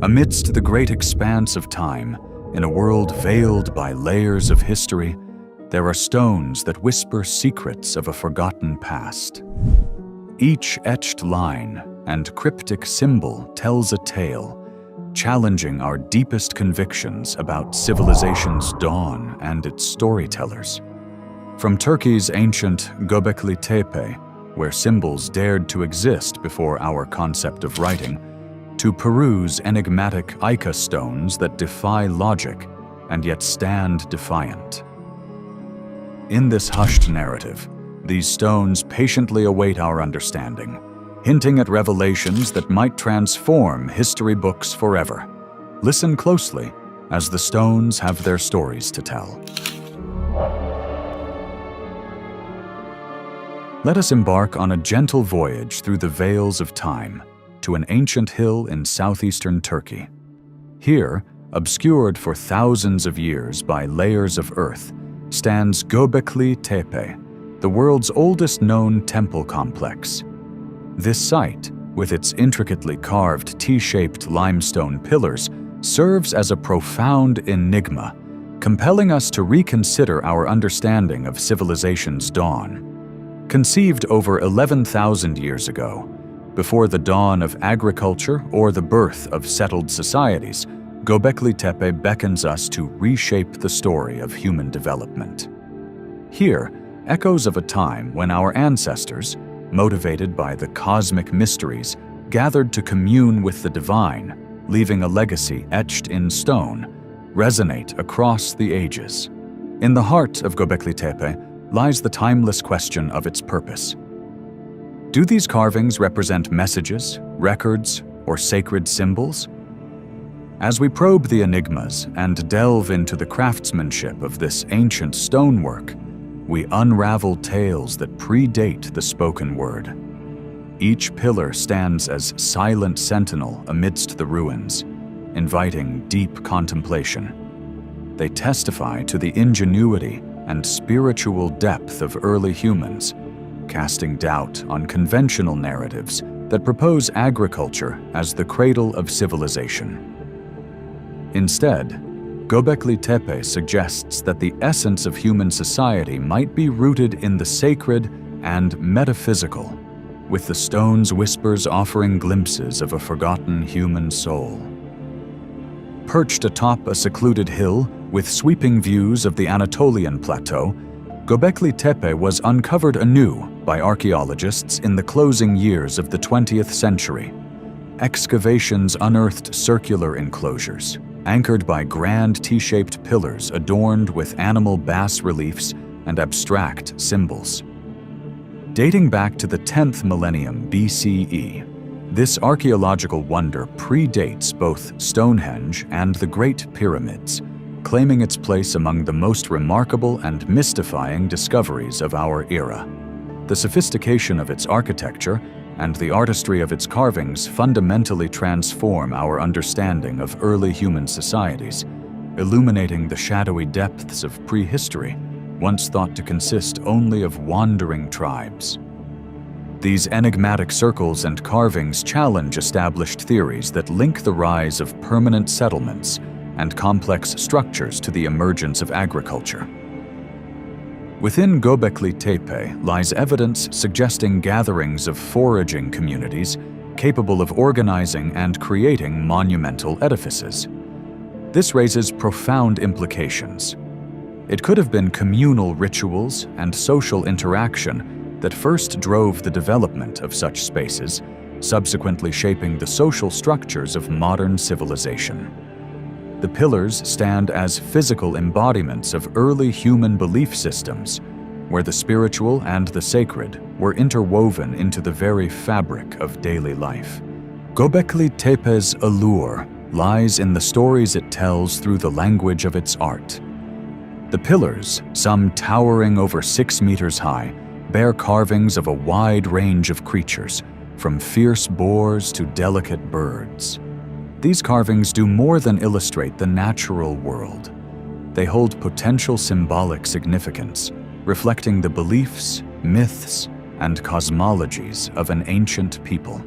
Amidst the great expanse of time, in a world veiled by layers of history, there are stones that whisper secrets of a forgotten past. Each etched line and cryptic symbol tells a tale, challenging our deepest convictions about civilization's dawn and its storytellers. From Turkey's ancient Göbekli Tepe, where symbols dared to exist before our concept of writing, to Peru's enigmatic Ica stones that defy logic and yet stand defiant. In this hushed narrative, these stones patiently await our understanding, hinting at revelations that might transform history books forever. Listen closely as the stones have their stories to tell. Let us embark on a gentle voyage through the veils of time to an ancient hill in southeastern Turkey. Here, obscured for thousands of years by layers of earth, stands Göbekli Tepe, the world's oldest known temple complex. This site, with its intricately carved T-shaped limestone pillars, serves as a profound enigma, compelling us to reconsider our understanding of civilization's dawn. Conceived over 11,000 years ago, before the dawn of agriculture or the birth of settled societies, Göbekli Tepe beckons us to reshape the story of human development. Here, echoes of a time when our ancestors, motivated by the cosmic mysteries, gathered to commune with the divine, leaving a legacy etched in stone, resonate across the ages. In the heart of Göbekli Tepe lies the timeless question of its purpose. Do these carvings represent messages, records, or sacred symbols? As we probe the enigmas and delve into the craftsmanship of this ancient stonework, we unravel tales that predate the spoken word. Each pillar stands as silent sentinel amidst the ruins, inviting deep contemplation. They testify to the ingenuity and spiritual depth of early humans, casting doubt on conventional narratives that propose agriculture as the cradle of civilization. Instead, Göbekli Tepe suggests that the essence of human society might be rooted in the sacred and metaphysical, with the stone's whispers offering glimpses of a forgotten human soul. Perched atop a secluded hill with sweeping views of the Anatolian plateau, Göbekli Tepe was uncovered anew by archaeologists in the closing years of the 20th century. Excavations unearthed circular enclosures, anchored by grand T-shaped pillars adorned with animal bas-reliefs and abstract symbols. Dating back to the 10th millennium BCE, this archaeological wonder predates both Stonehenge and the Great Pyramids, claiming its place among the most remarkable and mystifying discoveries of our era. The sophistication of its architecture and the artistry of its carvings fundamentally transform our understanding of early human societies, illuminating the shadowy depths of prehistory, once thought to consist only of wandering tribes. These enigmatic circles and carvings challenge established theories that link the rise of permanent settlements and complex structures to the emergence of agriculture. Within Göbekli Tepe lies evidence suggesting gatherings of foraging communities capable of organizing and creating monumental edifices. This raises profound implications. It could have been communal rituals and social interaction that first drove the development of such spaces, subsequently shaping the social structures of modern civilization. The pillars stand as physical embodiments of early human belief systems, where the spiritual and the sacred were interwoven into the very fabric of daily life. Göbekli Tepe's allure lies in the stories it tells through the language of its art. The pillars, some towering over 6 meters high, bear carvings of a wide range of creatures, from fierce boars to delicate birds. These carvings do more than illustrate the natural world. They hold potential symbolic significance, reflecting the beliefs, myths, and cosmologies of an ancient people.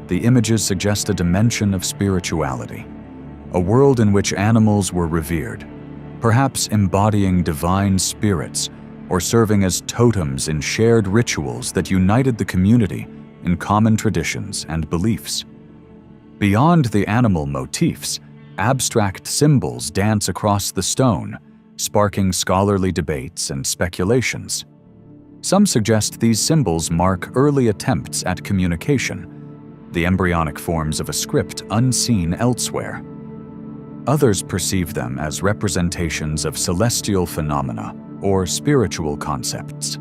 The images suggest a dimension of spirituality, a world in which animals were revered, perhaps embodying divine spirits or serving as totems in shared rituals that united the community in common traditions and beliefs. Beyond the animal motifs, abstract symbols dance across the stone, sparking scholarly debates and speculations. Some suggest these symbols mark early attempts at communication, the embryonic forms of a script unseen elsewhere. Others perceive them as representations of celestial phenomena or spiritual concepts.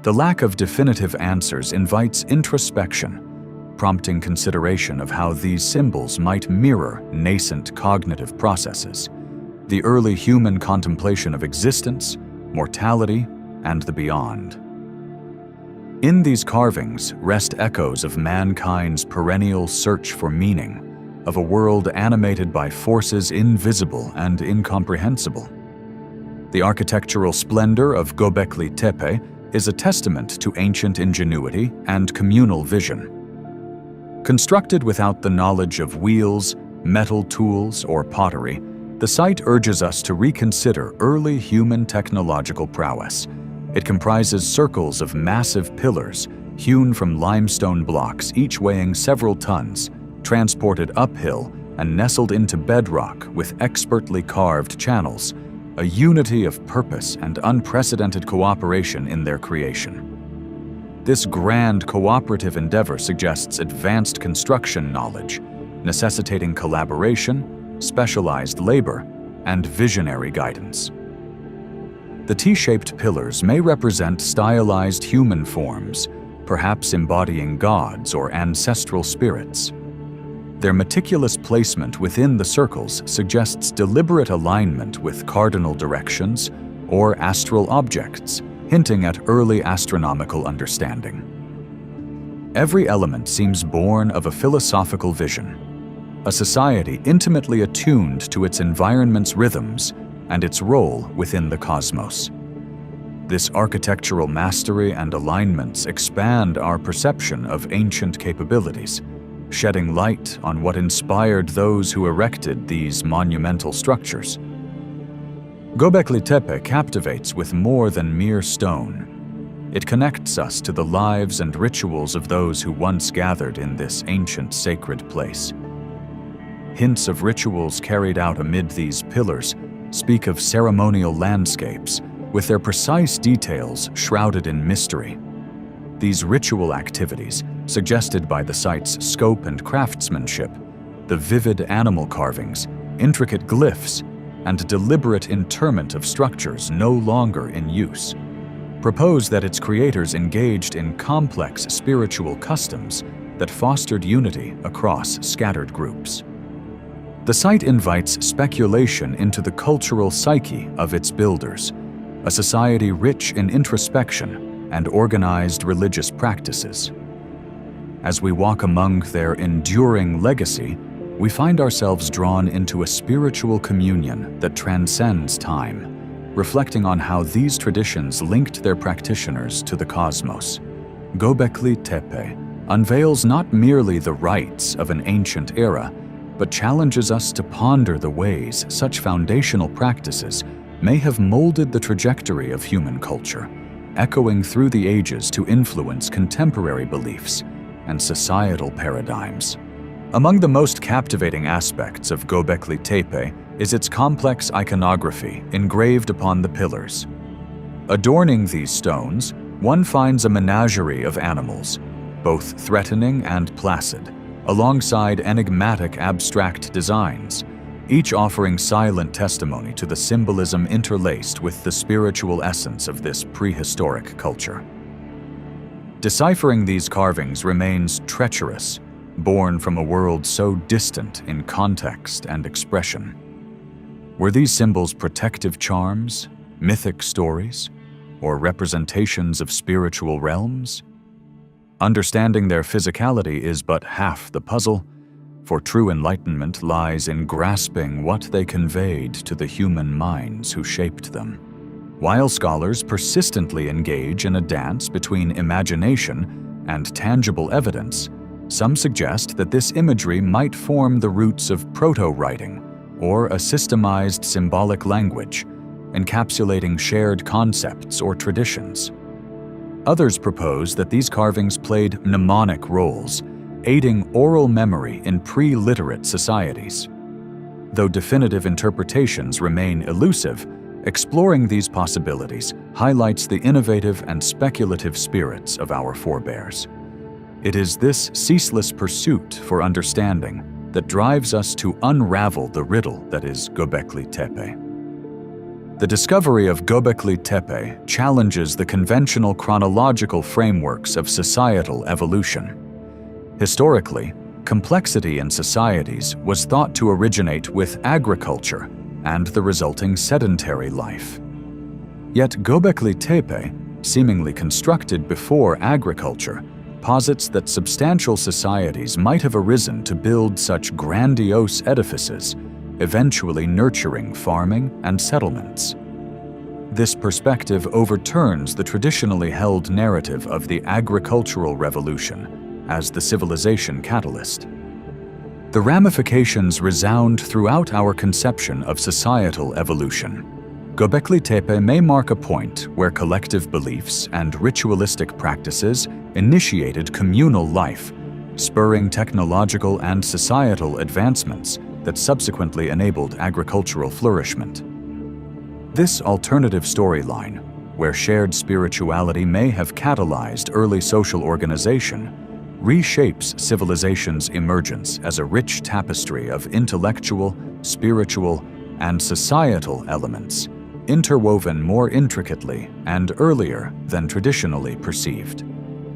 The lack of definitive answers invites introspection, prompting consideration of how these symbols might mirror nascent cognitive processes, the early human contemplation of existence, mortality, and the beyond. In these carvings rest echoes of mankind's perennial search for meaning, of a world animated by forces invisible and incomprehensible. The architectural splendor of Göbekli Tepe is a testament to ancient ingenuity and communal vision. Constructed without the knowledge of wheels, metal tools, or pottery, the site urges us to reconsider early human technological prowess. It comprises circles of massive pillars, hewn from limestone blocks, each weighing several tons, transported uphill and nestled into bedrock with expertly carved channels, a unity of purpose and unprecedented cooperation in their creation. This grand cooperative endeavor suggests advanced construction knowledge, necessitating collaboration, specialized labor, and visionary guidance. The T-shaped pillars may represent stylized human forms, perhaps embodying gods or ancestral spirits. Their meticulous placement within the circles suggests deliberate alignment with cardinal directions or astral objects, hinting at early astronomical understanding. Every element seems born of a philosophical vision, a society intimately attuned to its environment's rhythms and its role within the cosmos. This architectural mastery and alignments expand our perception of ancient capabilities, shedding light on what inspired those who erected these monumental structures. Göbekli Tepe captivates with more than mere stone. It connects us to the lives and rituals of those who once gathered in this ancient sacred place. Hints of rituals carried out amid these pillars speak of ceremonial landscapes, with their precise details shrouded in mystery. These ritual activities, suggested by the site's scope and craftsmanship, the vivid animal carvings, intricate glyphs, and deliberate interment of structures no longer in use, propose that its creators engaged in complex spiritual customs that fostered unity across scattered groups. The site invites speculation into the cultural psyche of its builders, a society rich in introspection and organized religious practices. As we walk among their enduring legacy, we find ourselves drawn into a spiritual communion that transcends time, reflecting on how these traditions linked their practitioners to the cosmos. Göbekli Tepe unveils not merely the rites of an ancient era, but challenges us to ponder the ways such foundational practices may have molded the trajectory of human culture, echoing through the ages to influence contemporary beliefs and societal paradigms. Among the most captivating aspects of Göbekli Tepe is its complex iconography engraved upon the pillars. Adorning these stones, one finds a menagerie of animals, both threatening and placid, alongside enigmatic abstract designs, each offering silent testimony to the symbolism interlaced with the spiritual essence of this prehistoric culture. Deciphering these carvings remains treacherous, born from a world so distant in context and expression. Were these symbols protective charms, mythic stories, or representations of spiritual realms? Understanding their physicality is but half the puzzle, for true enlightenment lies in grasping what they conveyed to the human minds who shaped them. While scholars persistently engage in a dance between imagination and tangible evidence, Some suggest that this imagery might form the roots of proto-writing, or a systemized symbolic language, encapsulating shared concepts or traditions. Others propose that these carvings played mnemonic roles, aiding oral memory in pre-literate societies. Though definitive interpretations remain elusive, exploring these possibilities highlights the innovative and speculative spirits of our forebears. It is this ceaseless pursuit for understanding that drives us to unravel the riddle that is Göbekli Tepe. The discovery of Göbekli Tepe challenges the conventional chronological frameworks of societal evolution. Historically, complexity in societies was thought to originate with agriculture and the resulting sedentary life. Yet Göbekli Tepe, seemingly constructed before agriculture, posits that substantial societies might have arisen to build such grandiose edifices, eventually nurturing farming and settlements. This perspective overturns the traditionally held narrative of the agricultural revolution as the civilization catalyst. The ramifications resound throughout our conception of societal evolution. Göbekli Tepe may mark a point where collective beliefs and ritualistic practices initiated communal life, spurring technological and societal advancements that subsequently enabled agricultural flourishment. This alternative storyline, where shared spirituality may have catalyzed early social organization, reshapes civilization's emergence as a rich tapestry of intellectual, spiritual, and societal elements, interwoven more intricately and earlier than traditionally perceived.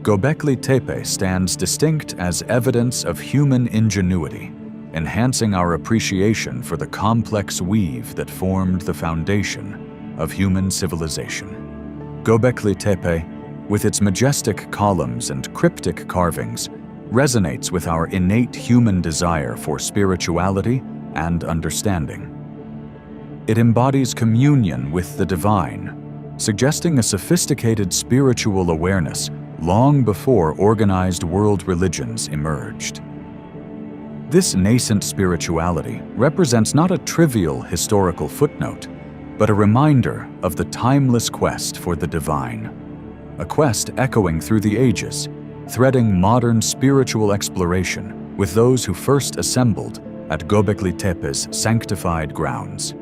Göbekli Tepe stands distinct as evidence of human ingenuity, enhancing our appreciation for the complex weave that formed the foundation of human civilization. Göbekli Tepe, with its majestic columns and cryptic carvings, resonates with our innate human desire for spirituality and understanding. It embodies communion with the divine, suggesting a sophisticated spiritual awareness long before organized world religions emerged. This nascent spirituality represents not a trivial historical footnote, but a reminder of the timeless quest for the divine. A quest echoing through the ages, threading modern spiritual exploration with those who first assembled at Göbekli Tepe's sanctified grounds.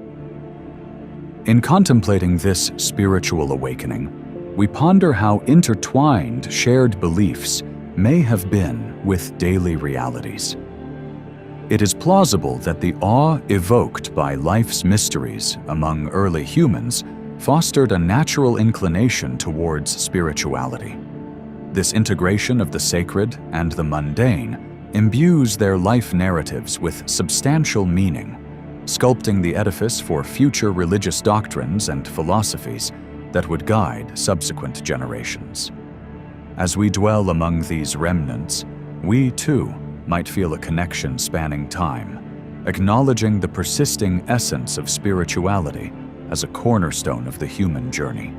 In contemplating this spiritual awakening, we ponder how intertwined shared beliefs may have been with daily realities. It is plausible that the awe evoked by life's mysteries among early humans fostered a natural inclination towards spirituality. This integration of the sacred and the mundane imbues their life narratives with substantial meaning, sculpting the edifice for future religious doctrines and philosophies that would guide subsequent generations. As we dwell among these remnants, we too might feel a connection spanning time, acknowledging the persisting essence of spirituality as a cornerstone of the human journey.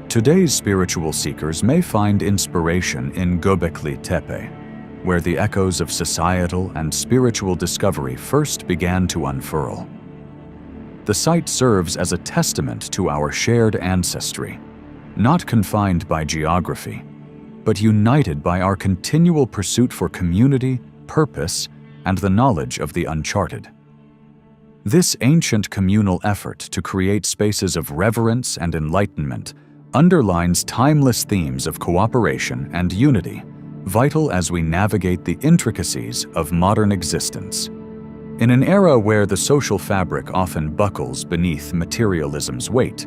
Today's spiritual seekers may find inspiration in Göbekli Tepe, where the echoes of societal and spiritual discovery first began to unfurl. The site serves as a testament to our shared ancestry, not confined by geography, but united by our continual pursuit for community, purpose, and the knowledge of the uncharted. This ancient communal effort to create spaces of reverence and enlightenment underlines timeless themes of cooperation and unity, vital as we navigate the intricacies of modern existence. In an era where the social fabric often buckles beneath materialism's weight,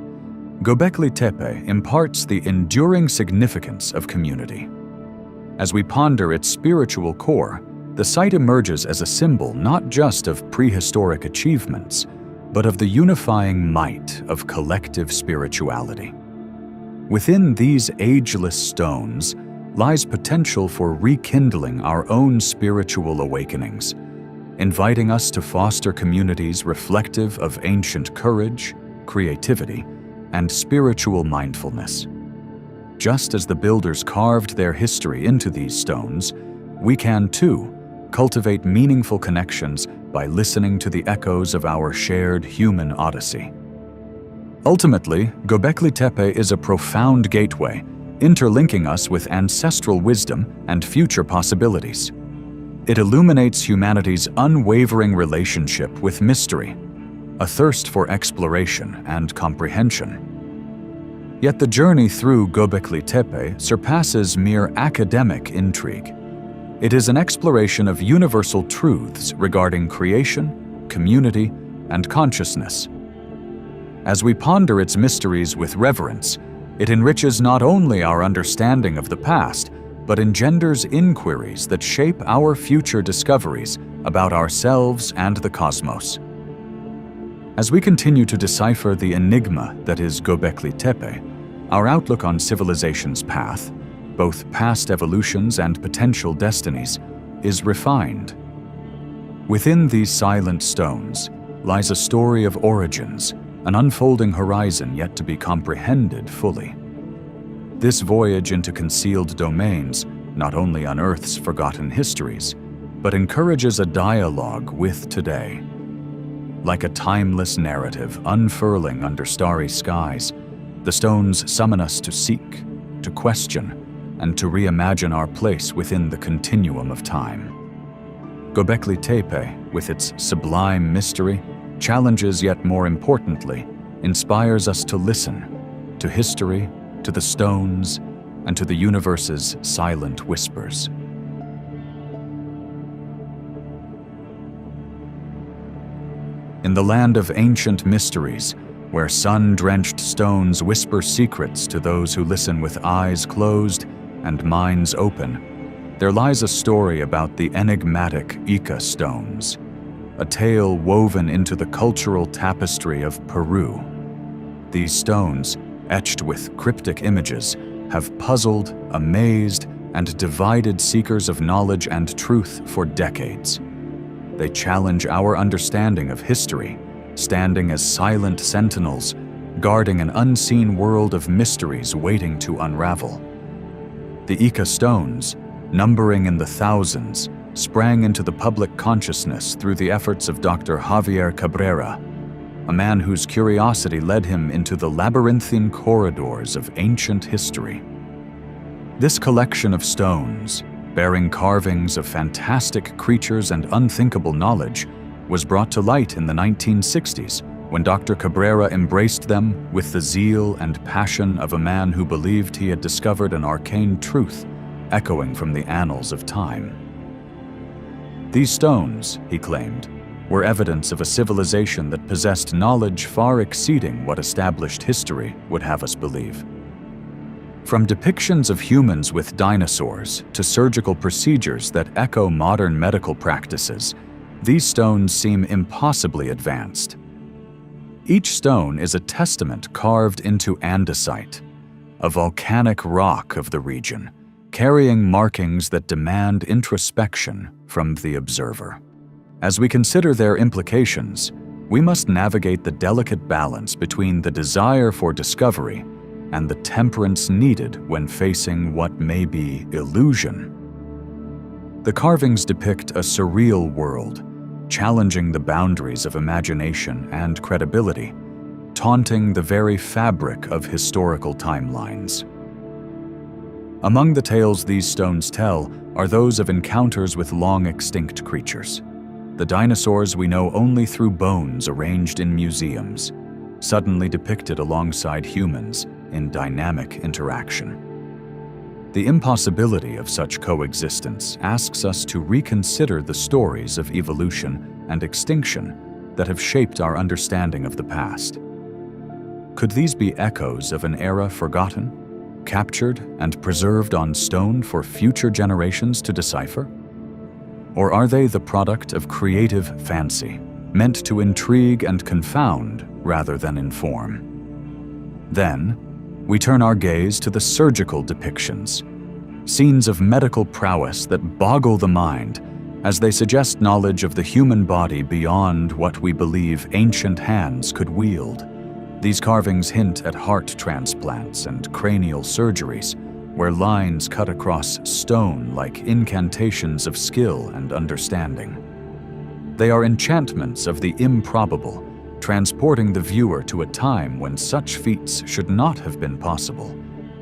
Göbekli Tepe imparts the enduring significance of community. As we ponder its spiritual core, the site emerges as a symbol not just of prehistoric achievements, but of the unifying might of collective spirituality. Within these ageless stones lies potential for rekindling our own spiritual awakenings, inviting us to foster communities reflective of ancient courage, creativity, and spiritual mindfulness. Just as the builders carved their history into these stones, we can, too, cultivate meaningful connections by listening to the echoes of our shared human odyssey. Ultimately, Göbekli Tepe is a profound gateway, interlinking us with ancestral wisdom and future possibilities. It illuminates humanity's unwavering relationship with mystery, a thirst for exploration and comprehension. Yet the journey through Göbekli Tepe surpasses mere academic intrigue. It is an exploration of universal truths regarding creation, community, and consciousness. As we ponder its mysteries with reverence, it enriches not only our understanding of the past, but engenders inquiries that shape our future discoveries about ourselves and the cosmos. As we continue to decipher the enigma that is Göbekli Tepe, our outlook on civilization's path, both past evolutions and potential destinies, is refined. Within these silent stones lies a story of origins, an unfolding horizon yet to be comprehended fully. This voyage into concealed domains not only unearths forgotten histories, but encourages a dialogue with today. Like a timeless narrative unfurling under starry skies, the stones summon us to seek, to question, and to reimagine our place within the continuum of time. Göbekli Tepe, with its sublime mystery, challenges yet more importantly, inspires us to listen, to history, to the stones, and to the universe's silent whispers. In the land of ancient mysteries, where sun-drenched stones whisper secrets to those who listen with eyes closed and minds open, there lies a story about the enigmatic Ica stones, a tale woven into the cultural tapestry of Peru. These stones, etched with cryptic images, have puzzled, amazed, and divided seekers of knowledge and truth for decades. They challenge our understanding of history, standing as silent sentinels, guarding an unseen world of mysteries waiting to unravel. The Ica stones, numbering in the thousands, sprang into the public consciousness through the efforts of Dr. Javier Cabrera, a man whose curiosity led him into the labyrinthine corridors of ancient history. This collection of stones, bearing carvings of fantastic creatures and unthinkable knowledge, was brought to light in the 1960s when Dr. Cabrera embraced them with the zeal and passion of a man who believed he had discovered an arcane truth echoing from the annals of time. These stones, he claimed, were evidence of a civilization that possessed knowledge far exceeding what established history would have us believe. From depictions of humans with dinosaurs to surgical procedures that echo modern medical practices, these stones seem impossibly advanced. Each stone is a testament carved into andesite, a volcanic rock of the region, carrying markings that demand introspection from the observer. As we consider their implications, we must navigate the delicate balance between the desire for discovery and the temperance needed when facing what may be illusion. The carvings depict a surreal world, challenging the boundaries of imagination and credibility, taunting the very fabric of historical timelines. Among the tales these stones tell are those of encounters with long-extinct creatures, the dinosaurs we know only through bones arranged in museums, suddenly depicted alongside humans in dynamic interaction. The impossibility of such coexistence asks us to reconsider the stories of evolution and extinction that have shaped our understanding of the past. Could these be echoes of an era forgotten, captured and preserved on stone for future generations to decipher? Or are they the product of creative fancy, meant to intrigue and confound rather than inform? Then, we turn our gaze to the surgical depictions, scenes of medical prowess that boggle the mind as they suggest knowledge of the human body beyond what we believe ancient hands could wield. These carvings hint at heart transplants and cranial surgeries, where lines cut across stone like incantations of skill and understanding. They are enchantments of the improbable, transporting the viewer to a time when such feats should not have been possible,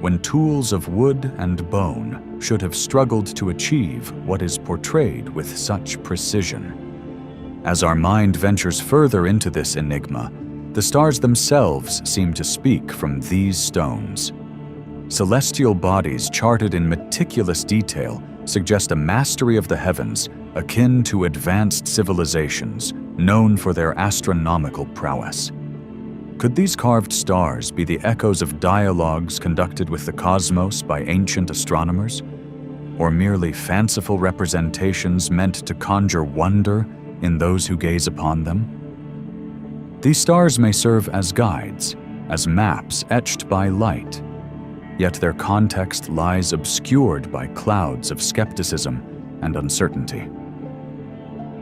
when tools of wood and bone should have struggled to achieve what is portrayed with such precision. As our mind ventures further into this enigma, the stars themselves seem to speak from these stones. Celestial bodies charted in meticulous detail suggest a mastery of the heavens akin to advanced civilizations known for their astronomical prowess. Could these carved stars be the echoes of dialogues conducted with the cosmos by ancient astronomers? Or merely fanciful representations meant to conjure wonder in those who gaze upon them? These stars may serve as guides, as maps etched by light, yet their context lies obscured by clouds of skepticism and uncertainty.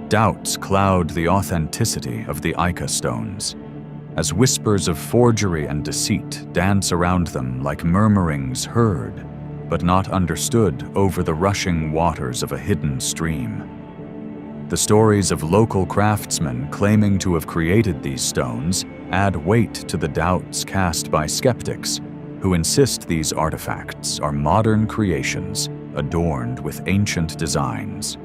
Doubts cloud the authenticity of the Ica stones, as whispers of forgery and deceit dance around them like murmurings heard but not understood over the rushing waters of a hidden stream. The stories of local craftsmen claiming to have created these stones add weight to the doubts cast by skeptics who insist these artifacts are modern creations adorned with ancient designs.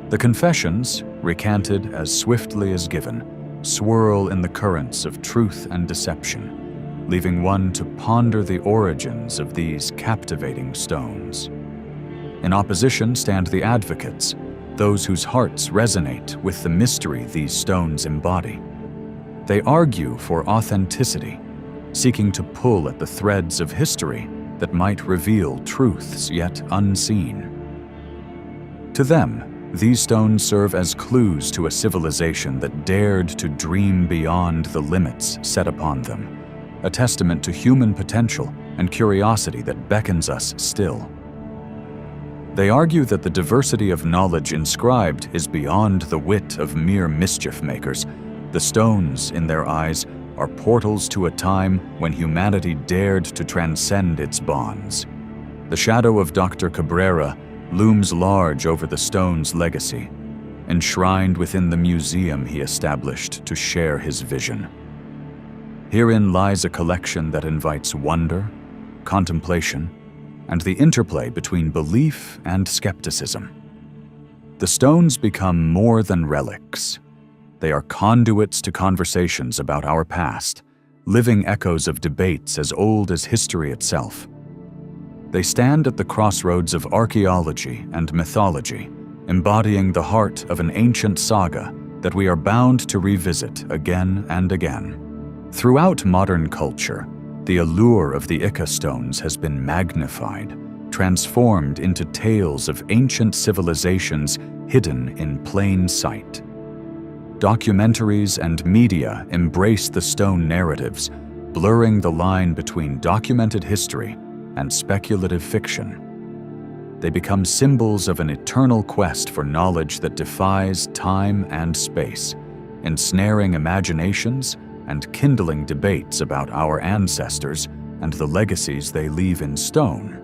The confessions, recanted as swiftly as given, swirl in the currents of truth and deception, leaving one to ponder the origins of these captivating stones. In opposition stand the advocates, those whose hearts resonate with the mystery these stones embody. They argue for authenticity, seeking to pull at the threads of history that might reveal truths yet unseen. To them, these stones serve as clues to a civilization that dared to dream beyond the limits set upon them, a testament to human potential and curiosity that beckons us still. They argue that the diversity of knowledge inscribed is beyond the wit of mere mischief makers. The stones, in their eyes, are portals to a time when humanity dared to transcend its bonds. The shadow of Dr. Cabrera looms large over the stone's legacy, enshrined within the museum he established to share his vision. Herein lies a collection that invites wonder, contemplation, and the interplay between belief and skepticism. The stones become more than relics. They are conduits to conversations about our past, living echoes of debates as old as history itself. They stand at the crossroads of archaeology and mythology, embodying the heart of an ancient saga that we are bound to revisit again and again. Throughout modern culture, the allure of the Ica stones has been magnified, transformed into tales of ancient civilizations hidden in plain sight. Documentaries and media embrace the stone narratives, blurring the line between documented history and speculative fiction. They become symbols of an eternal quest for knowledge that defies time and space, ensnaring imaginations and kindling debates about our ancestors and the legacies they leave in stone.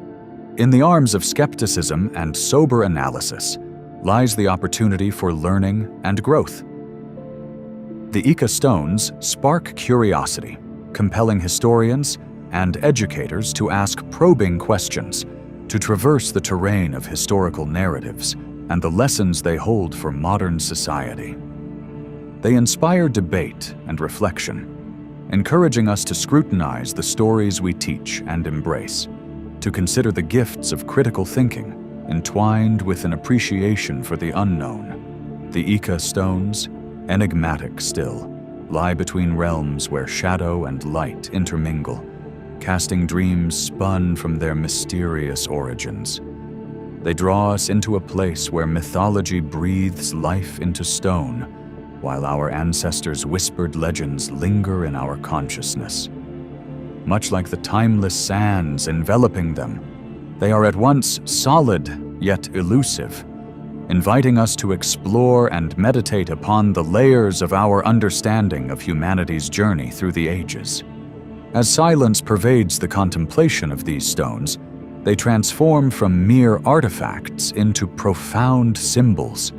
In the arms of skepticism and sober analysis lies the opportunity for learning and growth. The Ica stones spark curiosity, compelling historians and educators to ask probing questions, to traverse the terrain of historical narratives and the lessons they hold for modern society. They inspire debate and reflection, encouraging us to scrutinize the stories we teach and embrace, to consider the gifts of critical thinking entwined with an appreciation for the unknown. The Ica stones, enigmatic still, lie between realms where shadow and light intermingle, casting dreams spun from their mysterious origins. They draw us into a place where mythology breathes life into stone, while our ancestors' whispered legends linger in our consciousness. Much like the timeless sands enveloping them, they are at once solid yet elusive, inviting us to explore and meditate upon the layers of our understanding of humanity's journey through the ages. As silence pervades the contemplation of these stones, they transform from mere artifacts into profound symbols,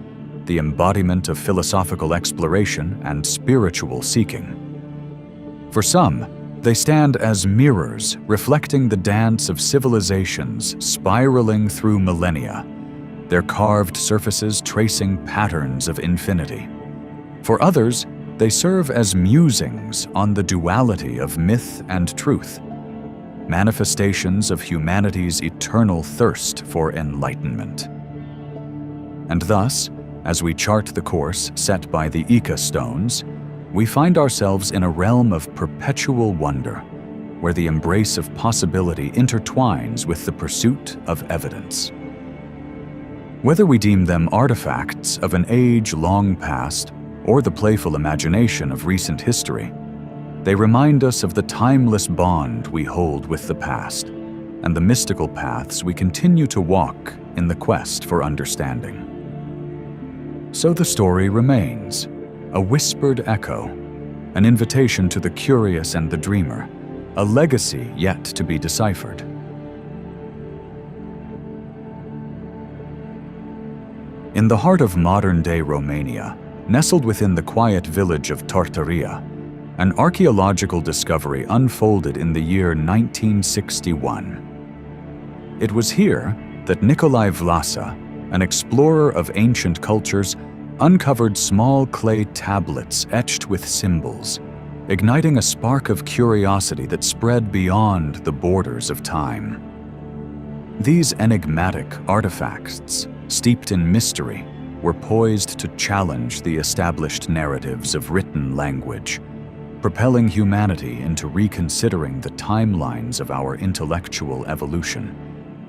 the embodiment of philosophical exploration and spiritual seeking. For some, they stand as mirrors reflecting the dance of civilizations spiraling through millennia, their carved surfaces tracing patterns of infinity. For others, they serve as musings on the duality of myth and truth, manifestations of humanity's eternal thirst for enlightenment. And thus, as we chart the course set by the Ica stones, we find ourselves in a realm of perpetual wonder, where the embrace of possibility intertwines with the pursuit of evidence. Whether we deem them artifacts of an age long past or the playful imagination of recent history, they remind us of the timeless bond we hold with the past and the mystical paths we continue to walk in the quest for understanding. So the story remains, a whispered echo, an invitation to the curious and the dreamer, a legacy yet to be deciphered. In the heart of modern-day Romania, nestled within the quiet village of Tartaria, an archaeological discovery unfolded in the year 1961. It was here that Nicolae Vlasa, an explorer of ancient cultures, uncovered small clay tablets etched with symbols, igniting a spark of curiosity that spread beyond the borders of time. These enigmatic artifacts, steeped in mystery, were poised to challenge the established narratives of written language, propelling humanity into reconsidering the timelines of our intellectual evolution.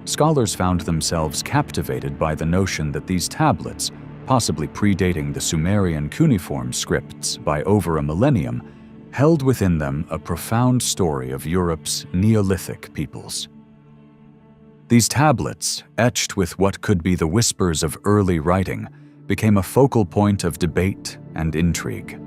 Scholars found themselves captivated by the notion that these tablets, possibly predating the Sumerian cuneiform scripts by over a millennium, held within them a profound story of Europe's Neolithic peoples. These tablets, etched with what could be the whispers of early writing, became a focal point of debate and intrigue.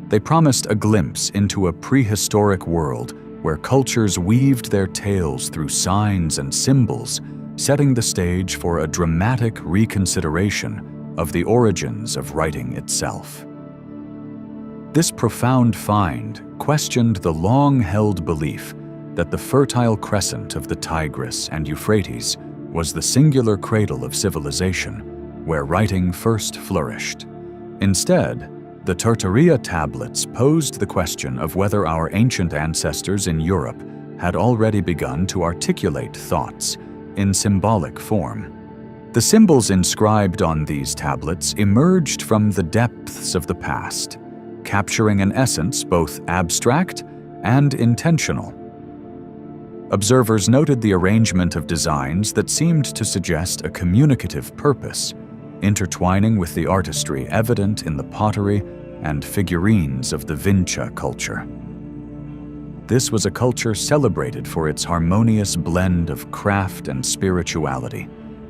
They promised a glimpse into a prehistoric world where cultures weaved their tales through signs and symbols, setting the stage for a dramatic reconsideration of the origins of writing itself. This profound find questioned the long-held belief that the Fertile Crescent of the Tigris and Euphrates was the singular cradle of civilization, where writing first flourished. Instead, the Tartaria tablets posed the question of whether our ancient ancestors in Europe had already begun to articulate thoughts in symbolic form. The symbols inscribed on these tablets emerged from the depths of the past, capturing an essence both abstract and intentional. Observers noted the arrangement of designs that seemed to suggest a communicative purpose, intertwining with the artistry evident in the pottery and figurines of the Vinca culture. This was a culture celebrated for its harmonious blend of craft and spirituality,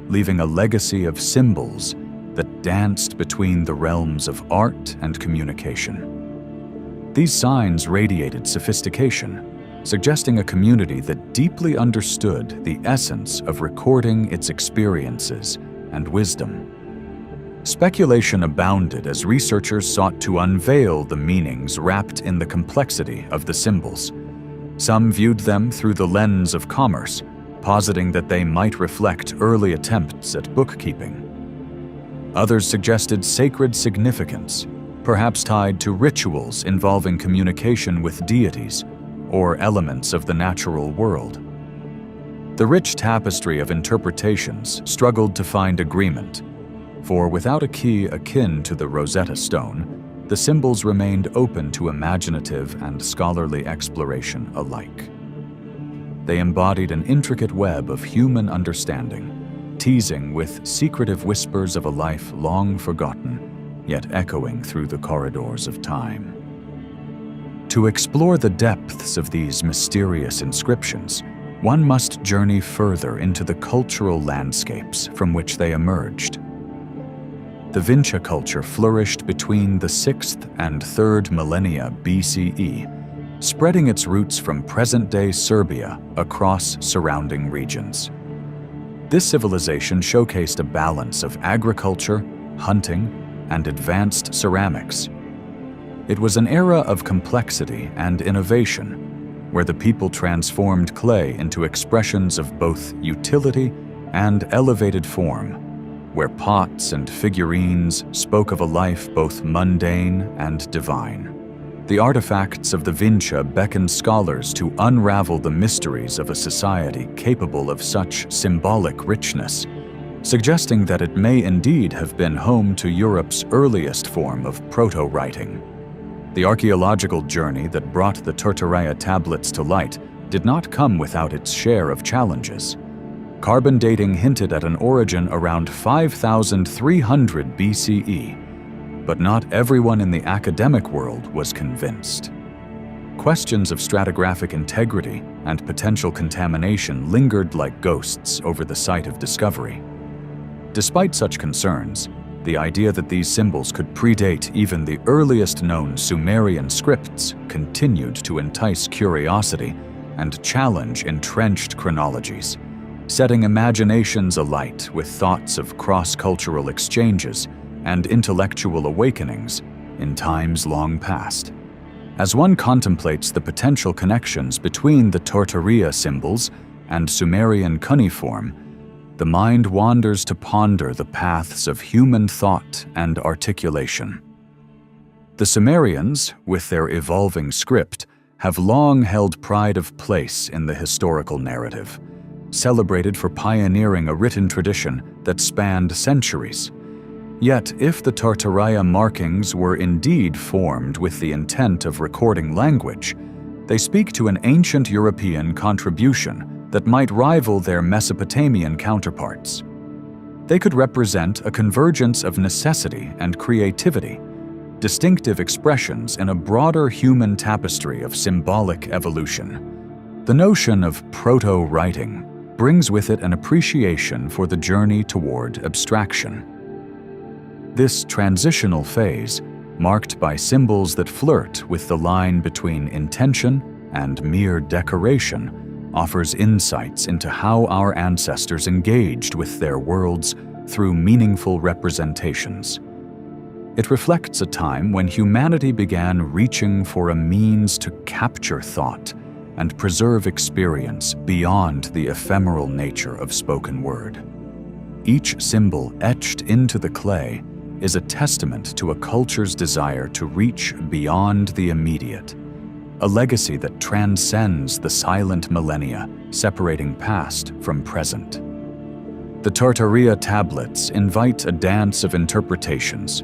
leaving a legacy of symbols that danced between the realms of art and communication. These signs radiated sophistication, suggesting a community that deeply understood the essence of recording its experiences and wisdom. Speculation abounded as researchers sought to unveil the meanings wrapped in the complexity of the symbols. Some viewed them through the lens of commerce, positing that they might reflect early attempts at bookkeeping. Others suggested sacred significance, perhaps tied to rituals involving communication with deities or elements of the natural world. The rich tapestry of interpretations struggled to find agreement, for without a key akin to the Rosetta Stone, the symbols remained open to imaginative and scholarly exploration alike. They embodied an intricate web of human understanding, teasing with secretive whispers of a life long forgotten, yet echoing through the corridors of time. To explore the depths of these mysterious inscriptions, one must journey further into the cultural landscapes from which they emerged. The Vinca culture flourished between the 6th and 3rd millennia BCE, spreading its roots from present-day Serbia across surrounding regions. This civilization showcased a balance of agriculture, hunting, and advanced ceramics. It was an era of complexity and innovation, where the people transformed clay into expressions of both utility and elevated form, where pots and figurines spoke of a life both mundane and divine. The artifacts of the Vinci beckon scholars to unravel the mysteries of a society capable of such symbolic richness, suggesting that it may indeed have been home to Europe's earliest form of proto-writing. The archaeological journey that brought the Tortoria tablets to light did not come without its share of challenges. Carbon dating hinted at an origin around 5,300 BCE, but not everyone in the academic world was convinced. Questions of stratigraphic integrity and potential contamination lingered like ghosts over the site of discovery. Despite such concerns, the idea that these symbols could predate even the earliest known Sumerian scripts continued to entice curiosity and challenge entrenched chronologies, setting imaginations alight with thoughts of cross-cultural exchanges and intellectual awakenings in times long past. As one contemplates the potential connections between the Tortoria symbols and Sumerian cuneiform, the mind wanders to ponder the paths of human thought and articulation. The Sumerians, with their evolving script, have long held pride of place in the historical narrative, celebrated for pioneering a written tradition that spanned centuries. Yet, if the Tortoria markings were indeed formed with the intent of recording language, they speak to an ancient European contribution that might rival their Mesopotamian counterparts. They could represent a convergence of necessity and creativity, distinctive expressions in a broader human tapestry of symbolic evolution. The notion of proto-writing brings with it an appreciation for the journey toward abstraction. This transitional phase, marked by symbols that flirt with the line between intention and mere decoration, offers insights into how our ancestors engaged with their worlds through meaningful representations. It reflects a time when humanity began reaching for a means to capture thought and preserve experience beyond the ephemeral nature of spoken word. Each symbol etched into the clay is a testament to a culture's desire to reach beyond the immediate, a legacy that transcends the silent millennia, separating past from present. The Tortoria tablets invite a dance of interpretations,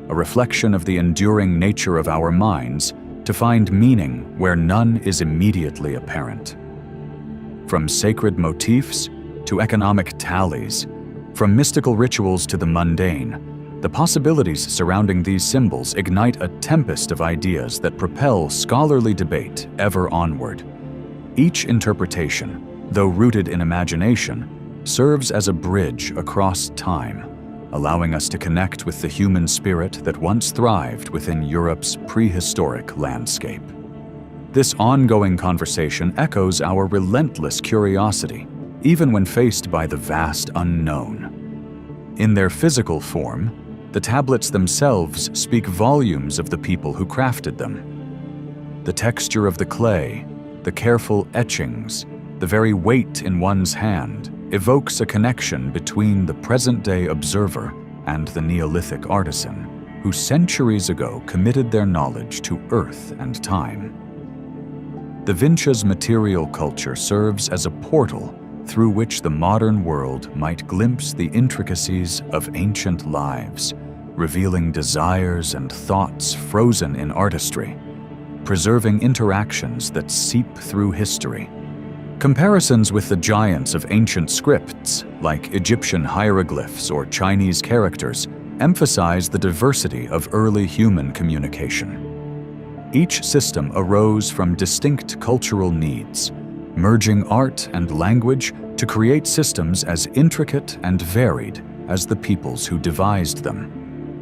a reflection of the enduring nature of our minds to find meaning where none is immediately apparent. From sacred motifs to economic tallies, from mystical rituals to the mundane, the possibilities surrounding these symbols ignite a tempest of ideas that propel scholarly debate ever onward. Each interpretation, though rooted in imagination, serves as a bridge across time, allowing us to connect with the human spirit that once thrived within Europe's prehistoric landscape. This ongoing conversation echoes our relentless curiosity, even when faced by the vast unknown. In their physical form, the tablets themselves speak volumes of the people who crafted them. The texture of the clay, the careful etchings, the very weight in one's hand evokes a connection between the present-day observer and the Neolithic artisan, who centuries ago committed their knowledge to earth and time. Da Vinci's material culture serves as a portal through which the modern world might glimpse the intricacies of ancient lives, revealing desires and thoughts frozen in artistry, preserving interactions that seep through history. Comparisons with the giants of ancient scripts, like Egyptian hieroglyphs or Chinese characters, emphasize the diversity of early human communication. Each system arose from distinct cultural needs, merging art and language to create systems as intricate and varied as the peoples who devised them.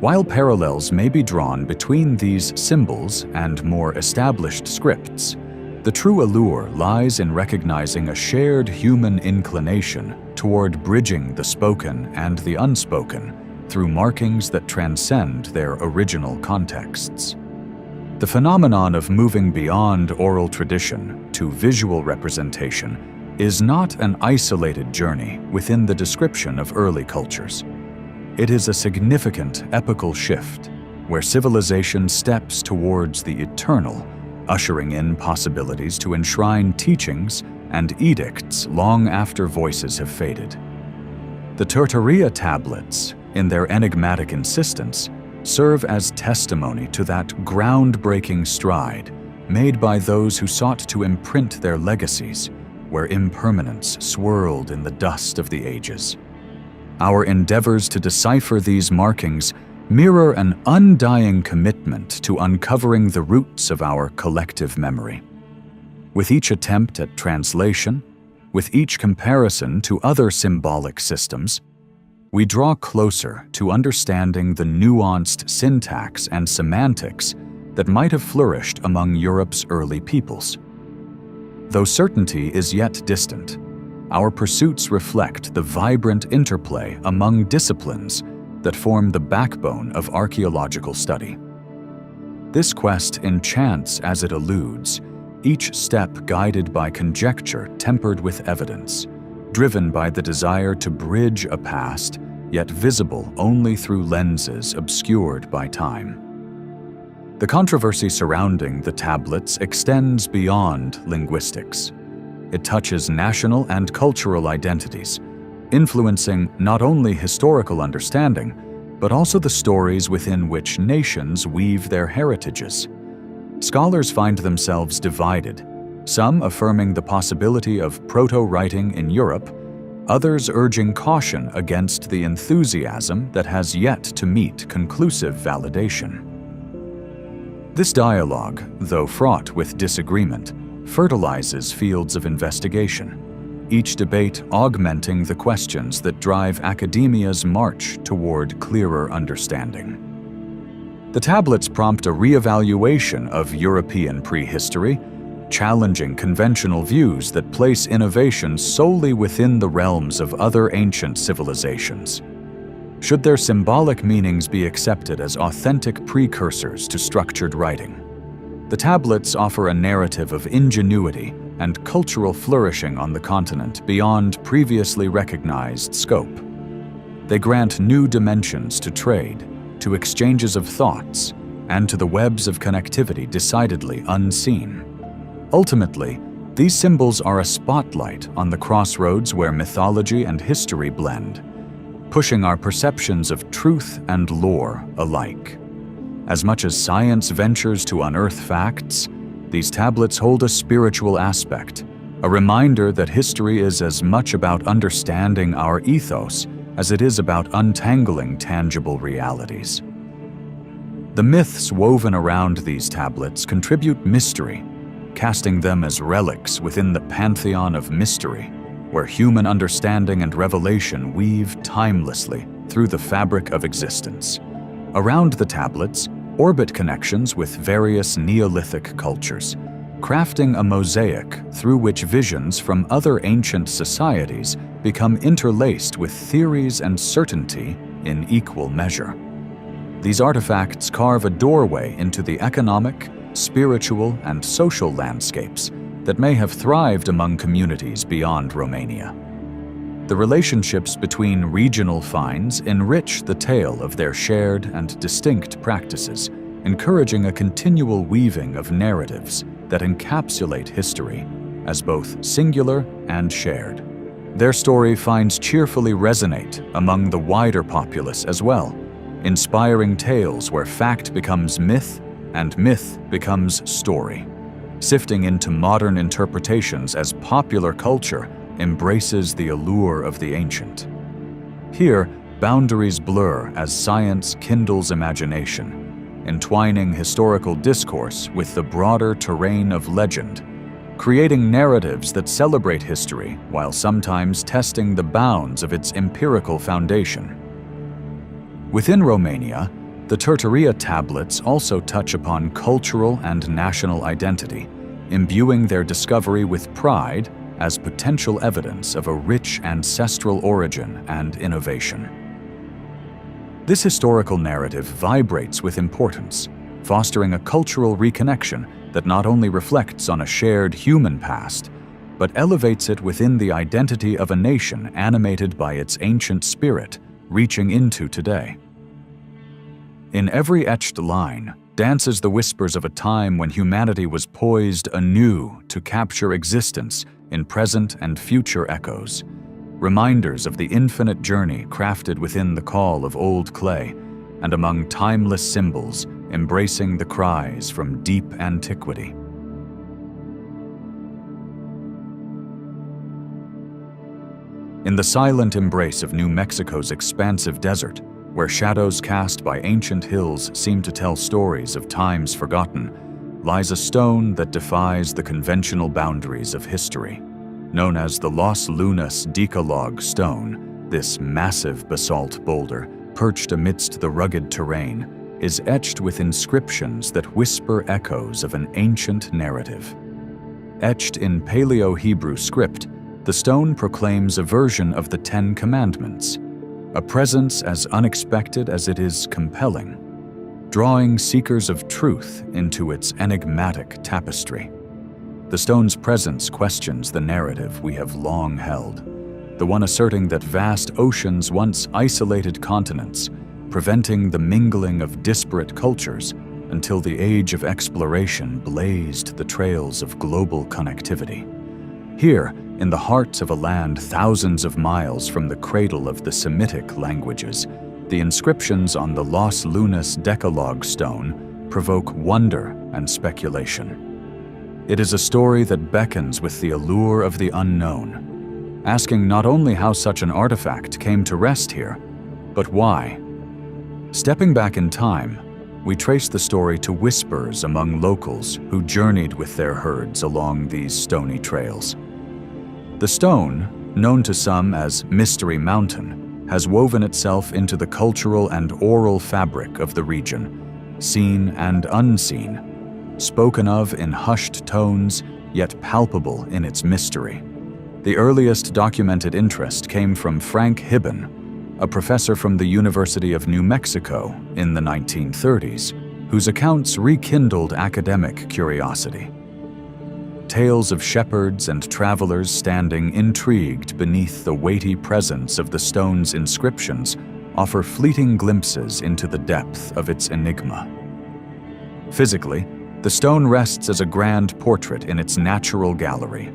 While parallels may be drawn between these symbols and more established scripts, The true allure lies in recognizing a shared human inclination toward bridging the spoken and the unspoken through markings that transcend their original contexts. The phenomenon of moving beyond oral tradition to visual representation is not an isolated journey within the description of early cultures. It is a significant epochal shift where civilization steps towards the eternal, ushering in possibilities to enshrine teachings and edicts long after voices have faded. The Turtaria tablets, in their enigmatic insistence, serve as testimony to that groundbreaking stride made by those who sought to imprint their legacies where impermanence swirled in the dust of the ages. Our endeavors to decipher these markings mirror an undying commitment to uncovering the roots of our collective memory. With each attempt at translation, with each comparison to other symbolic systems, we draw closer to understanding the nuanced syntax and semantics that might have flourished among Europe's early peoples. Though certainty is yet distant, our pursuits reflect the vibrant interplay among disciplines that form the backbone of archaeological study. This quest enchants as it eludes, each step guided by conjecture tempered with evidence, driven by the desire to bridge a past yet visible only through lenses obscured by time. The controversy surrounding the tablets extends beyond linguistics. It touches national and cultural identities, influencing not only historical understanding, but also the stories within which nations weave their heritages. Scholars find themselves divided, some affirming the possibility of proto-writing in Europe, others urging caution against the enthusiasm that has yet to meet conclusive validation. This dialogue, though fraught with disagreement, fertilizes fields of investigation, each debate augmenting the questions that drive academia's march toward clearer understanding. The tablets prompt a reevaluation of European prehistory, challenging conventional views that place innovation solely within the realms of other ancient civilizations. Should their symbolic meanings be accepted as authentic precursors to structured writing? The tablets offer a narrative of ingenuity and cultural flourishing on the continent beyond previously recognized scope. They grant new dimensions to trade, to exchanges of thoughts, and to the webs of connectivity decidedly unseen. Ultimately, these symbols are a spotlight on the crossroads where mythology and history blend, pushing our perceptions of truth and lore alike. As much as science ventures to unearth facts, these tablets hold a spiritual aspect, a reminder that history is as much about understanding our ethos as it is about untangling tangible realities. The myths woven around these tablets contribute mystery, casting them as relics within the pantheon of mystery, where human understanding and revelation weave timelessly through the fabric of existence. Around the tablets, orbit connections with various Neolithic cultures, crafting a mosaic through which visions from other ancient societies become interlaced with theories and certainty in equal measure. These artifacts carve a doorway into the economic, spiritual, and social landscapes that may have thrived among communities beyond Romania. The relationships between regional finds enrich the tale of their shared and distinct practices, encouraging a continual weaving of narratives that encapsulate history as both singular and shared. Their story finds cheerfully resonate among the wider populace as well, inspiring tales where fact becomes myth and myth becomes story, sifting into modern interpretations as popular culture embraces the allure of the ancient. Here, boundaries blur as science kindles imagination, entwining historical discourse with the broader terrain of legend, creating narratives that celebrate history while sometimes testing the bounds of its empirical foundation. Within Romania, the Turtaria tablets also touch upon cultural and national identity, imbuing their discovery with pride as potential evidence of a rich ancestral origin and innovation. This historical narrative vibrates with importance, fostering a cultural reconnection that not only reflects on a shared human past, but elevates it within the identity of a nation animated by its ancient spirit, reaching into today. In every etched line dances the whispers of a time when humanity was poised anew to capture existence in present and future echoes, reminders of the infinite journey crafted within the call of old clay and among timeless symbols embracing the cries from deep antiquity. In the silent embrace of New Mexico's expansive desert, where shadows cast by ancient hills seem to tell stories of times forgotten, lies a stone that defies the conventional boundaries of history. Known as the Los Lunas Decalogue Stone, this massive basalt boulder, perched amidst the rugged terrain, is etched with inscriptions that whisper echoes of an ancient narrative. Etched in Paleo-Hebrew script, the stone proclaims a version of the Ten Commandments, a presence as unexpected as it is compelling, drawing seekers of truth into its enigmatic tapestry. The stone's presence questions the narrative we have long held, the one asserting that vast oceans once isolated continents, preventing the mingling of disparate cultures until the age of exploration blazed the trails of global connectivity. Here, in the heart of a land thousands of miles from the cradle of the Semitic languages, the inscriptions on the Los Lunas Decalogue stone provoke wonder and speculation. It is a story that beckons with the allure of the unknown, asking not only how such an artifact came to rest here, but why. Stepping back in time, we trace the story to whispers among locals who journeyed with their herds along these stony trails. The stone, known to some as Mystery Mountain, has woven itself into the cultural and oral fabric of the region, seen and unseen, spoken of in hushed tones, yet palpable in its mystery. The earliest documented interest came from Frank Hibben, a professor from the University of New Mexico in the 1930s, whose accounts rekindled academic curiosity. Tales of shepherds and travelers standing intrigued beneath the weighty presence of the stone's inscriptions offer fleeting glimpses into the depth of its enigma. Physically, the stone rests as a grand portrait in its natural gallery,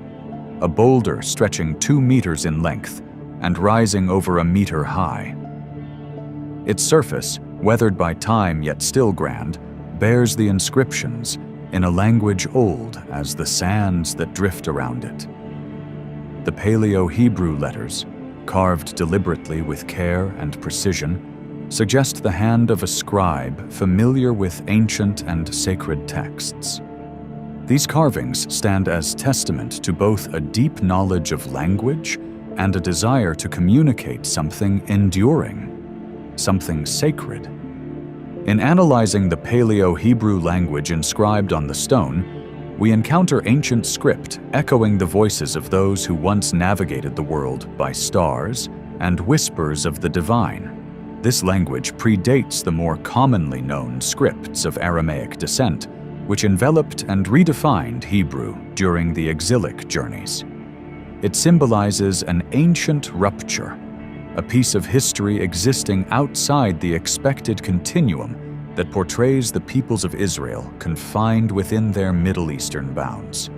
a boulder stretching 2 meters in length and rising over 1 meter high. Its surface, weathered by time yet still grand, bears the inscriptions in a language old as the sands that drift around it. The Paleo-Hebrew letters, carved deliberately with care and precision, suggest the hand of a scribe familiar with ancient and sacred texts. These carvings stand as testament to both a deep knowledge of language and a desire to communicate something enduring, something sacred. In analyzing the Paleo-Hebrew language inscribed on the stone, we encounter ancient script echoing the voices of those who once navigated the world by stars and whispers of the divine. This language predates the more commonly known scripts of Aramaic descent, which enveloped and redefined Hebrew during the exilic journeys. It symbolizes an ancient rupture, a piece of history existing outside the expected continuum that portrays the peoples of Israel confined within their Middle Eastern bounds.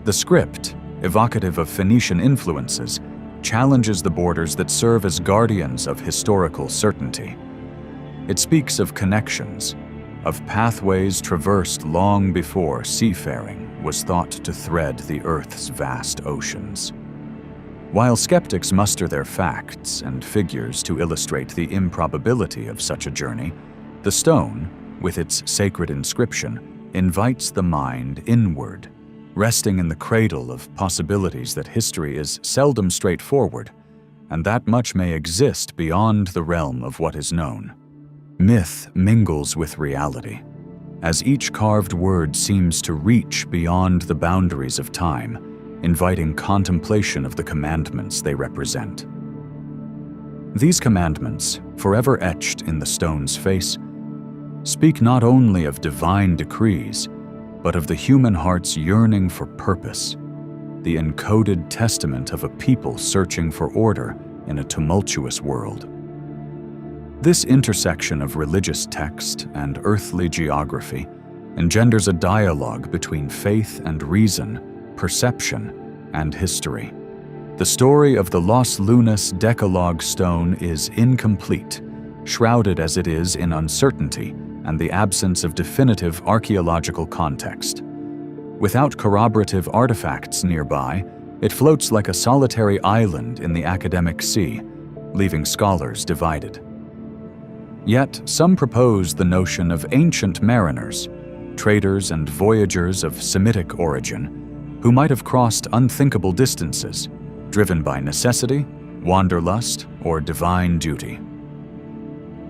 The script, evocative of Phoenician influences, challenges the borders that serve as guardians of historical certainty. It speaks of connections, of pathways traversed long before seafaring was thought to thread the Earth's vast oceans. While skeptics muster their facts and figures to illustrate the improbability of such a journey, the stone, with its sacred inscription, invites the mind inward, resting in the cradle of possibilities that history is seldom straightforward, and that much may exist beyond the realm of what is known. Myth mingles with reality, as each carved word seems to reach beyond the boundaries of time, inviting contemplation of the commandments they represent. These commandments, forever etched in the stone's face, speak not only of divine decrees, but of the human heart's yearning for purpose, the encoded testament of a people searching for order in a tumultuous world. This intersection of religious text and earthly geography engenders a dialogue between faith and reason, perception and history. The story of the Los Lunas Decalogue stone is incomplete, shrouded as it is in uncertainty and the absence of definitive archaeological context. Without corroborative artifacts nearby, it floats like a solitary island in the academic sea, leaving scholars divided. Yet, some propose the notion of ancient mariners, traders and voyagers of Semitic origin, who might have crossed unthinkable distances, driven by necessity, wanderlust, or divine duty.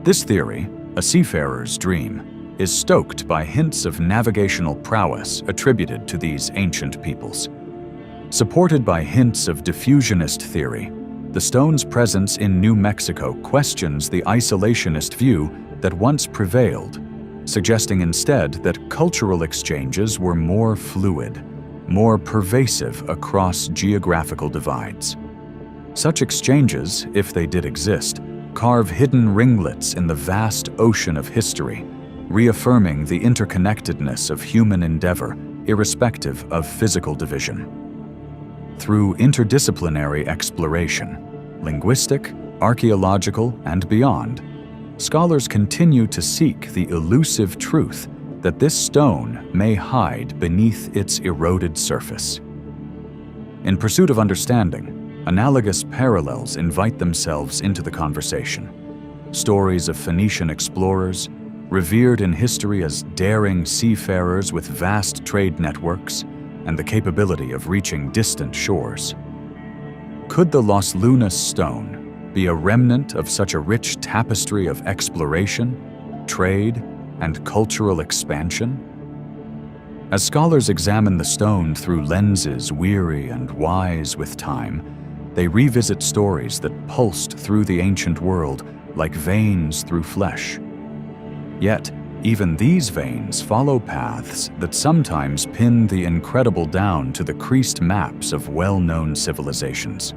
This theory, a seafarer's dream, is stoked by hints of navigational prowess attributed to these ancient peoples. Supported by hints of diffusionist theory, the stone's presence in New Mexico questions the isolationist view that once prevailed, suggesting instead that cultural exchanges were more fluid, more pervasive across geographical divides. Such exchanges, if they did exist, carve hidden ringlets in the vast ocean of history, reaffirming the interconnectedness of human endeavor, irrespective of physical division. Through interdisciplinary exploration, linguistic, archaeological, and beyond, scholars continue to seek the elusive truth that this stone may hide beneath its eroded surface. In pursuit of understanding, analogous parallels invite themselves into the conversation. Stories of Phoenician explorers, revered in history as daring seafarers with vast trade networks and the capability of reaching distant shores. Could the Los Lunas stone be a remnant of such a rich tapestry of exploration, trade, and cultural expansion? As scholars examine the stone through lenses weary and wise with time, they revisit stories that pulsed through the ancient world like veins through flesh. Yet, even these veins follow paths that sometimes pin the incredible down to the creased maps of well-known civilizations.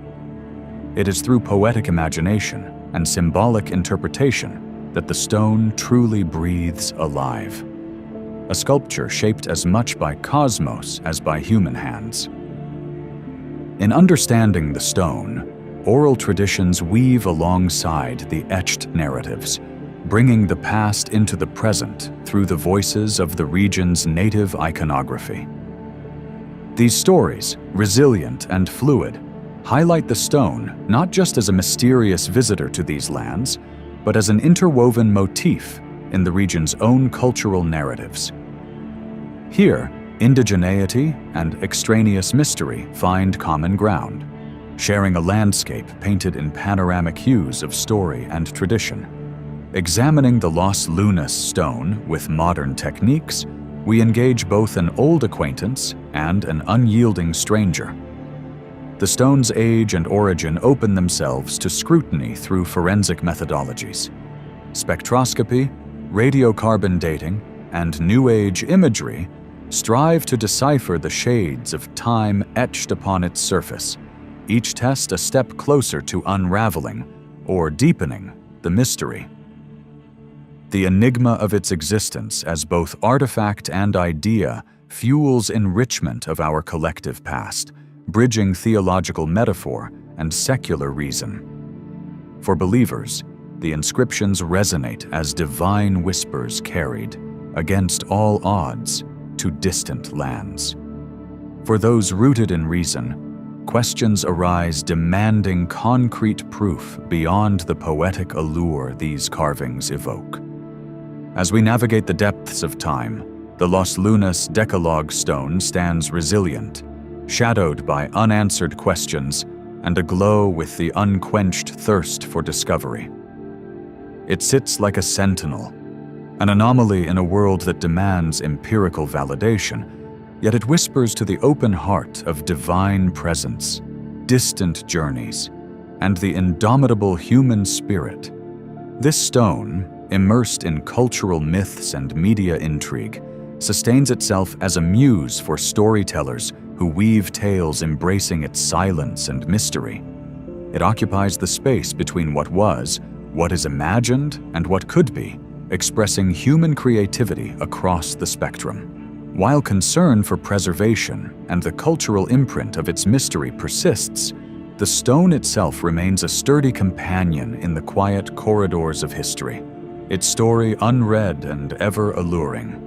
It is through poetic imagination and symbolic interpretation that the stone truly breathes alive. A sculpture shaped as much by cosmos as by human hands. In understanding the stone, oral traditions weave alongside the etched narratives, bringing the past into the present through the voices of the region's native iconography. These stories, resilient and fluid, highlight the stone not just as a mysterious visitor to these lands, but as an interwoven motif in the region's own cultural narratives. Here, indigeneity and extraneous mystery find common ground, sharing a landscape painted in panoramic hues of story and tradition. Examining the Los Lunas stone with modern techniques, we engage both an old acquaintance and an unyielding stranger. The stone's age and origin open themselves to scrutiny through forensic methodologies. Spectroscopy, radiocarbon dating, and New Age imagery strive to decipher the shades of time etched upon its surface, each test a step closer to unraveling or deepening the mystery. The enigma of its existence as both artifact and idea fuels enrichment of our collective past, bridging theological metaphor and secular reason. For believers, the inscriptions resonate as divine whispers carried, against all odds, to distant lands. For those rooted in reason, questions arise demanding concrete proof beyond the poetic allure these carvings evoke. As we navigate the depths of time, the Los Lunas Decalogue stone stands resilient, shadowed by unanswered questions and aglow with the unquenched thirst for discovery. It sits like a sentinel, an anomaly in a world that demands empirical validation, yet it whispers to the open heart of divine presence, distant journeys, and the indomitable human spirit. This stone, immersed in cultural myths and media intrigue, sustains itself as a muse for storytellers who weave tales embracing its silence and mystery. It occupies the space between what was, what is imagined, and what could be, expressing human creativity across the spectrum. While concern for preservation and the cultural imprint of its mystery persists, the stone itself remains a sturdy companion in the quiet corridors of history, its story unread and ever alluring.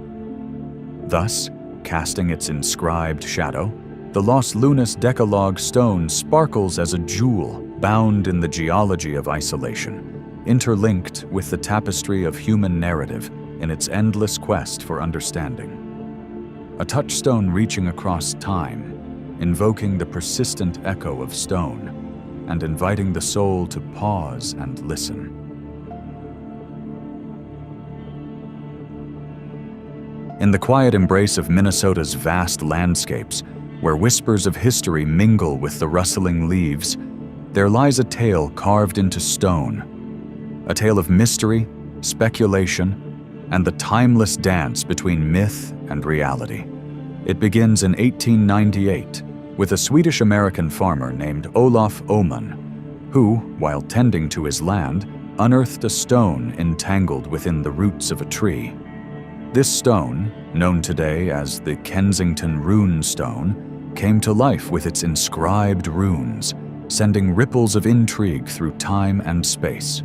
Thus, casting its inscribed shadow, the Los Lunas Decalogue stone sparkles as a jewel bound in the geology of isolation, interlinked with the tapestry of human narrative in its endless quest for understanding. A touchstone reaching across time, invoking the persistent echo of stone, and inviting the soul to pause and listen. In the quiet embrace of Minnesota's vast landscapes, where whispers of history mingle with the rustling leaves, there lies a tale carved into stone, a tale of mystery, speculation, and the timeless dance between myth and reality. It begins in 1898 with a Swedish-American farmer named Olof Åman, who, while tending to his land, unearthed a stone entangled within the roots of a tree. This stone, known today as the Kensington Rune Stone, came to life with its inscribed runes, sending ripples of intrigue through time and space.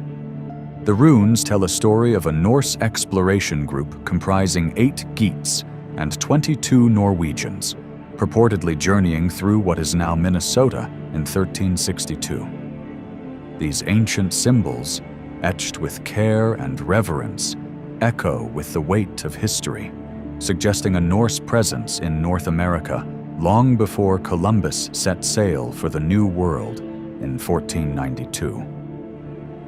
The runes tell a story of a Norse exploration group comprising 8 Geats and 22 Norwegians, purportedly journeying through what is now Minnesota in 1362. These ancient symbols, etched with care and reverence, echo with the weight of history, suggesting a Norse presence in North America long before Columbus set sail for the New World in 1492.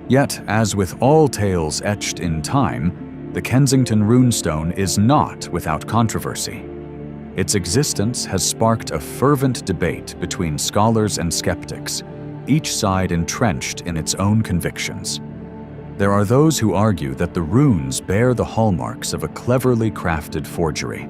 Yet, as with all tales etched in time, the Kensington Runestone is not without controversy. Its existence has sparked a fervent debate between scholars and skeptics, each side entrenched in its own convictions. There are those who argue that the runes bear the hallmarks of a cleverly crafted forgery,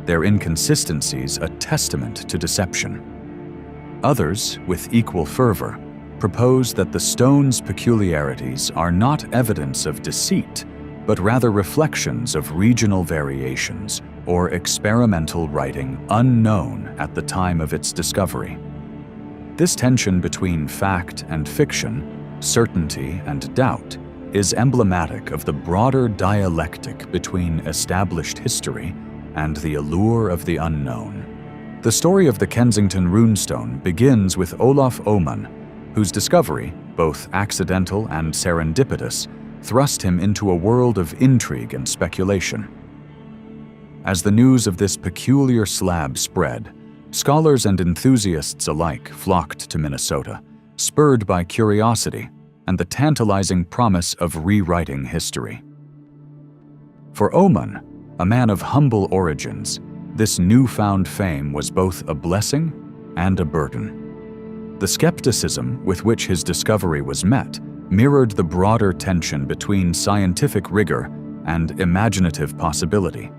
their inconsistencies a testament to deception. Others, with equal fervor, propose that the stone's peculiarities are not evidence of deceit, but rather reflections of regional variations or experimental writing unknown at the time of its discovery. This tension between fact and fiction, certainty and doubt, is emblematic of the broader dialectic between established history and the allure of the unknown. The story of the Kensington Runestone begins with Olof Åman, whose discovery, both accidental and serendipitous, thrust him into a world of intrigue and speculation. As the news of this peculiar slab spread, scholars and enthusiasts alike flocked to Minnesota, spurred by curiosity and the tantalizing promise of rewriting history. For Åman, a man of humble origins, this newfound fame was both a blessing and a burden. The skepticism with which his discovery was met mirrored the broader tension between scientific rigor and imaginative possibility,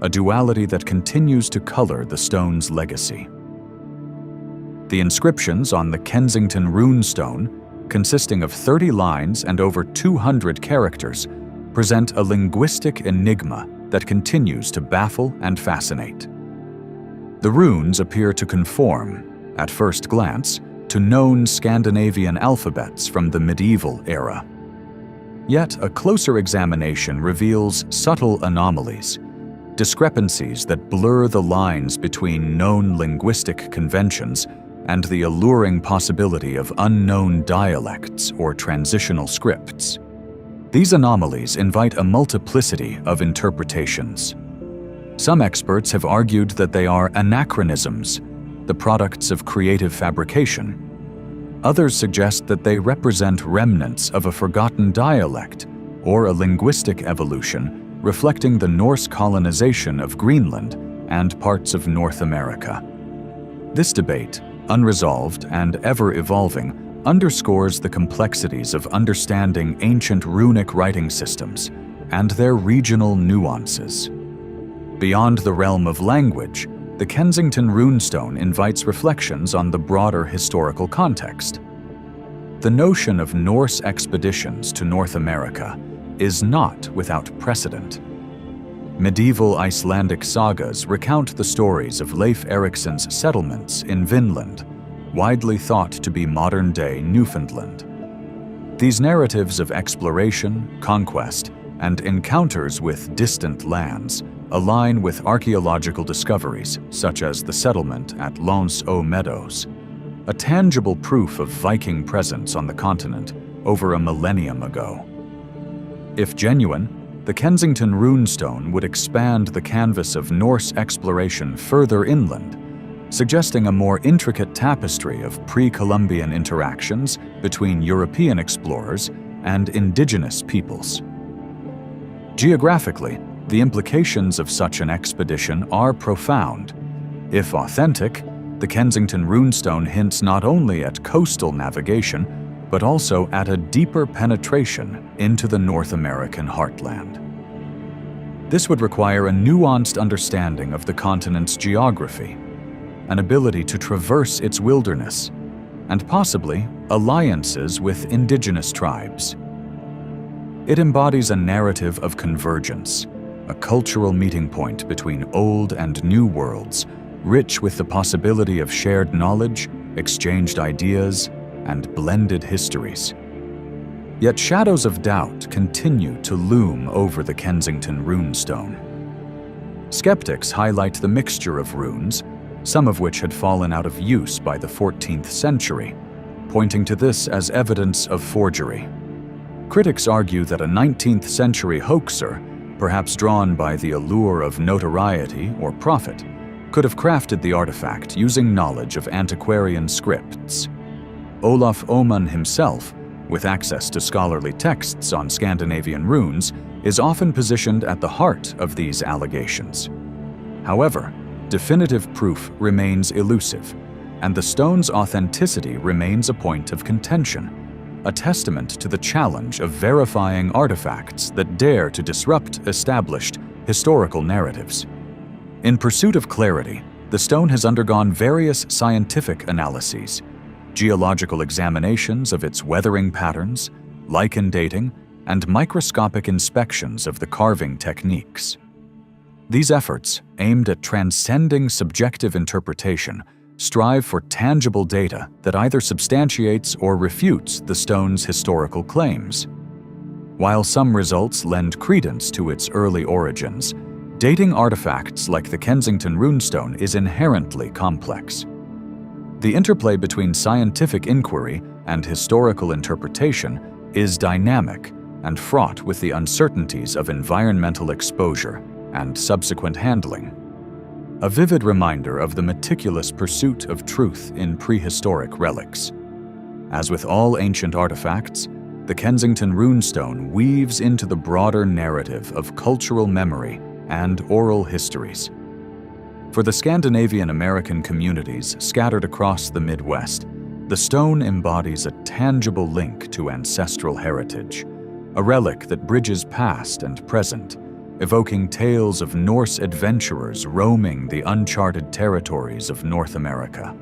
a duality that continues to color the stone's legacy. The inscriptions on the Kensington Runestone, consisting of 30 lines and over 200 characters, present a linguistic enigma that continues to baffle and fascinate. The runes appear to conform, at first glance, to known Scandinavian alphabets from the medieval era. Yet a closer examination reveals subtle anomalies, discrepancies that blur the lines between known linguistic conventions and the alluring possibility of unknown dialects or transitional scripts. These anomalies invite a multiplicity of interpretations. Some experts have argued that they are anachronisms, the products of creative fabrication. Others suggest that they represent remnants of a forgotten dialect or a linguistic evolution reflecting the Norse colonization of Greenland and parts of North America. This debate, unresolved and ever-evolving, underscores the complexities of understanding ancient runic writing systems and their regional nuances. Beyond the realm of language, the Kensington runestone invites reflections on the broader historical context. The notion of Norse expeditions to North America is not without precedent. Medieval Icelandic sagas recount the stories of Leif Eriksson's settlements in Vinland, widely thought to be modern-day Newfoundland. These narratives of exploration, conquest, and encounters with distant lands align with archaeological discoveries such as the settlement at Lons aux Meadows, a tangible proof of Viking presence on the continent over a millennium ago. If genuine, the Kensington runestone would expand the canvas of Norse exploration further inland, suggesting a more intricate tapestry of pre-Columbian interactions between European explorers and indigenous peoples. Geographically, the implications of such an expedition are profound. If authentic, the Kensington runestone hints not only at coastal navigation, but also at a deeper penetration into the North American heartland. This would require a nuanced understanding of the continent's geography, an ability to traverse its wilderness, and possibly alliances with indigenous tribes. It embodies a narrative of convergence, a cultural meeting point between old and new worlds, rich with the possibility of shared knowledge, exchanged ideas, and blended histories. Yet shadows of doubt continue to loom over the Kensington runestone. Skeptics highlight the mixture of runes, some of which had fallen out of use by the 14th century, pointing to this as evidence of forgery. Critics argue that a 19th century hoaxer, perhaps drawn by the allure of notoriety or profit, could have crafted the artifact using knowledge of antiquarian scripts. Olaf Oman himself, with access to scholarly texts on Scandinavian runes, is often positioned at the heart of these allegations. However, definitive proof remains elusive, and the stone's authenticity remains a point of contention, a testament to the challenge of verifying artifacts that dare to disrupt established historical narratives. In pursuit of clarity, the stone has undergone various scientific analyses, geological examinations of its weathering patterns, lichen dating, and microscopic inspections of the carving techniques. These efforts, aimed at transcending subjective interpretation, strive for tangible data that either substantiates or refutes the stone's historical claims. While some results lend credence to its early origins, dating artifacts like the Kensington runestone is inherently complex. The interplay between scientific inquiry and historical interpretation is dynamic and fraught with the uncertainties of environmental exposure and subsequent handling. A vivid reminder of the meticulous pursuit of truth in prehistoric relics. As with all ancient artifacts, the Kensington runestone weaves into the broader narrative of cultural memory and oral histories. For the Scandinavian American communities scattered across the Midwest, the stone embodies a tangible link to ancestral heritage, a relic that bridges past and present, evoking tales of Norse adventurers roaming the uncharted territories of North America.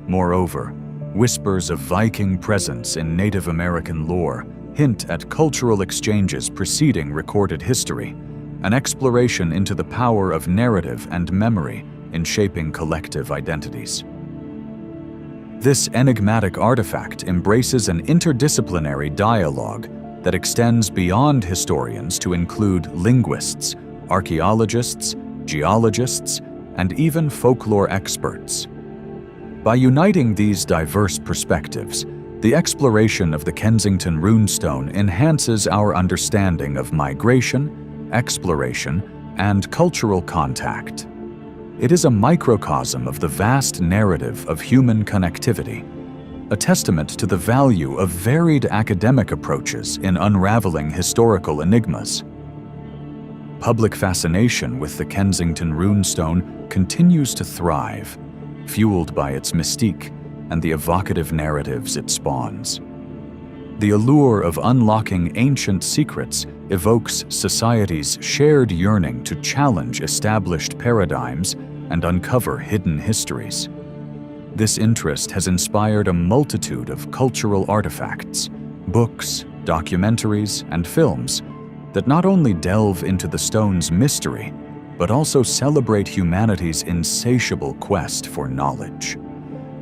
Moreover, whispers of Viking presence in Native American lore hint at cultural exchanges preceding recorded history, an exploration into the power of narrative and memory in shaping collective identities. This enigmatic artifact embraces an interdisciplinary dialogue that extends beyond historians to include linguists, archaeologists, geologists, and even folklore experts. By uniting these diverse perspectives, the exploration of the Kensington runestone enhances our understanding of migration, exploration, and cultural contact. It is a microcosm of the vast narrative of human connectivity, a testament to the value of varied academic approaches in unraveling historical enigmas. public fascination with the Kensington runestone continues to thrive, fueled by its mystique and the evocative narratives it spawns. The allure of unlocking ancient secrets evokes society's shared yearning to challenge established paradigms and uncover hidden histories. This interest has inspired a multitude of cultural artifacts, books, documentaries, and films that not only delve into the stone's mystery, but also celebrate humanity's insatiable quest for knowledge.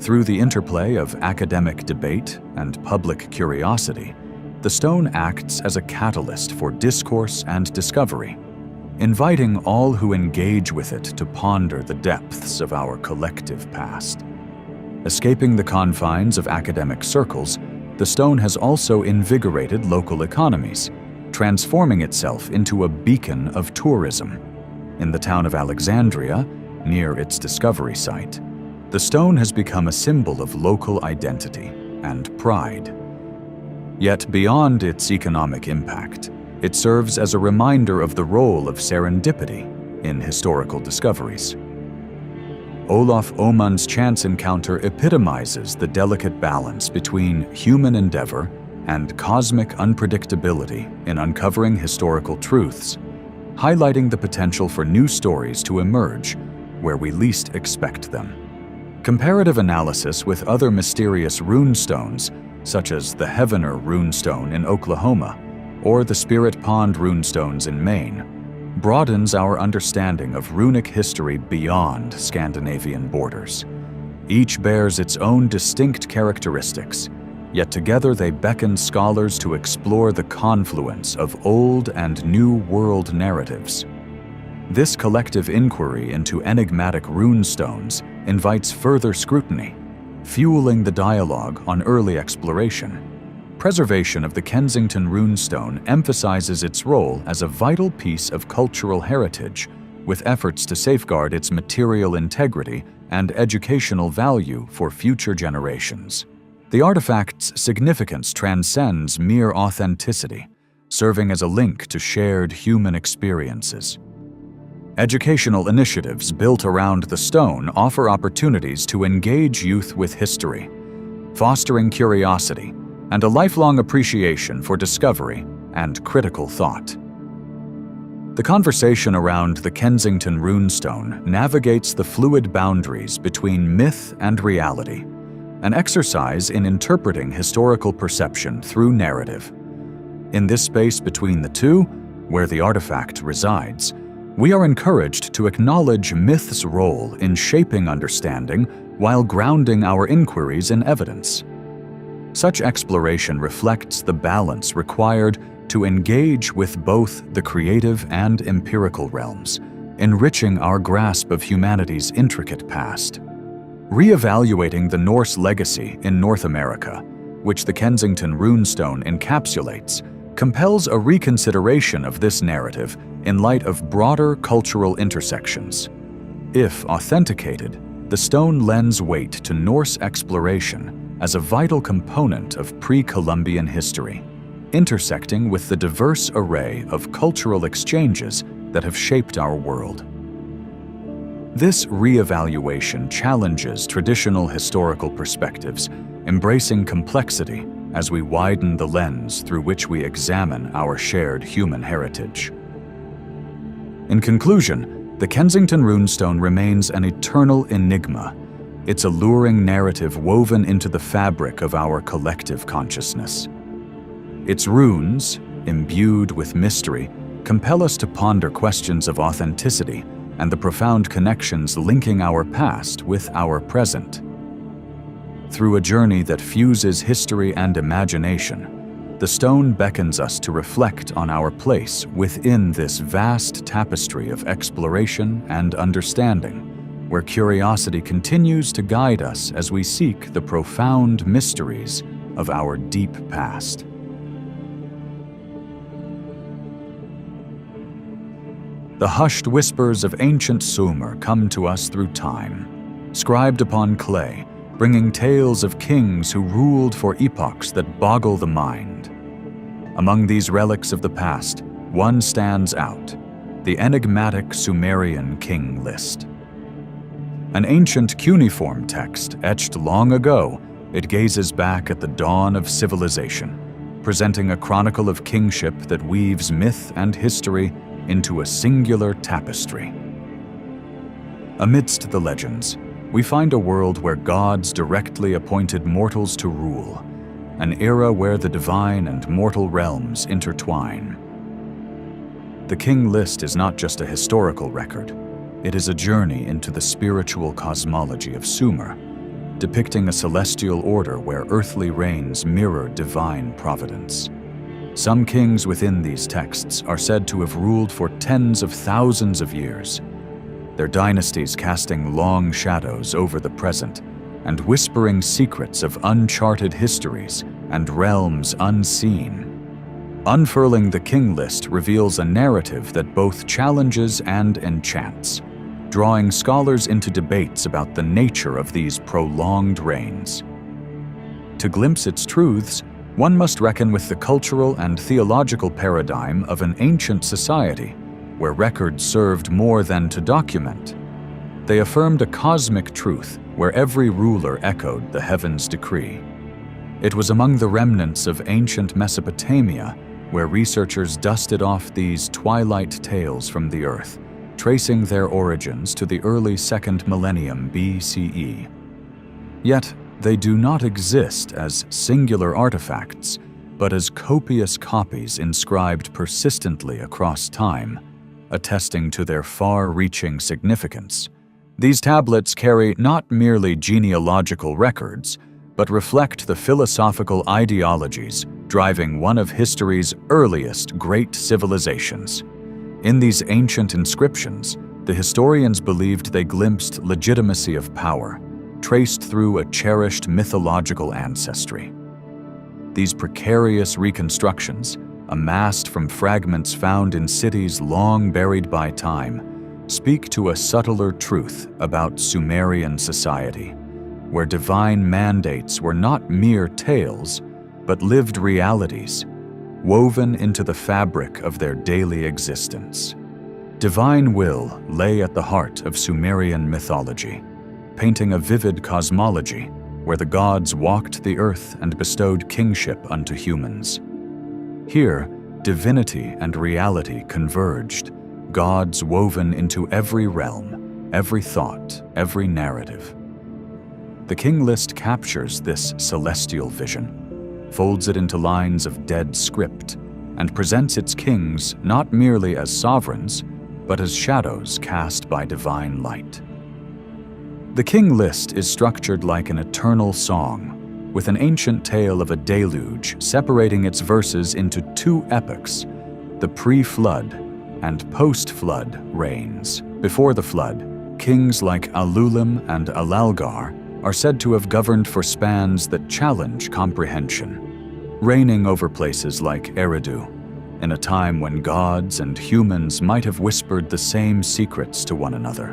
Through the interplay of academic debate and public curiosity, the stone acts as a catalyst for discourse and discovery, inviting all who engage with it to ponder the depths of our collective past. Escaping the confines of academic circles, the stone has also invigorated local economies, transforming itself into a beacon of tourism. In the town of Alexandria, near its discovery site, the stone has become a symbol of local identity and pride. Yet beyond its economic impact, it serves as a reminder of the role of serendipity in historical discoveries. Olaf Omann's chance encounter epitomizes the delicate balance between human endeavor and cosmic unpredictability in uncovering historical truths, highlighting the potential for new stories to emerge where we least expect them. Comparative analysis with other mysterious runestones, such as the Heavener runestone in Oklahoma or the Spirit Pond runestones in Maine, broadens our understanding of runic history beyond Scandinavian borders. Each bears its own distinct characteristics, yet together they beckon scholars to explore the confluence of old and new world narratives. This collective inquiry into enigmatic runestones invites further scrutiny, fueling the dialogue on early exploration. Preservation of the Kensington runestone emphasizes its role as a vital piece of cultural heritage, with efforts to safeguard its material integrity and educational value for future generations. The artifact's significance transcends mere authenticity, serving as a link to shared human experiences. Educational initiatives built around the stone offer opportunities to engage youth with history, fostering curiosity and a lifelong appreciation for discovery and critical thought. The conversation around the Kensington runestone navigates the fluid boundaries between myth and reality, an exercise in interpreting historical perception through narrative. In this space between the two, where the artifact resides, we are encouraged to acknowledge myth's role in shaping understanding while grounding our inquiries in evidence. Such exploration reflects the balance required to engage with both the creative and empirical realms, enriching our grasp of humanity's intricate past. Re-evaluating the Norse legacy in North America, which the Kensington runestone encapsulates, compels a reconsideration of this narrative in light of broader cultural intersections. If authenticated, the stone lends weight to Norse exploration as a vital component of pre-Columbian history, intersecting with the diverse array of cultural exchanges that have shaped our world. This re-evaluation challenges traditional historical perspectives, embracing complexity as we widen the lens through which we examine our shared human heritage. In conclusion, the Kensington runestone remains an eternal enigma, its alluring narrative woven into the fabric of our collective consciousness. Its runes, imbued with mystery, compel us to ponder questions of authenticity and the profound connections linking our past with our present. Through a journey that fuses history and imagination, the stone beckons us to reflect on our place within this vast tapestry of exploration and understanding, where curiosity continues to guide us as we seek the profound mysteries of our deep past. The hushed whispers of ancient Sumer come to us through time, scribed upon clay, bringing tales of kings who ruled for epochs that boggle the mind. Among these relics of the past, one stands out: the enigmatic Sumerian king list. An ancient cuneiform text etched long ago, it gazes back at the dawn of civilization, presenting a chronicle of kingship that weaves myth and history into a singular tapestry. Amidst the legends, we find a world where gods directly appointed mortals to rule, an era where the divine and mortal realms intertwine. The king list is not just a historical record, it is a journey into the spiritual cosmology of Sumer, depicting a celestial order where earthly reigns mirror divine providence. Some kings within these texts are said to have ruled for tens of thousands of years, their dynasties casting long shadows over the present and whispering secrets of uncharted histories and realms unseen. Unfurling the king list reveals a narrative that both challenges and enchants, drawing scholars into debates about the nature of these prolonged reigns. To glimpse its truths, one must reckon with the cultural and theological paradigm of an ancient society where records served more than to document. They affirmed a cosmic truth where every ruler echoed the heavens' decree. It was among the remnants of ancient Mesopotamia where researchers dusted off these twilight tales from the earth, tracing their origins to the early 2nd millennium BCE. Yet, they do not exist as singular artifacts, but as copious copies inscribed persistently across time, attesting to their far-reaching significance. These tablets carry not merely genealogical records, but reflect the philosophical ideologies driving one of history's earliest great civilizations. In these ancient inscriptions, the historians believed they glimpsed legitimacy of power, traced through a cherished mythological ancestry. These precarious reconstructions, amassed from fragments found in cities long buried by time, speak to a subtler truth about Sumerian society, where divine mandates were not mere tales, but lived realities, woven into the fabric of their daily existence. Divine will lay at the heart of Sumerian mythology, painting a vivid cosmology where the gods walked the earth and bestowed kingship unto humans. Here, divinity and reality converged, gods woven into every realm, every thought, every narrative. The king list captures this celestial vision, folds it into lines of dead script, and presents its kings not merely as sovereigns, but as shadows cast by divine light. The king list is structured like an eternal song, with an ancient tale of a deluge separating its verses into two epochs, the pre-flood and post-flood reigns. Before the flood, kings like Alulim and Alalgar are said to have governed for spans that challenge comprehension, reigning over places like Eridu, in a time when gods and humans might have whispered the same secrets to one another.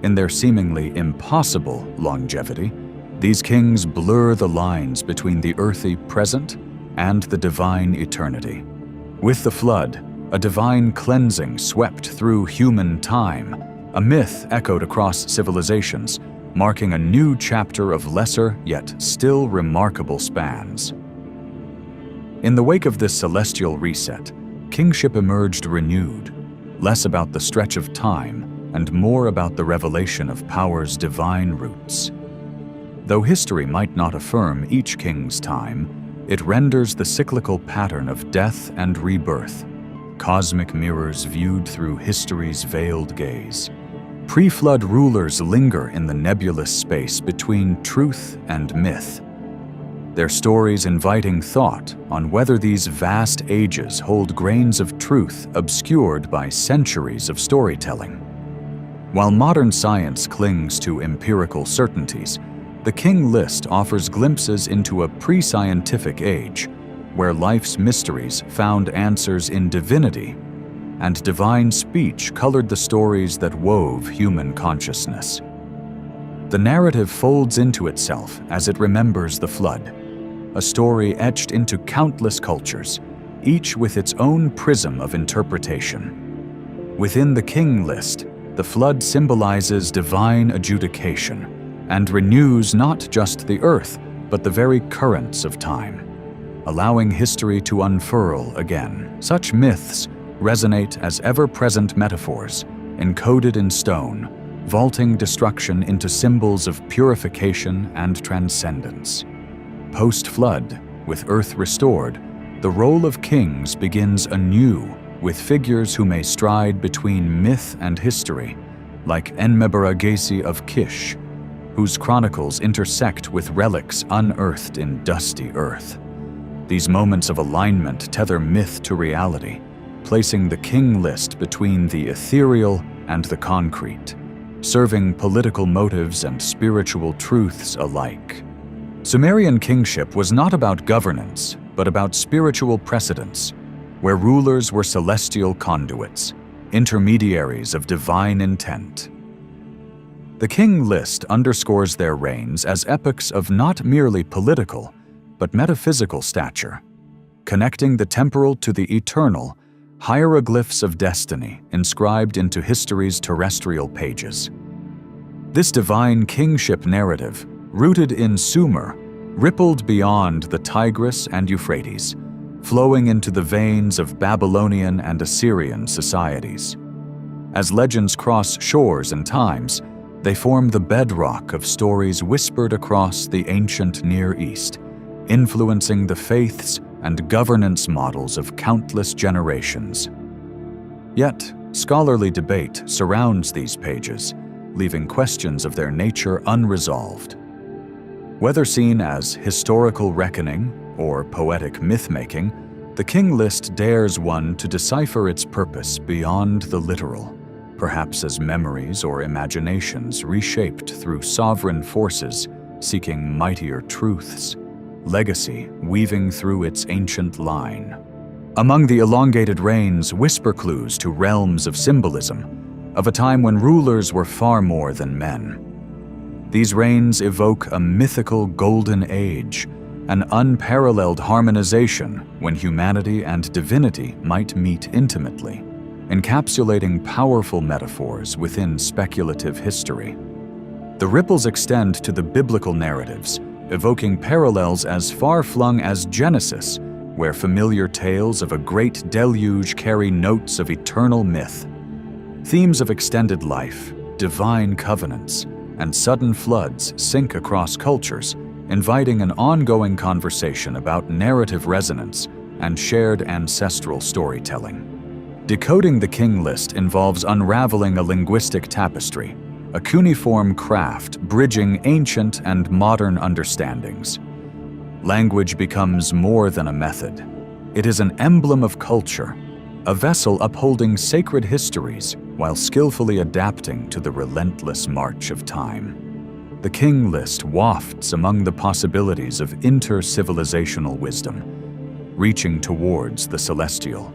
In their seemingly impossible longevity, these kings blur the lines between the earthy present and the divine eternity. With the flood, a divine cleansing swept through human time, a myth echoed across civilizations, marking a new chapter of lesser yet still remarkable spans. In the wake of this celestial reset, kingship emerged renewed, less about the stretch of time and more about the revelation of power's divine roots. Though history might not affirm each king's time, it renders the cyclical pattern of death and rebirth, cosmic mirrors viewed through history's veiled gaze. Pre-flood rulers linger in the nebulous space between truth and myth, their stories inviting thought on whether these vast ages hold grains of truth obscured by centuries of storytelling. While modern science clings to empirical certainties, the king list offers glimpses into a pre-scientific age, where life's mysteries found answers in divinity, and divine speech colored the stories that wove human consciousness. The narrative folds into itself as it remembers the flood, a story etched into countless cultures, each with its own prism of interpretation. Within the king list, the flood symbolizes divine adjudication and renews not just the earth, but the very currents of time, allowing history to unfurl again. Such myths resonate as ever-present metaphors, encoded in stone, vaulting destruction into symbols of purification and transcendence. Post-flood, with earth restored, the role of kings begins anew, with figures who may stride between myth and history, like Enmebaragesi of Kish, whose chronicles intersect with relics unearthed in dusty earth. These moments of alignment tether myth to reality, placing the king list between the ethereal and the concrete, serving political motives and spiritual truths alike. Sumerian kingship was not about governance, but about spiritual precedence, where rulers were celestial conduits, intermediaries of divine intent. The king list underscores their reigns as epochs of not merely political, but metaphysical stature, connecting the temporal to the eternal, hieroglyphs of destiny inscribed into history's terrestrial pages. This divine kingship narrative, rooted in Sumer, rippled beyond the Tigris and Euphrates, flowing into the veins of Babylonian and Assyrian societies. As legends cross shores and times, they form the bedrock of stories whispered across the ancient Near East, influencing the faiths and governance models of countless generations. Yet, scholarly debate surrounds these pages, leaving questions of their nature unresolved. Whether seen as historical reckoning or poetic myth-making, the king list dares one to decipher its purpose beyond the literal, perhaps as memories or imaginations reshaped through sovereign forces seeking mightier truths, legacy weaving through its ancient line. Among the elongated reigns whisper clues to realms of symbolism, of a time when rulers were far more than men. These reigns evoke a mythical golden age, an unparalleled harmonization when humanity and divinity might meet intimately, encapsulating powerful metaphors within speculative history. The ripples extend to the biblical narratives, evoking parallels as far-flung as Genesis, where familiar tales of a great deluge carry notes of eternal myth. Themes of extended life, divine covenants, and sudden floods sink across cultures, inviting an ongoing conversation about narrative resonance and shared ancestral storytelling. Decoding the king list involves unraveling a linguistic tapestry, a cuneiform craft bridging ancient and modern understandings. Language becomes more than a method. It is an emblem of culture, a vessel upholding sacred histories while skillfully adapting to the relentless march of time. The king list wafts among the possibilities of inter-civilizational wisdom, reaching towards the celestial.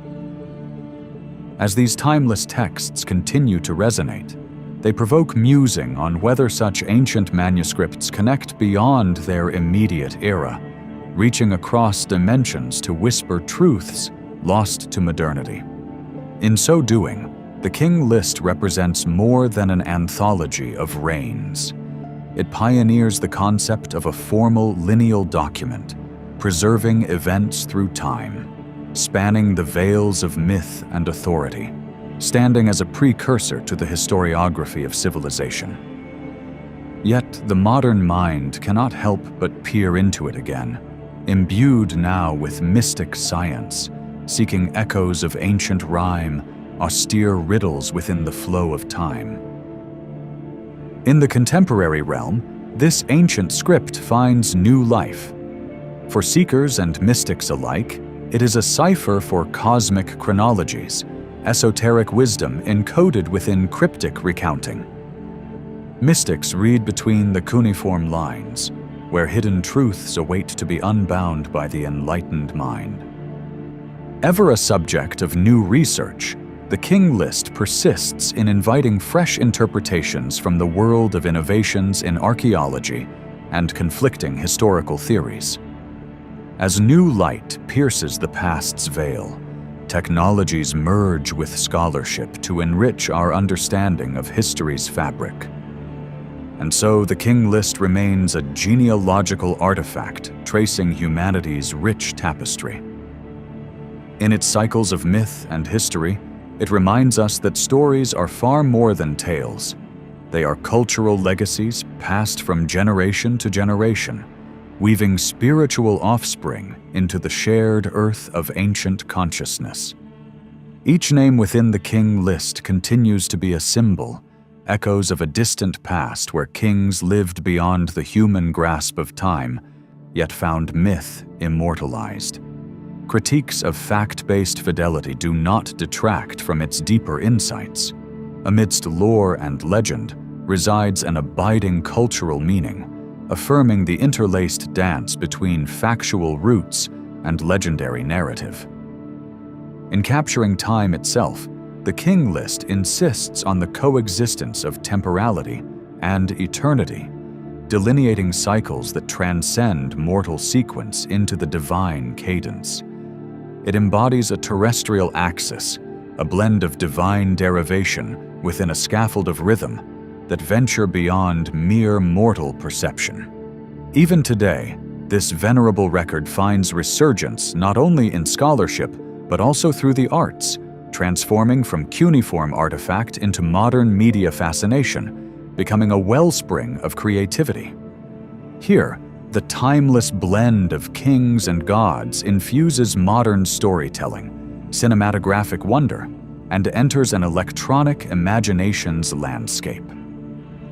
As these timeless texts continue to resonate, they provoke musing on whether such ancient manuscripts connect beyond their immediate era, reaching across dimensions to whisper truths lost to modernity. In so doing, the king list represents more than an anthology of reigns. It pioneers the concept of a formal lineal document, preserving events through time, spanning the veils of myth and authority, standing as a precursor to the historiography of civilization. Yet the modern mind cannot help but peer into it again, imbued now with mystic science, seeking echoes of ancient rhyme, austere riddles within the flow of time. In the contemporary realm, this ancient script finds new life. For seekers and mystics alike, it is a cipher for cosmic chronologies, esoteric wisdom encoded within cryptic recounting. Mystics read between the cuneiform lines, where hidden truths await to be unbound by the enlightened mind. Ever a subject of new research, the king list persists in inviting fresh interpretations from the world of innovations in archaeology and conflicting historical theories. As new light pierces the past's veil, technologies merge with scholarship to enrich our understanding of history's fabric. And so the king list remains a genealogical artifact tracing humanity's rich tapestry. In its cycles of myth and history, it reminds us that stories are far more than tales. They are cultural legacies passed from generation to generation, weaving spiritual offspring into the shared earth of ancient consciousness. Each name within the king list continues to be a symbol, echoes of a distant past where kings lived beyond the human grasp of time, yet found myth immortalized. Critiques of fact-based fidelity do not detract from its deeper insights. Amidst lore and legend resides an abiding cultural meaning, affirming the interlaced dance between factual roots and legendary narrative. In capturing time itself, the king list insists on the coexistence of temporality and eternity, delineating cycles that transcend mortal sequence into the divine cadence. It embodies a terrestrial axis, a blend of divine derivation within a scaffold of rhythm that venture beyond mere mortal perception. Even today, this venerable record finds resurgence not only in scholarship, but also through the arts, transforming from cuneiform artifact into modern media fascination, becoming a wellspring of creativity. Here, the timeless blend of kings and gods infuses modern storytelling, cinematographic wonder, and enters an electronic imagination's landscape.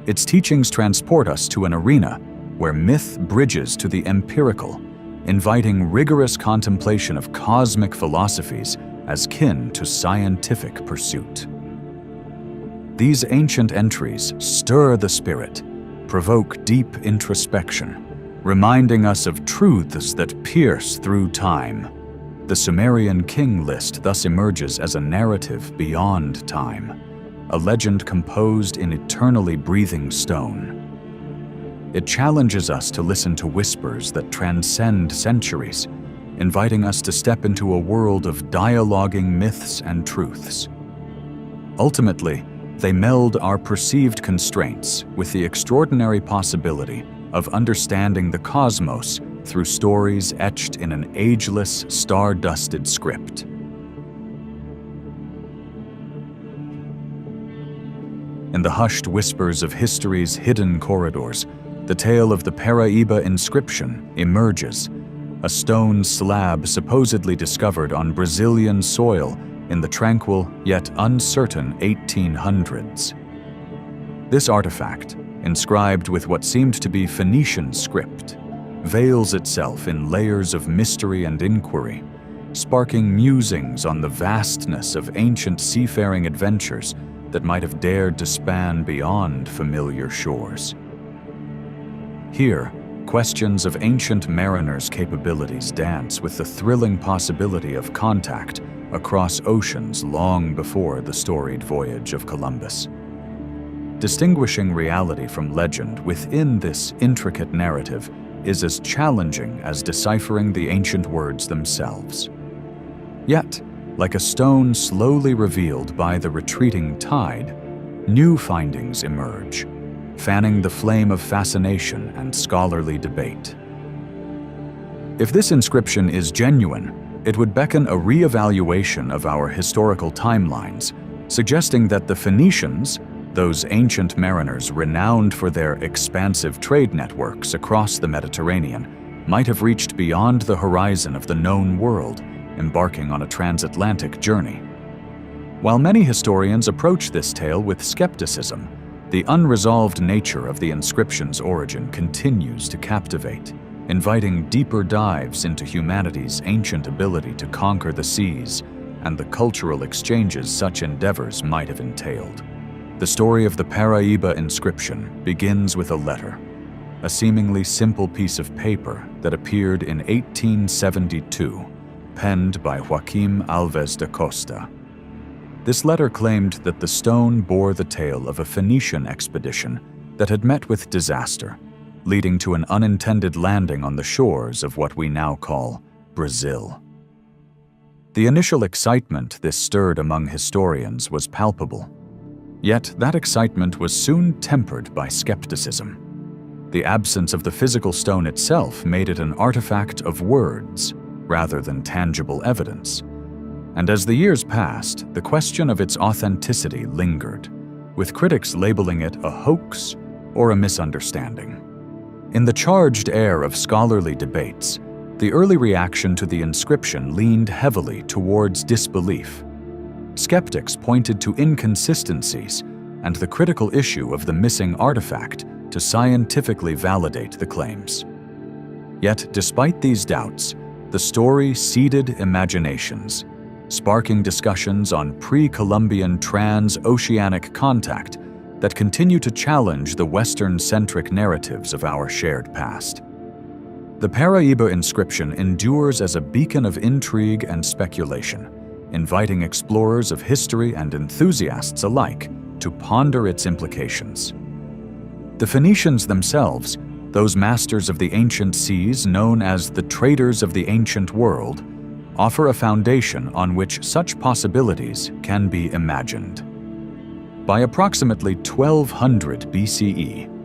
Its teachings transport us to an arena where myth bridges to the empirical, inviting rigorous contemplation of cosmic philosophies as kin to scientific pursuit. These ancient entries stir the spirit, provoke deep introspection, reminding us of truths that pierce through time. The Sumerian king list thus emerges as a narrative beyond time, a legend composed in eternally breathing stone. It challenges us to listen to whispers that transcend centuries, inviting us to step into a world of dialoguing myths and truths. Ultimately, they meld our perceived constraints with the extraordinary possibility of understanding the cosmos through stories etched in an ageless, star-dusted script. In the hushed whispers of history's hidden corridors, the tale of the Paraiba inscription emerges, a stone slab supposedly discovered on Brazilian soil in the tranquil yet uncertain 1800s. This artifact, inscribed with what seemed to be Phoenician script, veils itself in layers of mystery and inquiry, sparking musings on the vastness of ancient seafaring adventures that might have dared to span beyond familiar shores. Here, questions of ancient mariners' capabilities dance with the thrilling possibility of contact across oceans long before the storied voyage of Columbus. Distinguishing reality from legend within this intricate narrative is as challenging as deciphering the ancient words themselves. Yet, like a stone slowly revealed by the retreating tide, new findings emerge, fanning the flame of fascination and scholarly debate. If this inscription is genuine, it would beckon a re-evaluation of our historical timelines, suggesting that the Phoenicians, those ancient mariners renowned for their expansive trade networks across the Mediterranean, might have reached beyond the horizon of the known world, embarking on a transatlantic journey. While many historians approach this tale with skepticism, the unresolved nature of the inscription's origin continues to captivate, inviting deeper dives into humanity's ancient ability to conquer the seas and the cultural exchanges such endeavors might have entailed. The story of the Paraiba inscription begins with a letter, a seemingly simple piece of paper that appeared in 1872, penned by Joaquim Alves da Costa. This letter claimed that the stone bore the tale of a Phoenician expedition that had met with disaster, leading to an unintended landing on the shores of what we now call Brazil. The initial excitement this stirred among historians was palpable. Yet that excitement was soon tempered by skepticism. The absence of the physical stone itself made it an artifact of words rather than tangible evidence. And as the years passed, the question of its authenticity lingered, with critics labeling it a hoax or a misunderstanding. In the charged air of scholarly debates, the early reaction to the inscription leaned heavily towards disbelief. Skeptics pointed to inconsistencies and the critical issue of the missing artifact to scientifically validate the claims. Yet, despite these doubts, the story seeded imaginations, sparking discussions on pre-Columbian transoceanic contact that continue to challenge the Western-centric narratives of our shared past. The Paraíba inscription endures as a beacon of intrigue and speculation, inviting explorers of history and enthusiasts alike to ponder its implications. The Phoenicians themselves, those masters of the ancient seas known as the traders of the ancient world, offer a foundation on which such possibilities can be imagined. By approximately 1200 BCE,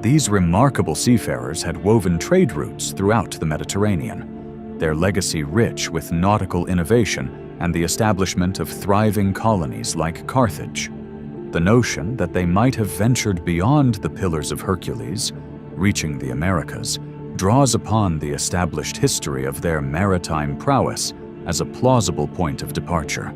these remarkable seafarers had woven trade routes throughout the Mediterranean, their legacy rich with nautical innovation and the establishment of thriving colonies like Carthage. The notion that they might have ventured beyond the Pillars of Hercules, reaching the Americas, draws upon the established history of their maritime prowess as a plausible point of departure.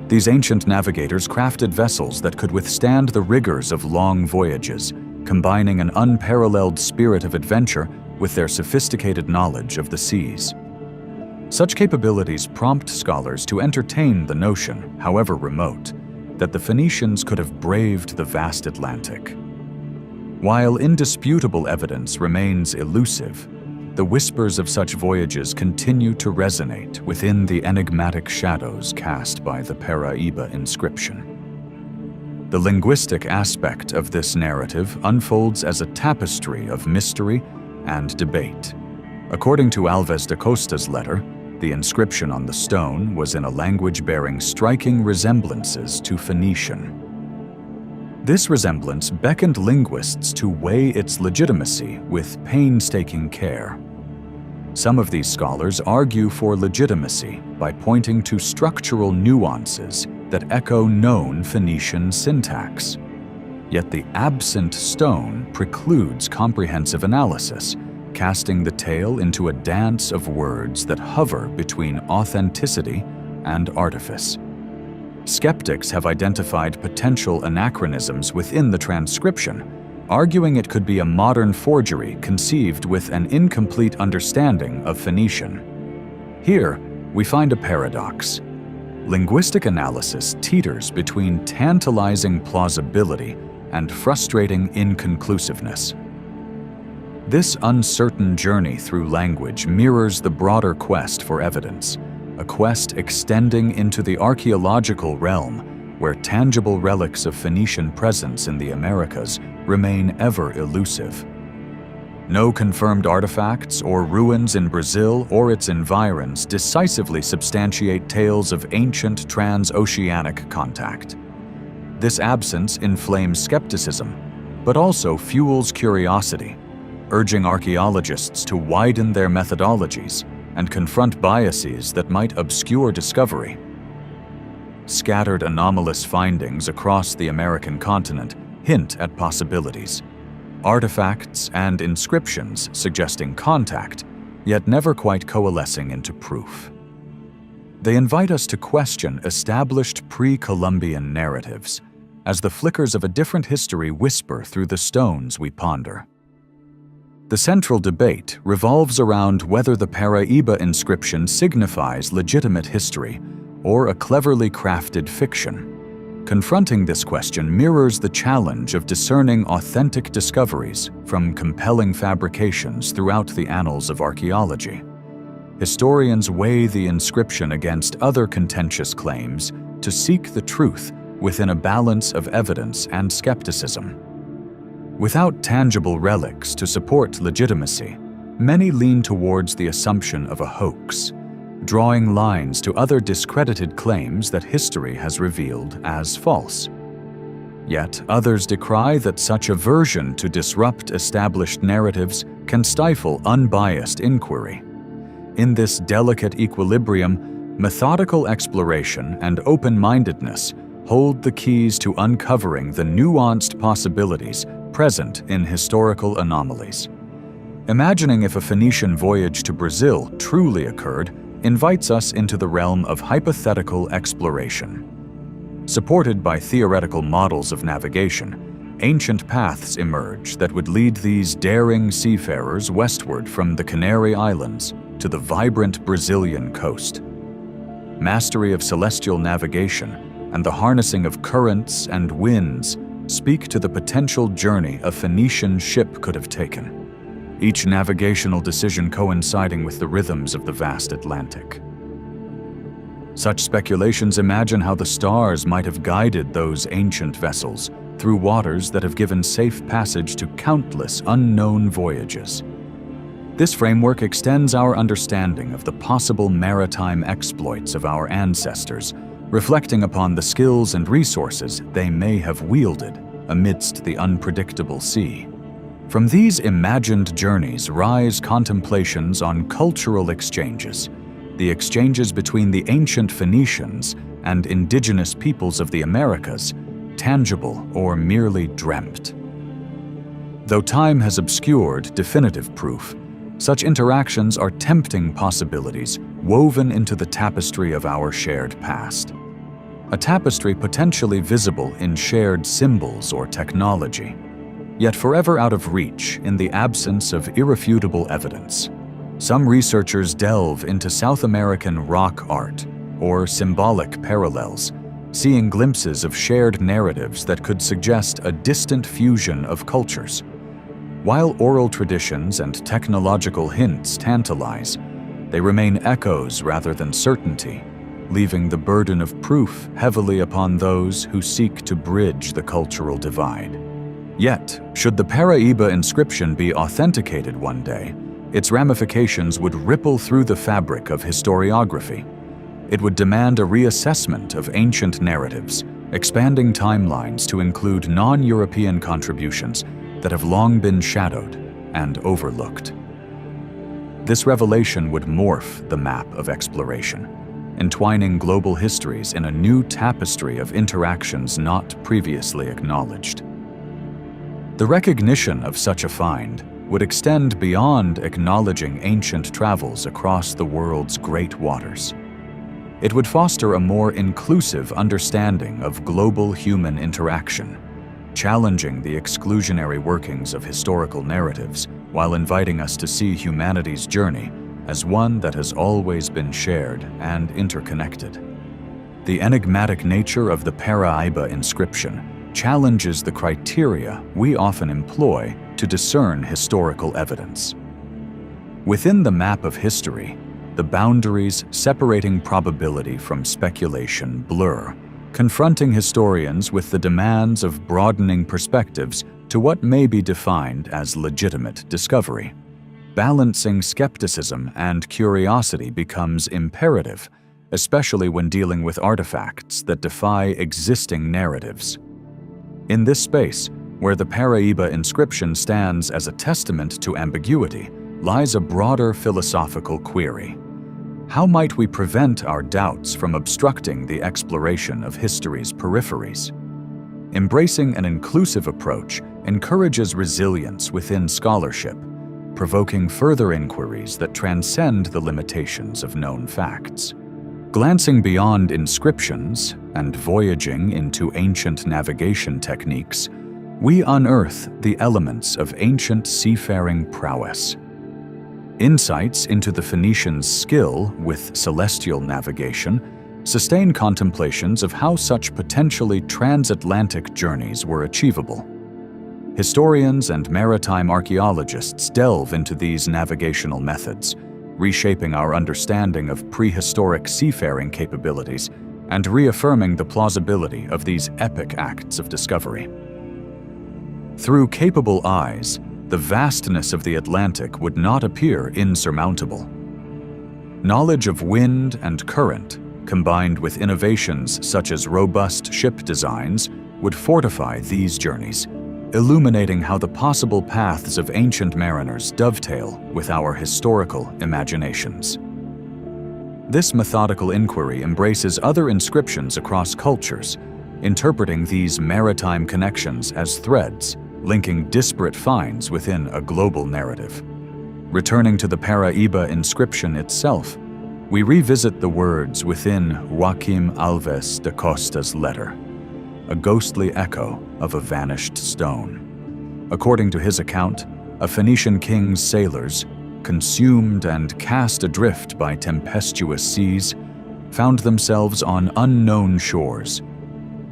These ancient navigators crafted vessels that could withstand the rigors of long voyages, combining an unparalleled spirit of adventure with their sophisticated knowledge of the seas. Such capabilities prompt scholars to entertain the notion, however remote, that the Phoenicians could have braved the vast Atlantic. While indisputable evidence remains elusive, the whispers of such voyages continue to resonate within the enigmatic shadows cast by the Paraíba inscription. The linguistic aspect of this narrative unfolds as a tapestry of mystery and debate. According to Alves da Costa's letter, the inscription on the stone was in a language bearing striking resemblances to Phoenician. This resemblance beckoned linguists to weigh its legitimacy with painstaking care. Some of these scholars argue for legitimacy by pointing to structural nuances that echo known Phoenician syntax. Yet the absent stone precludes comprehensive analysis, casting the tale into a dance of words that hover between authenticity and artifice. Skeptics have identified potential anachronisms within the transcription, arguing it could be a modern forgery conceived with an incomplete understanding of Phoenician. Here, we find a paradox. Linguistic analysis teeters between tantalizing plausibility and frustrating inconclusiveness. This uncertain journey through language mirrors the broader quest for evidence, a quest extending into the archaeological realm where tangible relics of Phoenician presence in the Americas remain ever elusive. No confirmed artifacts or ruins in Brazil or its environs decisively substantiate tales of ancient transoceanic contact. This absence inflames skepticism, but also fuels curiosity, urging archaeologists to widen their methodologies and confront biases that might obscure discovery. Scattered anomalous findings across the American continent hint at possibilities. Artifacts and inscriptions suggesting contact, yet never quite coalescing into proof. They invite us to question established pre-Columbian narratives, as the flickers of a different history whisper through the stones we ponder. The central debate revolves around whether the Paraíba inscription signifies legitimate history or a cleverly crafted fiction. Confronting this question mirrors the challenge of discerning authentic discoveries from compelling fabrications throughout the annals of archaeology. Historians weigh the inscription against other contentious claims to seek the truth within a balance of evidence and skepticism. Without tangible relics to support legitimacy, many lean towards the assumption of a hoax. drawing lines to other discredited claims that history has revealed as false. Yet others decry that such aversion to disrupt established narratives can stifle unbiased inquiry. In this delicate equilibrium, methodical exploration and open-mindedness hold the keys to uncovering the nuanced possibilities present in historical anomalies. Imagining if a Phoenician voyage to Brazil truly occurred invites us into the realm of hypothetical exploration. Supported by theoretical models of navigation, ancient paths emerge that would lead these daring seafarers westward from the Canary Islands to the vibrant Brazilian coast. Mastery of celestial navigation and the harnessing of currents and winds speak to the potential journey a Phoenician ship could have taken, each navigational decision coinciding with the rhythms of the vast Atlantic. Such speculations imagine how the stars might have guided those ancient vessels through waters that have given safe passage to countless unknown voyages. This framework extends our understanding of the possible maritime exploits of our ancestors, reflecting upon the skills and resources they may have wielded amidst the unpredictable sea. From these imagined journeys rise contemplations on cultural exchanges, the exchanges between the ancient Phoenicians and indigenous peoples of the Americas, tangible or merely dreamt. Though time has obscured definitive proof, such interactions are tempting possibilities woven into the tapestry of our shared past. A tapestry potentially visible in shared symbols or technology, yet forever out of reach in the absence of irrefutable evidence. Some researchers delve into South American rock art or symbolic parallels, seeing glimpses of shared narratives that could suggest a distant fusion of cultures. While oral traditions and technological hints tantalize, they remain echoes rather than certainty, leaving the burden of proof heavily upon those who seek to bridge the cultural divide. Yet, should the Paraíba inscription be authenticated one day, its ramifications would ripple through the fabric of historiography. It would demand a reassessment of ancient narratives, expanding timelines to include non-European contributions that have long been shadowed and overlooked. This revelation would morph the map of exploration, entwining global histories in a new tapestry of interactions not previously acknowledged. The recognition of such a find would extend beyond acknowledging ancient travels across the world's great waters. It would foster a more inclusive understanding of global human interaction, challenging the exclusionary workings of historical narratives while inviting us to see humanity's journey as one that has always been shared and interconnected. The enigmatic nature of the Paraíba inscription challenges the criteria we often employ to discern historical evidence. Within the map of history, the boundaries separating probability from speculation blur, confronting historians with the demands of broadening perspectives to what may be defined as legitimate discovery. Balancing skepticism and curiosity becomes imperative, especially when dealing with artifacts that defy existing narratives. In this space, where the Paraíba inscription stands as a testament to ambiguity, lies a broader philosophical query. How might we prevent our doubts from obstructing the exploration of history's peripheries? Embracing an inclusive approach encourages resilience within scholarship, provoking further inquiries that transcend the limitations of known facts. Glancing beyond inscriptions and voyaging into ancient navigation techniques, we unearth the elements of ancient seafaring prowess. Insights into the Phoenicians' skill with celestial navigation sustain contemplations of how such potentially transatlantic journeys were achievable. Historians and maritime archaeologists delve into these navigational methods, reshaping our understanding of prehistoric seafaring capabilities and reaffirming the plausibility of these epic acts of discovery. Through capable eyes, the vastness of the Atlantic would not appear insurmountable. Knowledge of wind and current, combined with innovations such as robust ship designs, would fortify these journeys, illuminating how the possible paths of ancient mariners dovetail with our historical imaginations. This methodical inquiry embraces other inscriptions across cultures, interpreting these maritime connections as threads, linking disparate finds within a global narrative. Returning to the Paraíba inscription itself, we revisit the words within Joaquim Alves da Costa's letter, a ghostly echo of a vanished stone. According to his account, a Phoenician king's sailors, consumed and cast adrift by tempestuous seas, found themselves on unknown shores,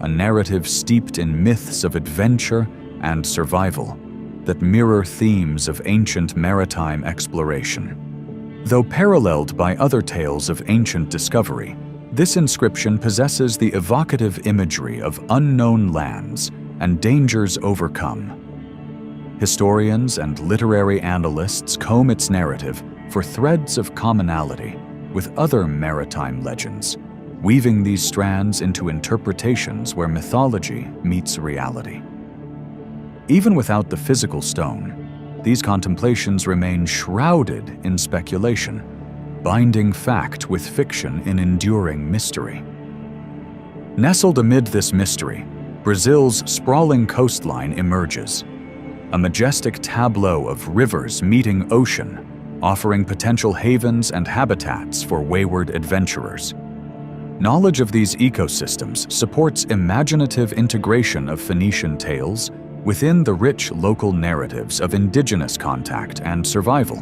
a narrative steeped in myths of adventure and survival that mirror themes of ancient maritime exploration. Though paralleled by other tales of ancient discovery, this inscription possesses the evocative imagery of unknown lands and dangers overcome. Historians and literary analysts comb its narrative for threads of commonality with other maritime legends, weaving these strands into interpretations where mythology meets reality. Even without the physical stone, these contemplations remain shrouded in speculation, binding fact with fiction in enduring mystery. Nestled amid this mystery, Brazil's sprawling coastline emerges, a majestic tableau of rivers meeting ocean, offering potential havens and habitats for wayward adventurers. Knowledge of these ecosystems supports imaginative integration of Phoenician tales within the rich local narratives of indigenous contact and survival.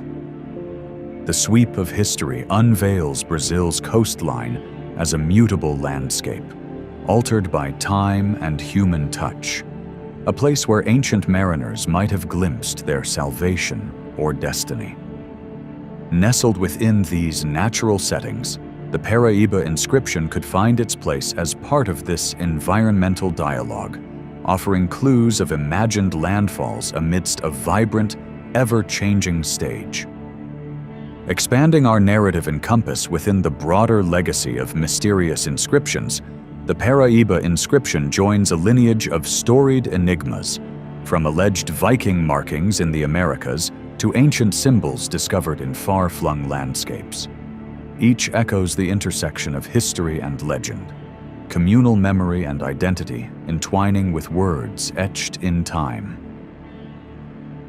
The sweep of history unveils Brazil's coastline as a mutable landscape, altered by time and human touch, a place where ancient mariners might have glimpsed their salvation or destiny. Nestled within these natural settings, the Paraíba inscription could find its place as part of this environmental dialogue, offering clues of imagined landfalls amidst a vibrant, ever-changing stage. Expanding our narrative and compass within the broader legacy of mysterious inscriptions, the Paraíba inscription joins a lineage of storied enigmas, from alleged Viking markings in the Americas to ancient symbols discovered in far-flung landscapes. Each echoes the intersection of history and legend, communal memory and identity entwining with words etched in time.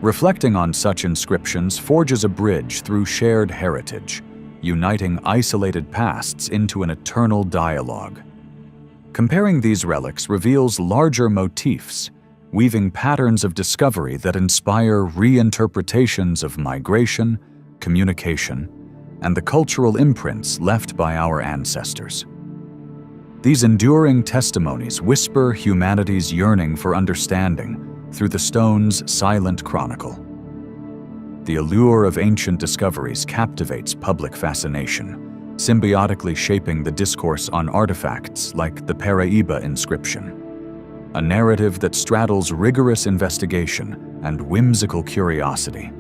Reflecting on such inscriptions forges a bridge through shared heritage, uniting isolated pasts into an eternal dialogue. Comparing these relics reveals larger motifs, weaving patterns of discovery that inspire reinterpretations of migration, communication, and the cultural imprints left by our ancestors. These enduring testimonies whisper humanity's yearning for understanding through the stone's silent chronicle. The allure of ancient discoveries captivates public fascination, symbiotically shaping the discourse on artifacts like the Paraíba inscription, a narrative that straddles rigorous investigation and whimsical curiosity.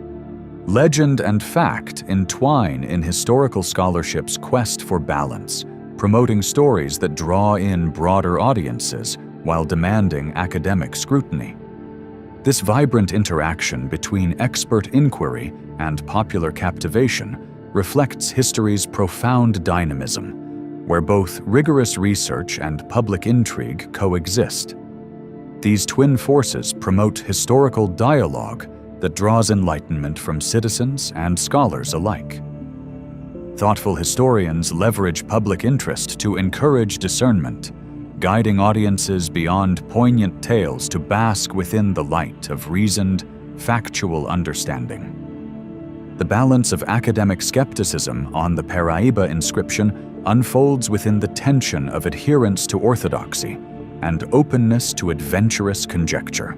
Legend and fact entwine in historical scholarship's quest for balance, promoting stories that draw in broader audiences while demanding academic scrutiny. This vibrant interaction between expert inquiry and popular captivation reflects history's profound dynamism, where both rigorous research and public intrigue coexist. These twin forces promote historical dialogue that draws enlightenment from citizens and scholars alike. Thoughtful historians leverage public interest to encourage discernment, guiding audiences beyond poignant tales to bask within the light of reasoned, factual understanding. The balance of academic skepticism on the Paraíba inscription unfolds within the tension of adherence to orthodoxy and openness to adventurous conjecture.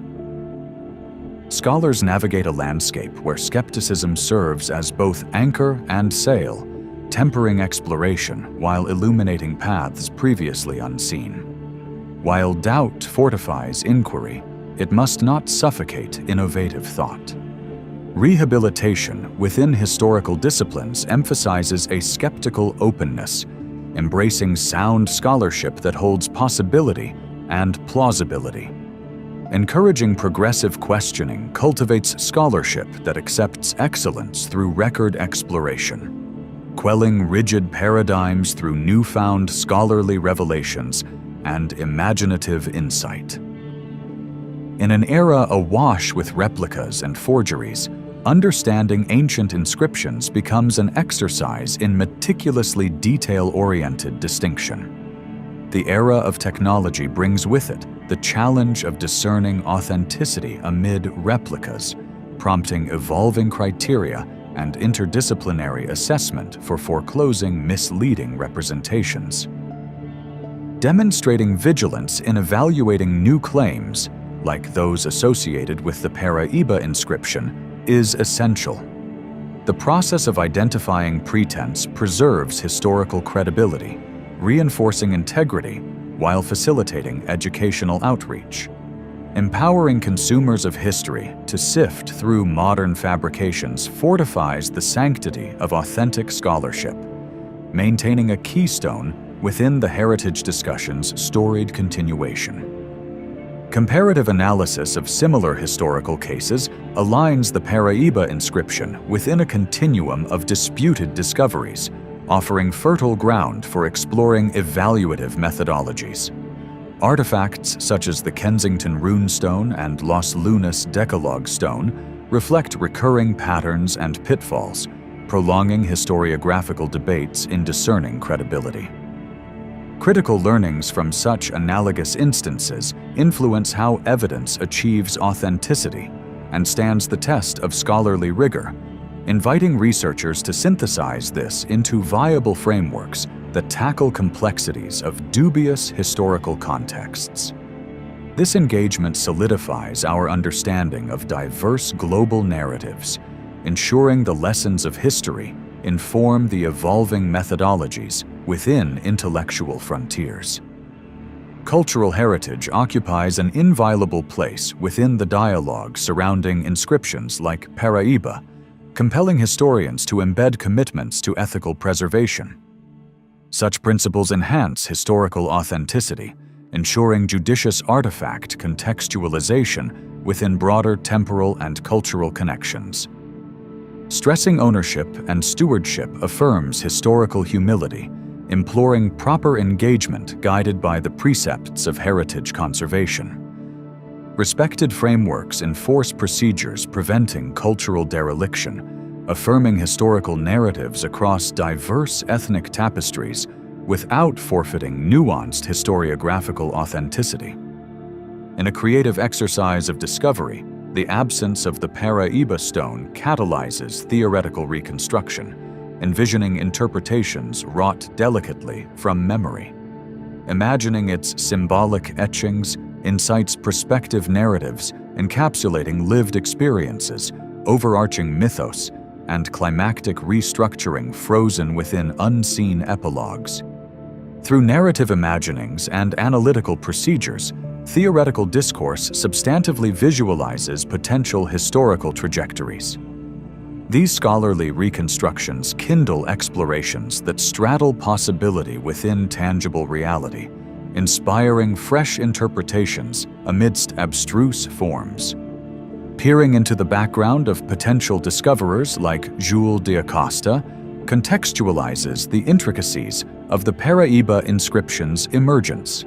Scholars navigate a landscape where skepticism serves as both anchor and sail, tempering exploration while illuminating paths previously unseen. While doubt fortifies inquiry, it must not suffocate innovative thought. Rehabilitation within historical disciplines emphasizes a skeptical openness, embracing sound scholarship that holds possibility and plausibility. Encouraging progressive questioning cultivates scholarship that accepts excellence through record exploration, quelling rigid paradigms through newfound scholarly revelations and imaginative insight. In an era awash with replicas and forgeries, understanding ancient inscriptions becomes an exercise in meticulously detail-oriented distinction. The era of technology brings with it the challenge of discerning authenticity amid replicas, prompting evolving criteria and interdisciplinary assessment for foreclosing misleading representations. Demonstrating vigilance in evaluating new claims, like those associated with the Paraíba inscription, is essential. The process of identifying pretense preserves historical credibility, reinforcing integrity while facilitating educational outreach. Empowering consumers of history to sift through modern fabrications fortifies the sanctity of authentic scholarship, maintaining a keystone within the heritage discussion's storied continuation. Comparative analysis of similar historical cases aligns the Paraíba inscription within a continuum of disputed discoveries, offering fertile ground for exploring evaluative methodologies. Artifacts such as the Kensington Rune Stone and Los Lunas Decalogue Stone reflect recurring patterns and pitfalls, prolonging historiographical debates in discerning credibility. Critical learnings from such analogous instances influence how evidence achieves authenticity and stands the test of scholarly rigor, inviting researchers to synthesize this into viable frameworks that tackle complexities of dubious historical contexts. This engagement solidifies our understanding of diverse global narratives, ensuring the lessons of history inform the evolving methodologies within intellectual frontiers. Cultural heritage occupies an inviolable place within the dialogue surrounding inscriptions like Paraíba, compelling historians to embed commitments to ethical preservation. Such principles enhance historical authenticity, ensuring judicious artifact contextualization within broader temporal and cultural connections. Stressing ownership and stewardship affirms historical humility, imploring proper engagement guided by the precepts of heritage conservation. Respected frameworks enforce procedures preventing cultural dereliction, affirming historical narratives across diverse ethnic tapestries without forfeiting nuanced historiographical authenticity. In a creative exercise of discovery, the absence of the Paraíba stone catalyzes theoretical reconstruction, envisioning interpretations wrought delicately from memory. Imagining its symbolic etchings incites prospective narratives encapsulating lived experiences, overarching mythos, and climactic restructuring frozen within unseen epilogues. Through narrative imaginings and analytical procedures, theoretical discourse substantively visualizes potential historical trajectories. These scholarly reconstructions kindle explorations that straddle possibility within tangible reality, inspiring fresh interpretations amidst abstruse forms. Peering into the background of potential discoverers like Jules de Acosta contextualizes the intricacies of the Paraíba inscription's emergence.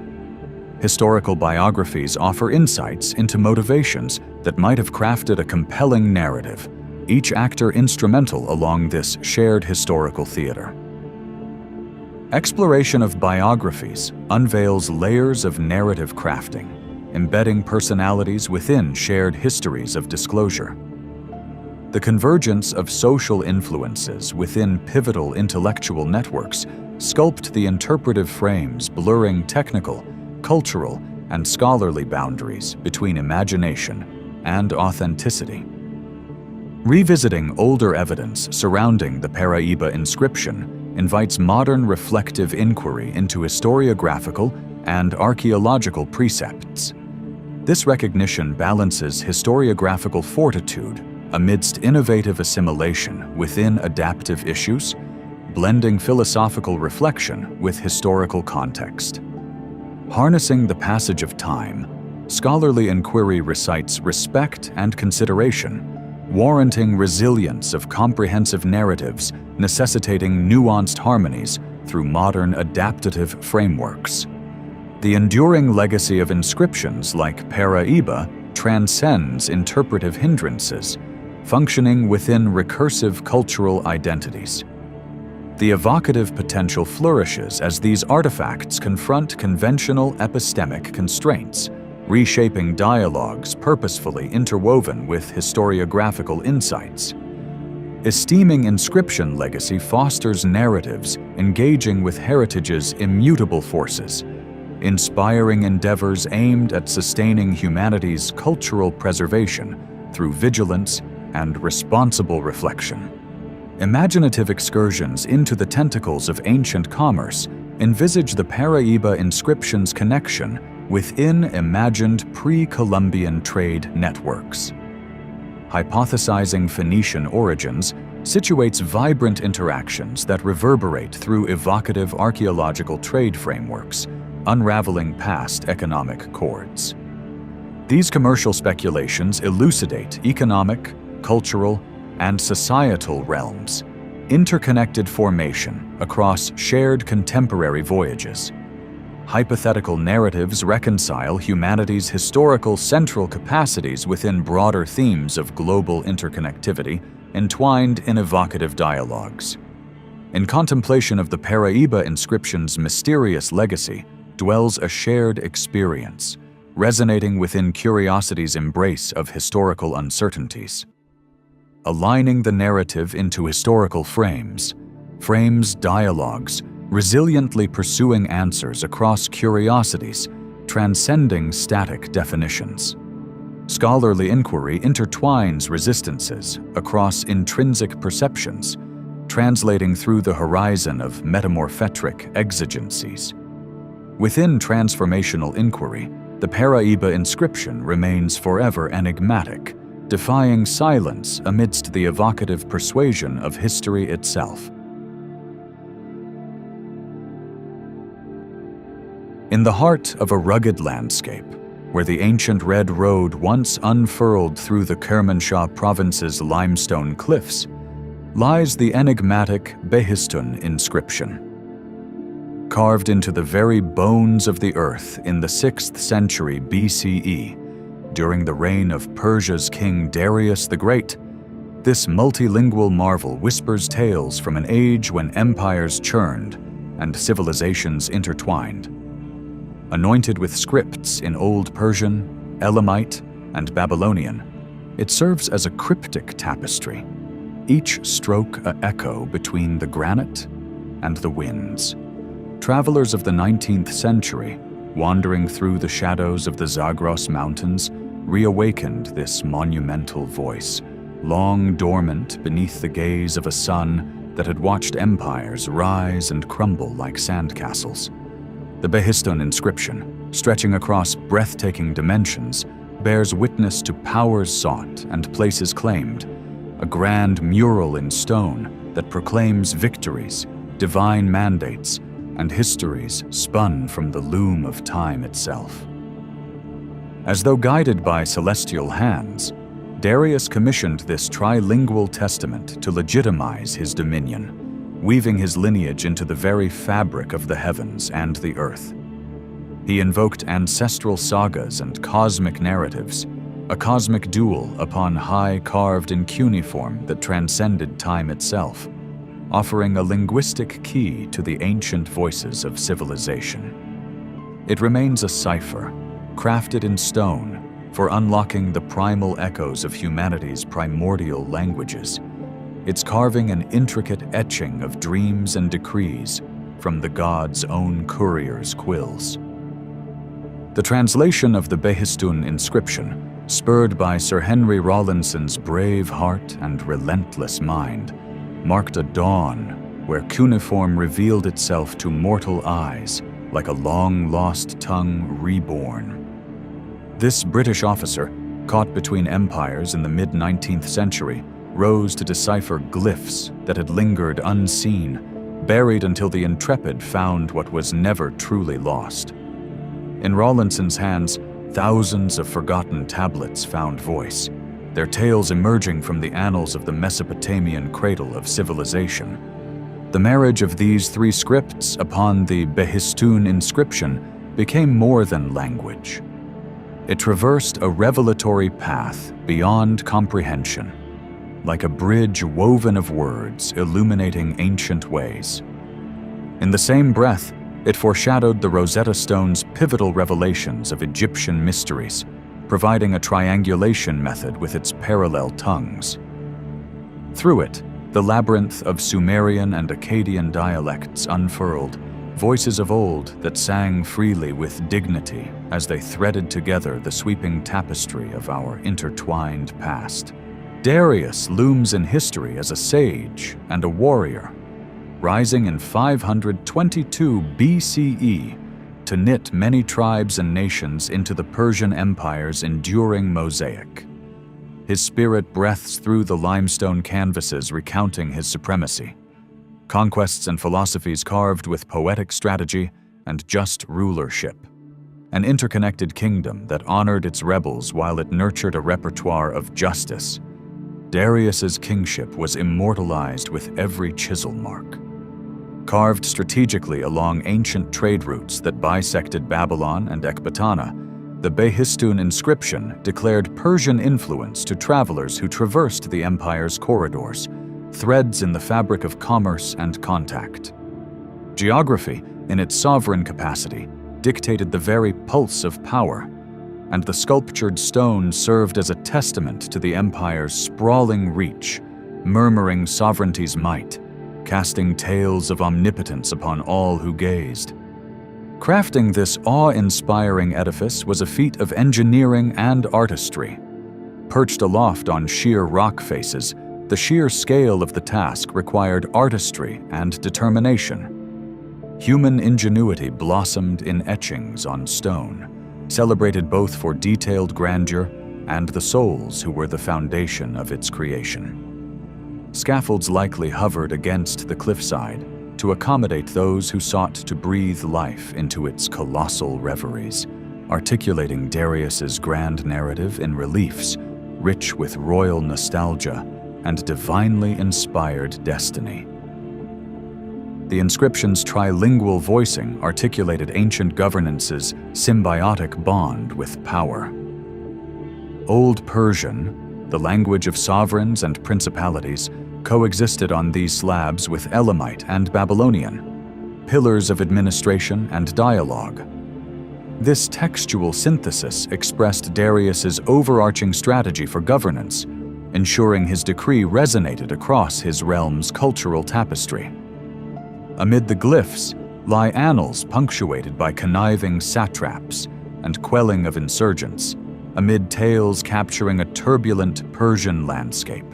Historical biographies offer insights into motivations that might have crafted a compelling narrative, each actor instrumental along this shared historical theater. Exploration of biographies unveils layers of narrative crafting, embedding personalities within shared histories of disclosure. The convergence of social influences within pivotal intellectual networks sculpt the interpretive frames blurring technical, cultural, and scholarly boundaries between imagination and authenticity. Revisiting older evidence surrounding the Paraíba inscription invites modern reflective inquiry into historiographical and archaeological precepts. This recognition balances historiographical fortitude amidst innovative assimilation within adaptive issues, blending philosophical reflection with historical context. Harnessing the passage of time, scholarly inquiry recites respect and consideration, warranting resilience of comprehensive narratives necessitating nuanced harmonies through modern adaptive frameworks. The enduring legacy of inscriptions like Paraiba transcends interpretive hindrances, functioning within recursive cultural identities. The evocative potential flourishes as these artifacts confront conventional epistemic constraints, reshaping dialogues purposefully interwoven with historiographical insights. Esteeming inscription legacy fosters narratives engaging with heritage's immutable forces, inspiring endeavors aimed at sustaining humanity's cultural preservation through vigilance and responsible reflection. Imaginative excursions into the tentacles of ancient commerce envisage the Paraiba inscription's connection within imagined pre-Columbian trade networks. Hypothesizing Phoenician origins situates vibrant interactions that reverberate through evocative archaeological trade frameworks, unraveling past economic chords. These commercial speculations elucidate economic, cultural, and societal realms, interconnected formation across shared contemporary voyages. Hypothetical narratives reconcile humanity's historical central capacities within broader themes of global interconnectivity entwined in evocative dialogues. In contemplation of the Paraiba inscription's mysterious legacy dwells a shared experience, resonating within curiosity's embrace of historical uncertainties. Aligning the narrative into historical frames dialogues, resiliently pursuing answers across curiosities, transcending static definitions. Scholarly inquiry intertwines resistances across intrinsic perceptions, translating through the horizon of metamorphetic exigencies. Within transformational inquiry, the Paraiba inscription remains forever enigmatic, defying silence amidst the evocative persuasion of history itself. In the heart of a rugged landscape, where the ancient Red Road once unfurled through the Kermanshah province's limestone cliffs, lies the enigmatic Behistun inscription. Carved into the very bones of the earth in the 6th century BCE, during the reign of Persia's king Darius the Great, this multilingual marvel whispers tales from an age when empires churned and civilizations intertwined. Anointed with scripts in Old Persian, Elamite, and Babylonian, it serves as a cryptic tapestry, each stroke an echo between the granite and the winds. Travelers of the 19th century, wandering through the shadows of the Zagros Mountains, reawakened this monumental voice, long dormant beneath the gaze of a sun that had watched empires rise and crumble like sandcastles. The Behistun inscription, stretching across breathtaking dimensions, bears witness to powers sought and places claimed, a grand mural in stone that proclaims victories, divine mandates, and histories spun from the loom of time itself. As though guided by celestial hands, Darius commissioned this trilingual testament to legitimize his dominion, weaving his lineage into the very fabric of the heavens and the earth. He invoked ancestral sagas and cosmic narratives, a cosmic duel upon high carved in cuneiform that transcended time itself, offering a linguistic key to the ancient voices of civilization. It remains a cipher, crafted in stone, for unlocking the primal echoes of humanity's primordial languages, its carving an intricate etching of dreams and decrees from the gods' own courier's quills. The translation of the Behistun inscription, spurred by Sir Henry Rawlinson's brave heart and relentless mind, marked a dawn where cuneiform revealed itself to mortal eyes like a long-lost tongue reborn. This British officer, caught between empires in the mid-19th century, rose to decipher glyphs that had lingered unseen, buried until the intrepid found what was never truly lost. In Rawlinson's hands, thousands of forgotten tablets found voice, their tales emerging from the annals of the Mesopotamian cradle of civilization. The marriage of these three scripts upon the Behistun inscription became more than language. It traversed a revelatory path beyond comprehension, like a bridge woven of words illuminating ancient ways. In the same breath, it foreshadowed the Rosetta Stone's pivotal revelations of Egyptian mysteries, providing a triangulation method with its parallel tongues. Through it, the labyrinth of Sumerian and Akkadian dialects unfurled, voices of old that sang freely with dignity as they threaded together the sweeping tapestry of our intertwined past. Darius looms in history as a sage and a warrior, rising in 522 BCE to knit many tribes and nations into the Persian Empire's enduring mosaic. His spirit breathes through the limestone canvases recounting his supremacy, conquests and philosophies carved with poetic strategy and just rulership, an interconnected kingdom that honored its rebels while it nurtured a repertoire of justice. Darius's kingship was immortalized with every chisel mark. Carved strategically along ancient trade routes that bisected Babylon and Ecbatana, the Behistun inscription declared Persian influence to travelers who traversed the empire's corridors, threads in the fabric of commerce and contact. Geography, in its sovereign capacity, dictated the very pulse of power, and the sculptured stone served as a testament to the empire's sprawling reach, murmuring sovereignty's might, casting tales of omnipotence upon all who gazed. Crafting this awe-inspiring edifice was a feat of engineering and artistry. Perched aloft on sheer rock faces, the sheer scale of the task required artistry and determination. Human ingenuity blossomed in etchings on stone, celebrated both for detailed grandeur and the souls who were the foundation of its creation. Scaffolds likely hovered against the cliffside to accommodate those who sought to breathe life into its colossal reveries, articulating Darius's grand narrative in reliefs rich with royal nostalgia and divinely inspired destiny. The inscription's trilingual voicing articulated ancient governance's symbiotic bond with power. Old Persian, the language of sovereigns and principalities, coexisted on these slabs with Elamite and Babylonian, pillars of administration and dialogue. This textual synthesis expressed Darius's overarching strategy for governance, ensuring his decree resonated across his realm's cultural tapestry. Amid the glyphs lie annals punctuated by conniving satraps and quelling of insurgents, amid tales capturing a turbulent Persian landscape.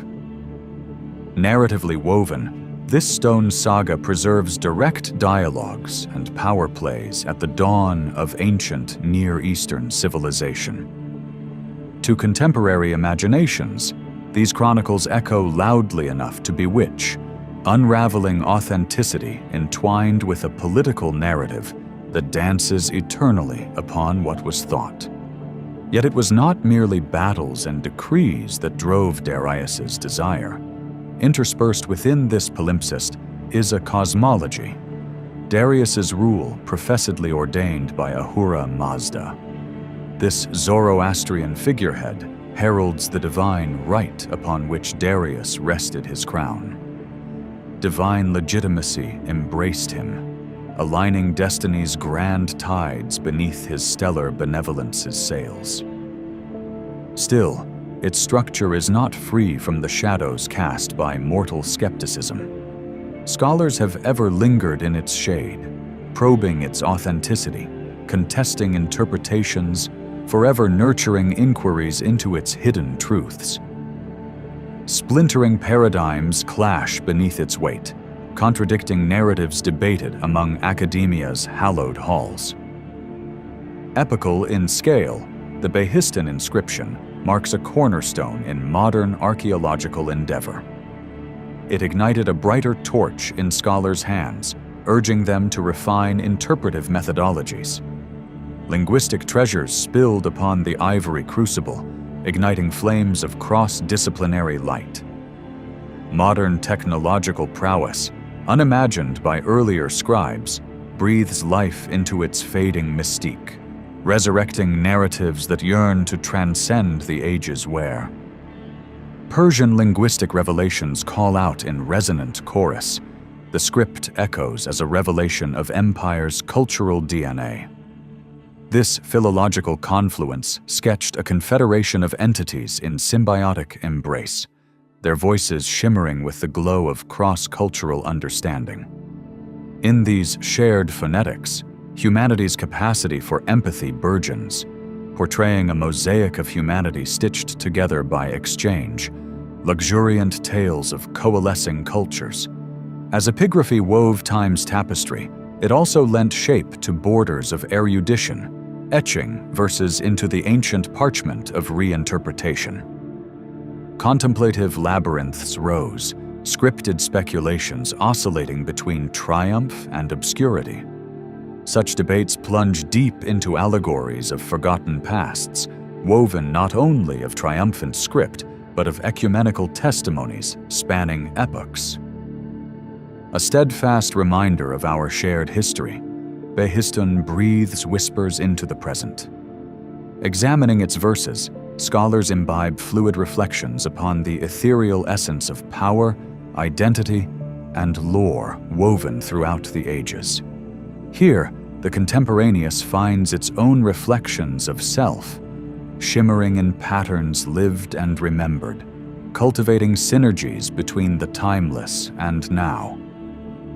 Narratively woven, this stone saga preserves direct dialogues and power plays at the dawn of ancient Near Eastern civilization. To contemporary imaginations, these chronicles echo loudly enough to bewitch, unraveling authenticity entwined with a political narrative that dances eternally upon what was thought. Yet it was not merely battles and decrees that drove Darius's desire. Interspersed within this palimpsest is a cosmology, Darius's rule professedly ordained by Ahura Mazda. This Zoroastrian figurehead heralds the divine right upon which Darius rested his crown. Divine legitimacy embraced him, aligning destiny's grand tides beneath his stellar benevolence's sails. Still, its structure is not free from the shadows cast by mortal skepticism. Scholars have ever lingered in its shade, probing its authenticity, contesting interpretations, forever nurturing inquiries into its hidden truths. Splintering paradigms clash beneath its weight, contradicting narratives debated among academia's hallowed halls. Epical in scale, the Behistun inscription marks a cornerstone in modern archaeological endeavor. It ignited a brighter torch in scholars' hands, urging them to refine interpretive methodologies. Linguistic treasures spilled upon the ivory crucible, igniting flames of cross-disciplinary light. Modern technological prowess, unimagined by earlier scribes, breathes life into its fading mystique, resurrecting narratives that yearn to transcend the age's wear. Persian linguistic revelations call out in resonant chorus. The script echoes as a revelation of empire's cultural DNA. This philological confluence sketched a confederation of entities in symbiotic embrace, their voices shimmering with the glow of cross-cultural understanding. In these shared phonetics, humanity's capacity for empathy burgeons, portraying a mosaic of humanity stitched together by exchange, luxuriant tales of coalescing cultures. As epigraphy wove time's tapestry, it also lent shape to borders of erudition, etching verses into the ancient parchment of reinterpretation. Contemplative labyrinths rose, scripted speculations oscillating between triumph and obscurity. Such debates plunge deep into allegories of forgotten pasts, woven not only of triumphant script, but of ecumenical testimonies spanning epochs. A steadfast reminder of our shared history, Behistun breathes whispers into the present. Examining its verses, scholars imbibe fluid reflections upon the ethereal essence of power, identity, and lore woven throughout the ages. Here, the contemporaneous finds its own reflections of self, shimmering in patterns lived and remembered, cultivating synergies between the timeless and now.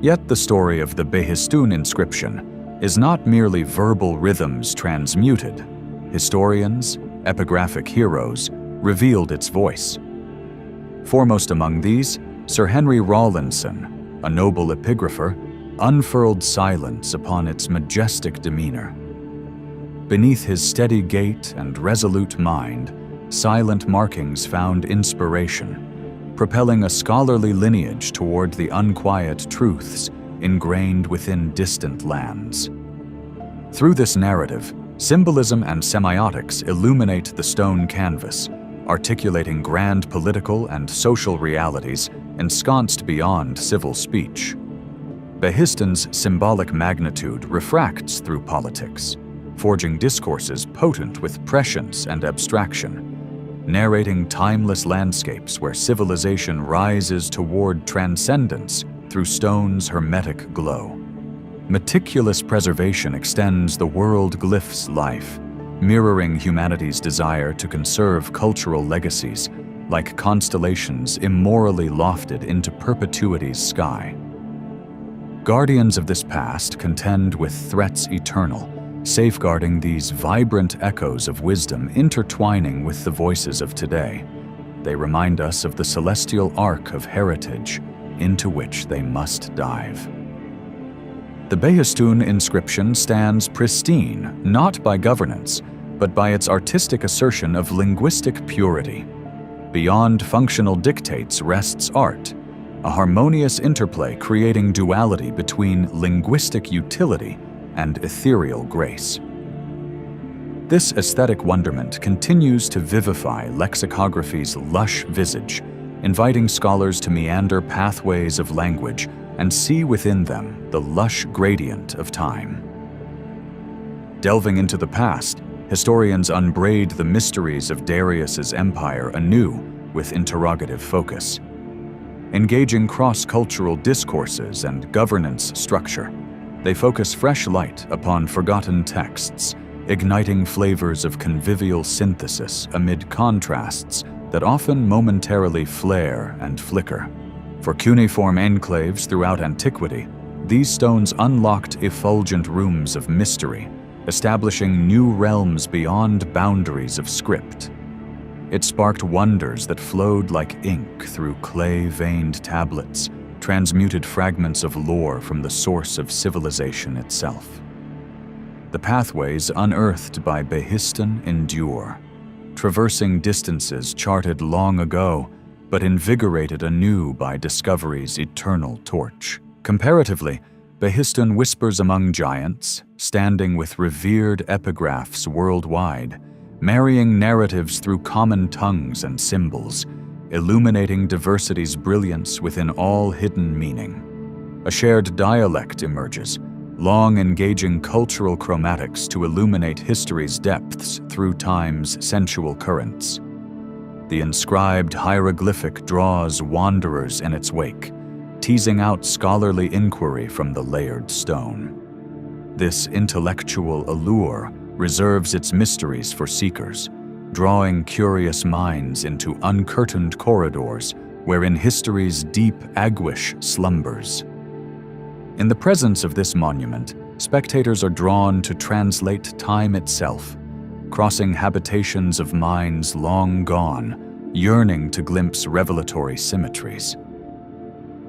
Yet the story of the Behistun inscription is not merely verbal rhythms transmuted. Historians, epigraphic heroes, revealed its voice. Foremost among these, Sir Henry Rawlinson, a noble epigrapher, unfurled silence upon its majestic demeanor. Beneath his steady gait and resolute mind, silent markings found inspiration, propelling a scholarly lineage toward the unquiet truths ingrained within distant lands. Through this narrative, symbolism and semiotics illuminate the stone canvas, articulating grand political and social realities ensconced beyond civil speech. Behistun's symbolic magnitude refracts through politics, forging discourses potent with prescience and abstraction, narrating timeless landscapes where civilization rises toward transcendence through stone's hermetic glow. Meticulous preservation extends the world glyph's life, mirroring humanity's desire to conserve cultural legacies, like constellations immorally lofted into perpetuity's sky. Guardians of this past contend with threats eternal, safeguarding these vibrant echoes of wisdom intertwining with the voices of today. They remind us of the celestial arc of heritage into which they must dive. The Behistun inscription stands pristine, not by governance, but by its artistic assertion of linguistic purity. Beyond functional dictates rests art, a harmonious interplay creating duality between linguistic utility and ethereal grace. This aesthetic wonderment continues to vivify lexicography's lush visage, inviting scholars to meander pathways of language and see within them the lush gradient of time. Delving into the past, historians unbraid the mysteries of Darius's empire anew with interrogative focus. Engaging cross-cultural discourses and governance structure, they focus fresh light upon forgotten texts, igniting flavors of convivial synthesis amid contrasts that often momentarily flare and flicker. For cuneiform enclaves throughout antiquity, these stones unlocked effulgent rooms of mystery, establishing new realms beyond boundaries of script. It sparked wonders that flowed like ink through clay-veined tablets, transmuted fragments of lore from the source of civilization itself. The pathways unearthed by Behistun endure, traversing distances charted long ago, but invigorated anew by discovery's eternal torch. Comparatively, Behistun whispers among giants, standing with revered epigraphs worldwide, marrying narratives through common tongues and symbols, illuminating diversity's brilliance within all hidden meaning. A shared dialect emerges, long engaging cultural chromatics to illuminate history's depths through time's sensual currents. The inscribed hieroglyphic draws wanderers in its wake, teasing out scholarly inquiry from the layered stone. This intellectual allure reserves its mysteries for seekers, drawing curious minds into uncurtained corridors wherein history's deep anguish slumbers. In the presence of this monument, spectators are drawn to translate time itself, crossing habitations of minds long gone, yearning to glimpse revelatory symmetries.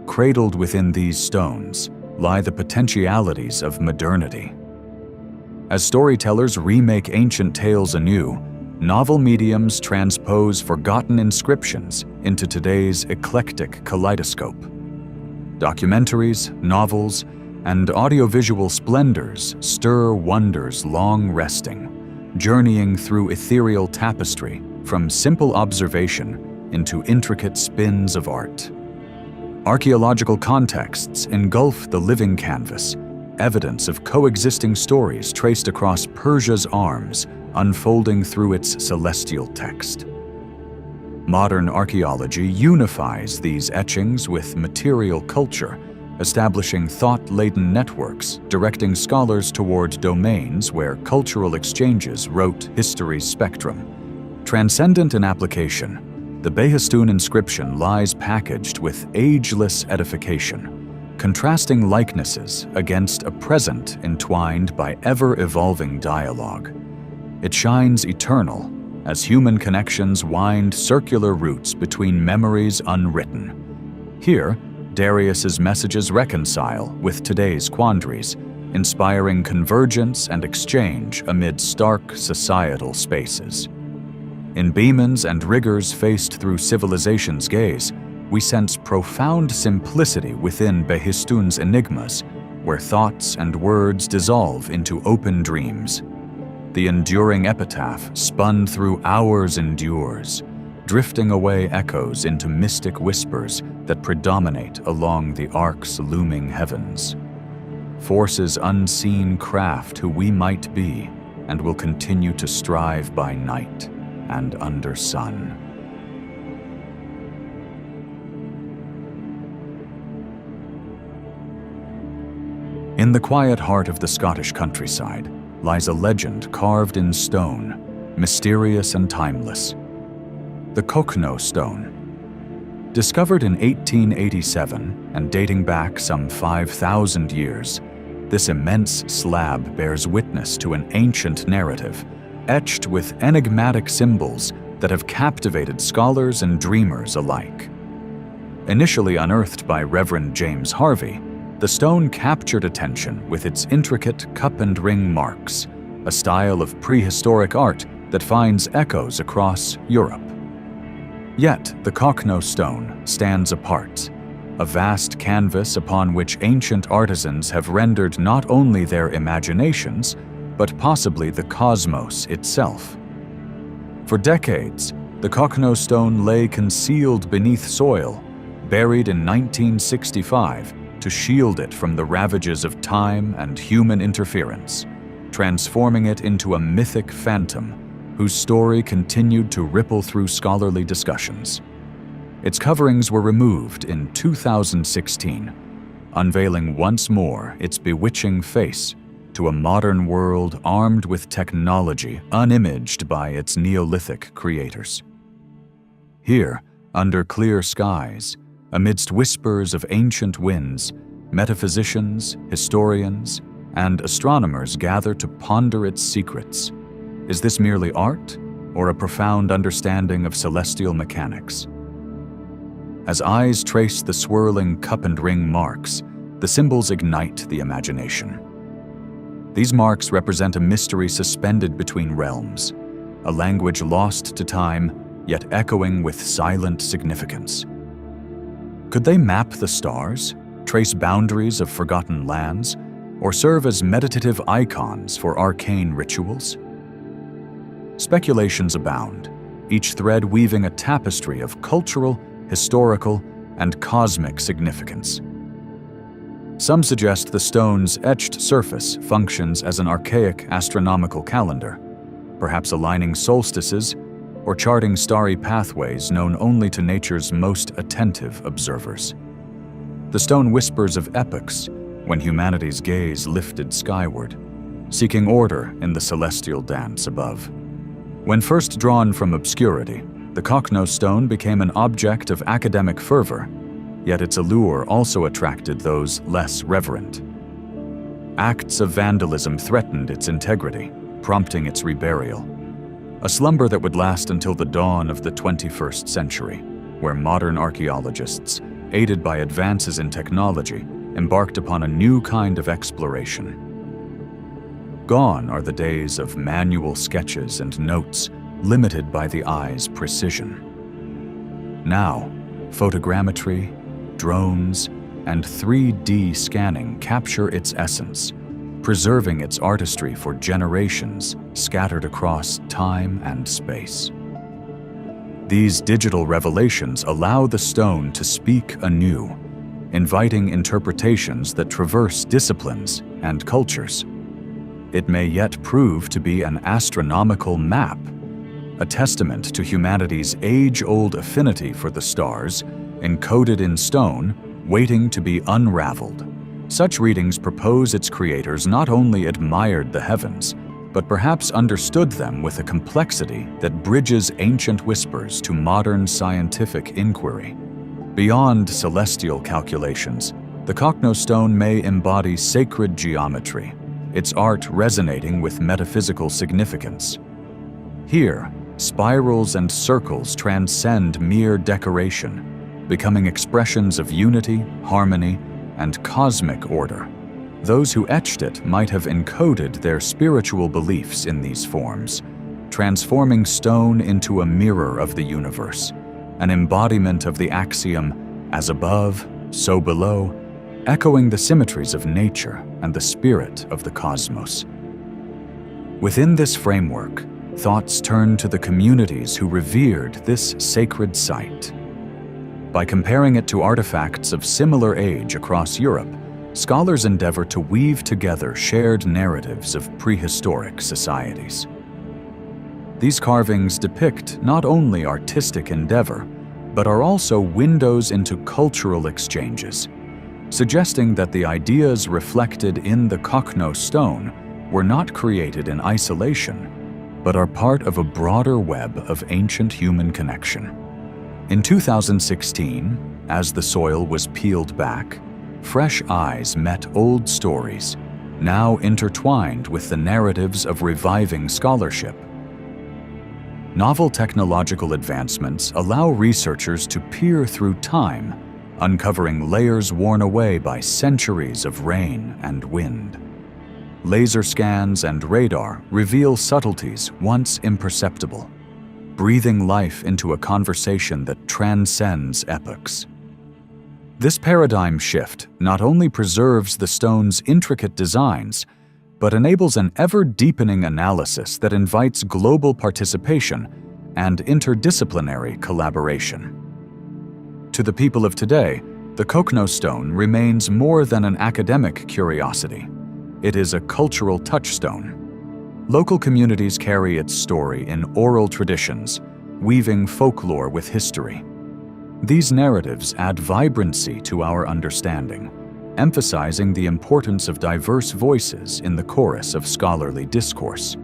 Cradled within these stones lie the potentialities of modernity. As storytellers remake ancient tales anew, novel mediums transpose forgotten inscriptions into today's eclectic kaleidoscope. Documentaries, novels, and audiovisual splendors stir wonders long resting, journeying through ethereal tapestry from simple observation into intricate spins of art. Archaeological contexts engulf the living canvas, evidence of coexisting stories traced across Persia's arms, unfolding through its celestial text. Modern archaeology unifies these etchings with material culture, establishing thought-laden networks, directing scholars toward domains where cultural exchanges wrote history's spectrum. Transcendent in application, the Behistun inscription lies packaged with ageless edification, contrasting likenesses against a present entwined by ever-evolving dialogue. It shines eternal, as human connections wind circular routes between memories unwritten. Here, Darius's messages reconcile with today's quandaries, inspiring convergence and exchange amid stark societal spaces. In Beeman's and rigors faced through civilization's gaze, we sense profound simplicity within Behistun's enigmas, where thoughts and words dissolve into open dreams. The enduring epitaph spun through hours endures, drifting away echoes into mystic whispers that predominate along the ark's looming heavens. Forces unseen craft who we might be and will continue to strive by night and under sun. In the quiet heart of the Scottish countryside lies a legend carved in stone, mysterious and timeless. The Cochno stone. Discovered in 1887 and dating back some 5,000 years, this immense slab bears witness to an ancient narrative, etched with enigmatic symbols that have captivated scholars and dreamers alike. Initially unearthed by Reverend James Harvey, the stone captured attention with its intricate cup and ring marks, a style of prehistoric art that finds echoes across Europe. Yet, the Cochno stone stands apart, a vast canvas upon which ancient artisans have rendered not only their imaginations, but possibly the cosmos itself. For decades, the Cochno stone lay concealed beneath soil, buried in 1965 to shield it from the ravages of time and human interference, transforming it into a mythic phantom whose story continued to ripple through scholarly discussions. Its coverings were removed in 2016, unveiling once more its bewitching face to a modern world armed with technology unimaged by its Neolithic creators. Here, under clear skies, amidst whispers of ancient winds, metaphysicians, historians, and astronomers gather to ponder its secrets. Is this merely art, or a profound understanding of celestial mechanics? As eyes trace the swirling cup and ring marks, the symbols ignite the imagination. These marks represent a mystery suspended between realms, a language lost to time, yet echoing with silent significance. Could they map the stars, trace boundaries of forgotten lands, or serve as meditative icons for arcane rituals? Speculations abound, each thread weaving a tapestry of cultural, historical, and cosmic significance. Some suggest the stone's etched surface functions as an archaic astronomical calendar, perhaps aligning solstices or charting starry pathways known only to nature's most attentive observers. The stone whispers of epochs when humanity's gaze lifted skyward, seeking order in the celestial dance above. When first drawn from obscurity, the Kokno stone became an object of academic fervor, yet its allure also attracted those less reverent. Acts of vandalism threatened its integrity, prompting its reburial, a slumber that would last until the dawn of the 21st century, where modern archaeologists, aided by advances in technology, embarked upon a new kind of exploration. Gone are the days of manual sketches and notes limited by the eye's precision. Now, photogrammetry, drones, and 3D scanning capture its essence, preserving its artistry for generations scattered across time and space. These digital revelations allow the stone to speak anew, inviting interpretations that traverse disciplines and cultures. It may yet prove to be an astronomical map, a testament to humanity's age-old affinity for the stars, encoded in stone, waiting to be unraveled. Such readings propose its creators not only admired the heavens, but perhaps understood them with a complexity that bridges ancient whispers to modern scientific inquiry. Beyond celestial calculations, the Kokno stone may embody sacred geometry, its art resonating with metaphysical significance. Here, spirals and circles transcend mere decoration, becoming expressions of unity, harmony, and cosmic order. Those who etched it might have encoded their spiritual beliefs in these forms, transforming stone into a mirror of the universe, an embodiment of the axiom, "as above, so below," echoing the symmetries of nature and the spirit of the cosmos. Within this framework, thoughts turn to the communities who revered this sacred site. By comparing it to artifacts of similar age across Europe, scholars endeavor to weave together shared narratives of prehistoric societies. These carvings depict not only artistic endeavor, but are also windows into cultural exchanges, suggesting that the ideas reflected in the Kokno stone were not created in isolation, but are part of a broader web of ancient human connection. In 2016, as the soil was peeled back, fresh eyes met old stories, now intertwined with the narratives of reviving scholarship. Novel technological advancements allow researchers to peer through time, uncovering layers worn away by centuries of rain and wind. Laser scans and radar reveal subtleties once imperceptible, breathing life into a conversation that transcends epochs. This paradigm shift not only preserves the stone's intricate designs, but enables an ever-deepening analysis that invites global participation and interdisciplinary collaboration. To the people of today, the Kokno stone remains more than an academic curiosity. It is a cultural touchstone. Local communities carry its story in oral traditions, weaving folklore with history. These narratives add vibrancy to our understanding, emphasizing the importance of diverse voices in the chorus of scholarly discourse.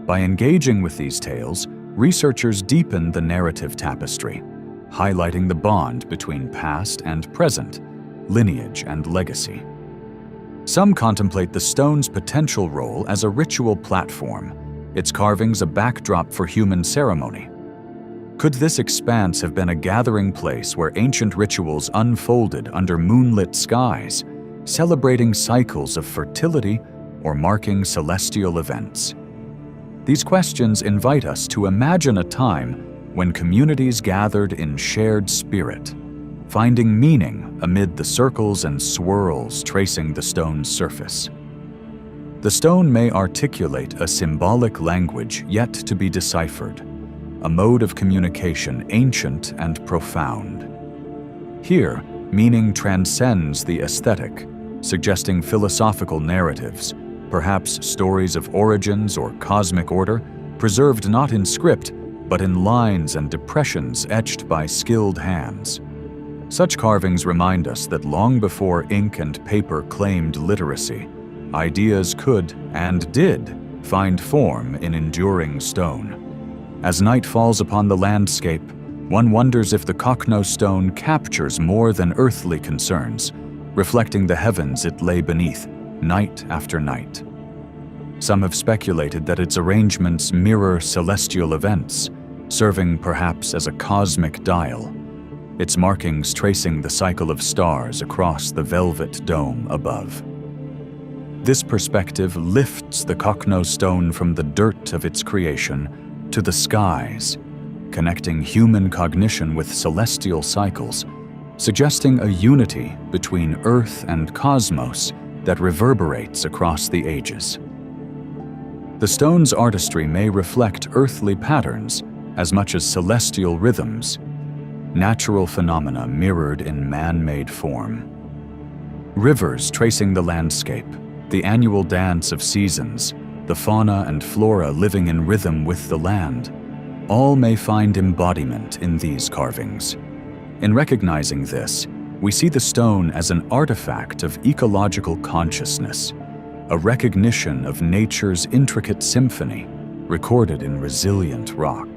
By engaging with these tales, researchers deepen the narrative tapestry, highlighting the bond between past and present, lineage and legacy. Some contemplate the stone's potential role as a ritual platform, its carvings a backdrop for human ceremony. Could this expanse have been a gathering place where ancient rituals unfolded under moonlit skies, celebrating cycles of fertility or marking celestial events? These questions invite us to imagine a time when communities gathered in shared spirit, finding meaning amid the circles and swirls tracing the stone's surface. The stone may articulate a symbolic language yet to be deciphered, a mode of communication ancient and profound. Here, meaning transcends the aesthetic, suggesting philosophical narratives, perhaps stories of origins or cosmic order, preserved not in script, but in lines and depressions etched by skilled hands. Such carvings remind us that long before ink and paper claimed literacy, ideas could, and did, find form in enduring stone. As night falls upon the landscape, one wonders if the Kokno stone captures more than earthly concerns, reflecting the heavens it lay beneath, night after night. Some have speculated that its arrangements mirror celestial events, serving perhaps as a cosmic dial, its markings tracing the cycle of stars across the velvet dome above. This perspective lifts the Kokno stone from the dirt of its creation to the skies, connecting human cognition with celestial cycles, suggesting a unity between Earth and cosmos that reverberates across the ages. The stone's artistry may reflect earthly patterns as much as celestial rhythms, natural phenomena mirrored in man-made form. Rivers tracing the landscape, the annual dance of seasons, the fauna and flora living in rhythm with the land, all may find embodiment in these carvings. In recognizing this, we see the stone as an artifact of ecological consciousness, a recognition of nature's intricate symphony, recorded in resilient rock.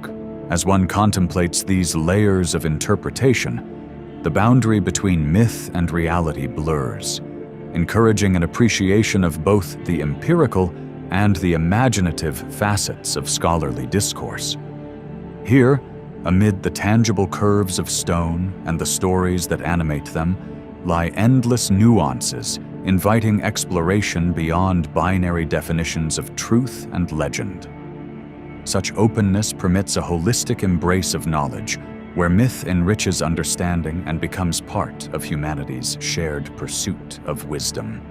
As one contemplates these layers of interpretation, the boundary between myth and reality blurs, encouraging an appreciation of both the empirical and the imaginative facets of scholarly discourse. Here, amid the tangible curves of stone and the stories that animate them, lie endless nuances, inviting exploration beyond binary definitions of truth and legend. Such openness permits a holistic embrace of knowledge, where myth enriches understanding and becomes part of humanity's shared pursuit of wisdom.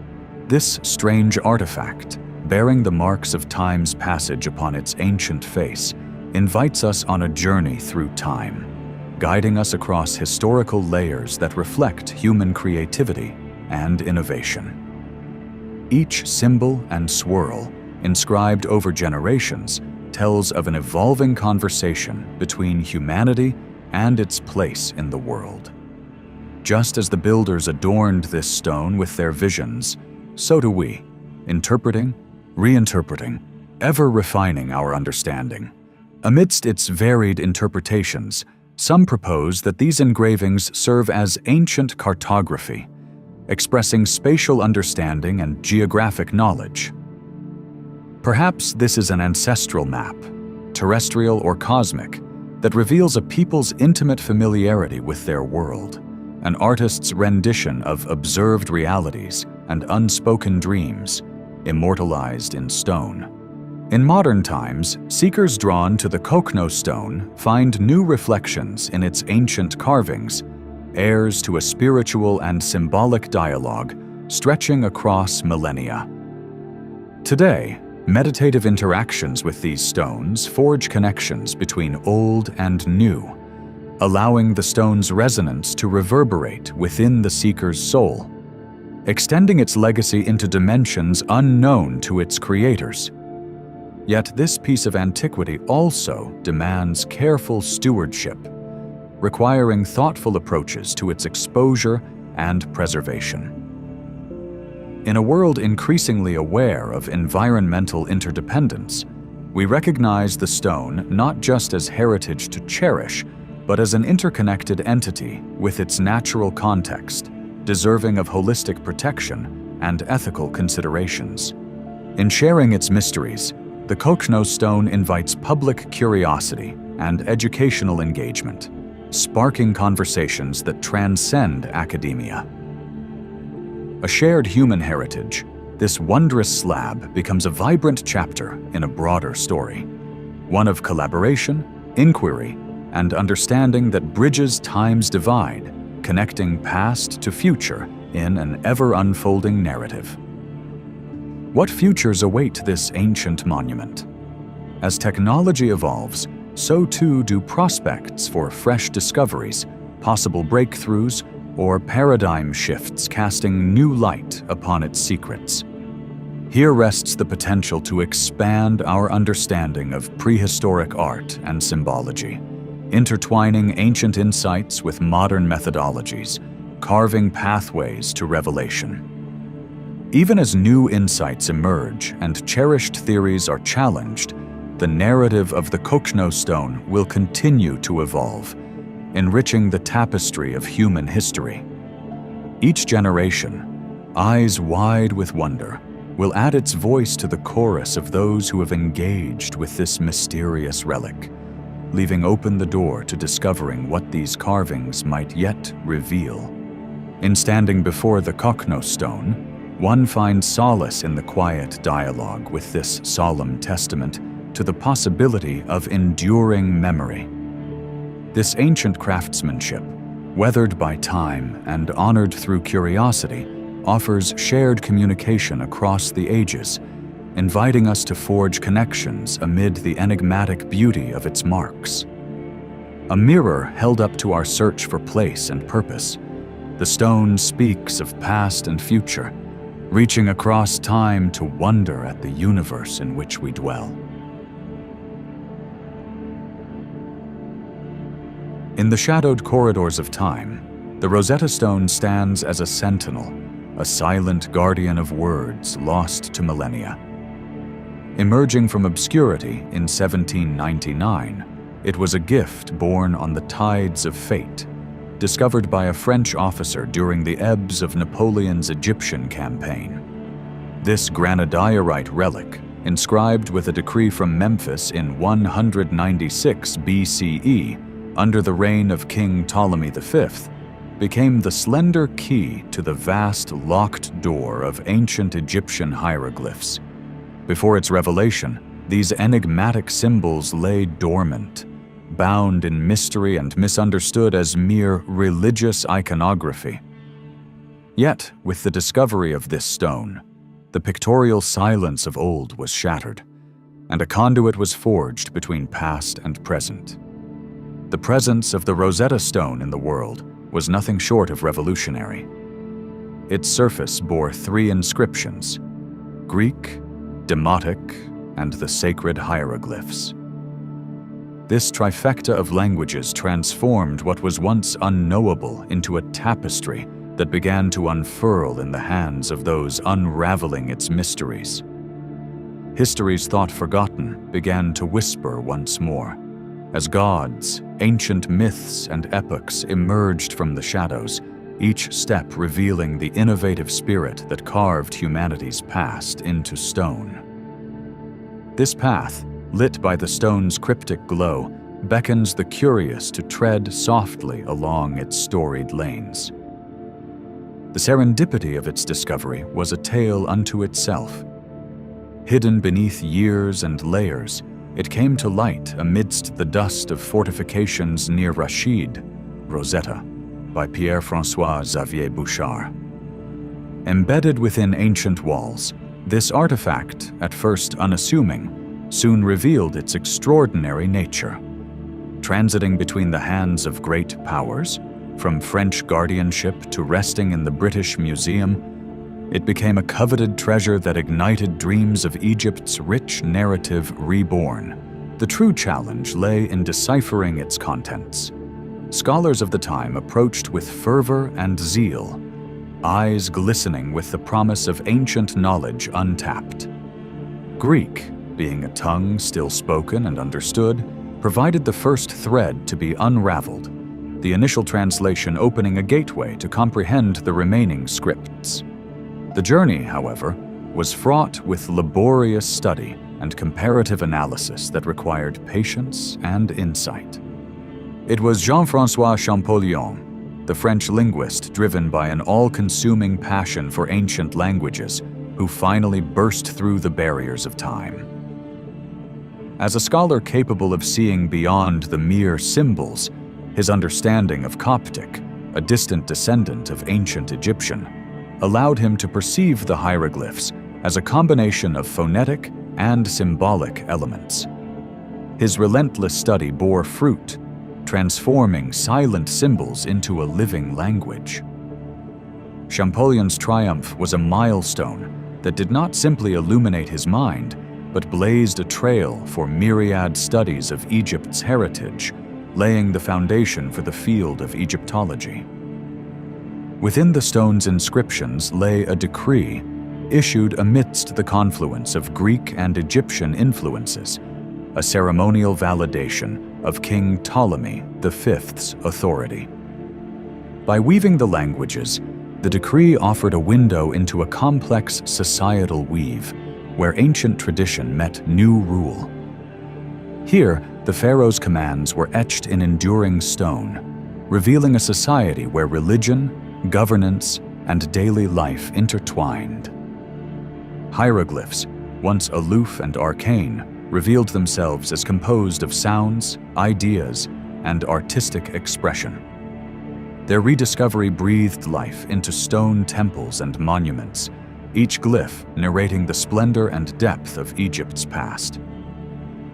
This strange artifact, bearing the marks of time's passage upon its ancient face, invites us on a journey through time, guiding us across historical layers that reflect human creativity and innovation. Each symbol and swirl, inscribed over generations, tells of an evolving conversation between humanity and its place in the world. Just as the builders adorned this stone with their visions, so do we, interpreting, reinterpreting, ever refining our understanding. Amidst its varied interpretations, some propose that these engravings serve as ancient cartography, expressing spatial understanding and geographic knowledge. Perhaps this is an ancestral map, terrestrial or cosmic, that reveals a people's intimate familiarity with their world, an artist's rendition of observed realities and unspoken dreams, immortalized in stone. In modern times, seekers drawn to the Kokno stone find new reflections in its ancient carvings, heirs to a spiritual and symbolic dialogue stretching across millennia. Today, meditative interactions with these stones forge connections between old and new, allowing the stone's resonance to reverberate within the seeker's soul, extending its legacy into dimensions unknown to its creators. Yet this piece of antiquity also demands careful stewardship, requiring thoughtful approaches to its exposure and preservation. In a world increasingly aware of environmental interdependence, we recognize the stone not just as heritage to cherish, but as an interconnected entity with its natural context, deserving of holistic protection and ethical considerations. In sharing its mysteries, the Kokno stone invites public curiosity and educational engagement, sparking conversations that transcend academia. A shared human heritage, this wondrous slab becomes a vibrant chapter in a broader story, one of collaboration, inquiry, and understanding that bridges time's divide, connecting past to future in an ever-unfolding narrative. What futures await this ancient monument? As technology evolves, so too do prospects for fresh discoveries, possible breakthroughs, or paradigm shifts casting new light upon its secrets. Here rests the potential to expand our understanding of prehistoric art and symbology, intertwining ancient insights with modern methodologies, carving pathways to revelation. Even as new insights emerge and cherished theories are challenged, the narrative of the Kokhno stone will continue to evolve, enriching the tapestry of human history. Each generation, eyes wide with wonder, will add its voice to the chorus of those who have engaged with this mysterious relic, leaving open the door to discovering what these carvings might yet reveal. In standing before the Kokhno stone, one finds solace in the quiet dialogue with this solemn testament to the possibility of enduring memory. This ancient craftsmanship, weathered by time and honored through curiosity, offers shared communication across the ages, inviting us to forge connections amid the enigmatic beauty of its marks. A mirror held up to our search for place and purpose, the stone speaks of past and future, reaching across time to wonder at the universe in which we dwell. In the shadowed corridors of time, the Rosetta Stone stands as a sentinel, a silent guardian of words lost to millennia. Emerging from obscurity in 1799, it was a gift born on the tides of fate, discovered by a French officer during the ebbs of Napoleon's Egyptian campaign. This granodiorite relic, inscribed with a decree from Memphis in 196 BCE, under the reign of King Ptolemy V, became the slender key to the vast locked door of ancient Egyptian hieroglyphs. Before its revelation, these enigmatic symbols lay dormant, bound in mystery and misunderstood as mere religious iconography. Yet, with the discovery of this stone, the pictorial silence of old was shattered, and a conduit was forged between past and present. The presence of the Rosetta Stone in the world was nothing short of revolutionary. Its surface bore 3 inscriptions: Greek, Demotic, and the sacred hieroglyphs. This trifecta of languages transformed what was once unknowable into a tapestry that began to unfurl in the hands of those unraveling its mysteries. Histories thought forgotten began to whisper once more, as gods, ancient myths, and epochs emerged from the shadows, each step revealing the innovative spirit that carved humanity's past into stone. This path, lit by the stone's cryptic glow, beckons the curious to tread softly along its storied lanes. The serendipity of its discovery was a tale unto itself. Hidden beneath years and layers, it came to light amidst the dust of fortifications near Rashid, Rosetta, by Pierre-François Xavier Bouchard. Embedded within ancient walls, this artifact, at first unassuming, soon revealed its extraordinary nature. Transiting between the hands of great powers, from French guardianship to resting in the British Museum, it became a coveted treasure that ignited dreams of Egypt's rich narrative reborn. The true challenge lay in deciphering its contents. Scholars of the time approached with fervor and zeal, eyes glistening with the promise of ancient knowledge untapped. Greek, being a tongue still spoken and understood, provided the first thread to be unraveled, the initial translation opening a gateway to comprehend the remaining scripts. The journey, however, was fraught with laborious study and comparative analysis that required patience and insight. It was Jean-François Champollion, the French linguist driven by an all-consuming passion for ancient languages, who finally burst through the barriers of time. As a scholar capable of seeing beyond the mere symbols, his understanding of Coptic, a distant descendant of ancient Egyptian, allowed him to perceive the hieroglyphs as a combination of phonetic and symbolic elements. His relentless study bore fruit, transforming silent symbols into a living language. Champollion's triumph was a milestone that did not simply illuminate his mind, but blazed a trail for myriad studies of Egypt's heritage, laying the foundation for the field of Egyptology. Within the stone's inscriptions lay a decree issued amidst the confluence of Greek and Egyptian influences, a ceremonial validation of King Ptolemy V's authority. By weaving the languages, the decree offered a window into a complex societal weave where ancient tradition met new rule. Here, the pharaoh's commands were etched in enduring stone, revealing a society where religion, governance, and daily life intertwined. Hieroglyphs, once aloof and arcane, revealed themselves as composed of sounds, ideas, and artistic expression. Their rediscovery breathed life into stone temples and monuments, each glyph narrating the splendor and depth of Egypt's past.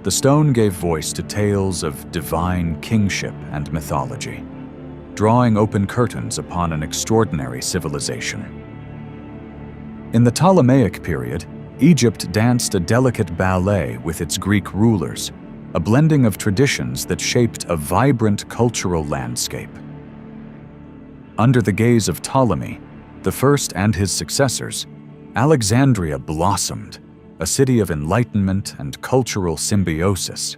The stone gave voice to tales of divine kingship and mythology, drawing open curtains upon an extraordinary civilization. In the Ptolemaic period, Egypt danced a delicate ballet with its Greek rulers, a blending of traditions that shaped a vibrant cultural landscape. Under the gaze of Ptolemy, the first and his successors, Alexandria blossomed, a city of enlightenment and cultural symbiosis.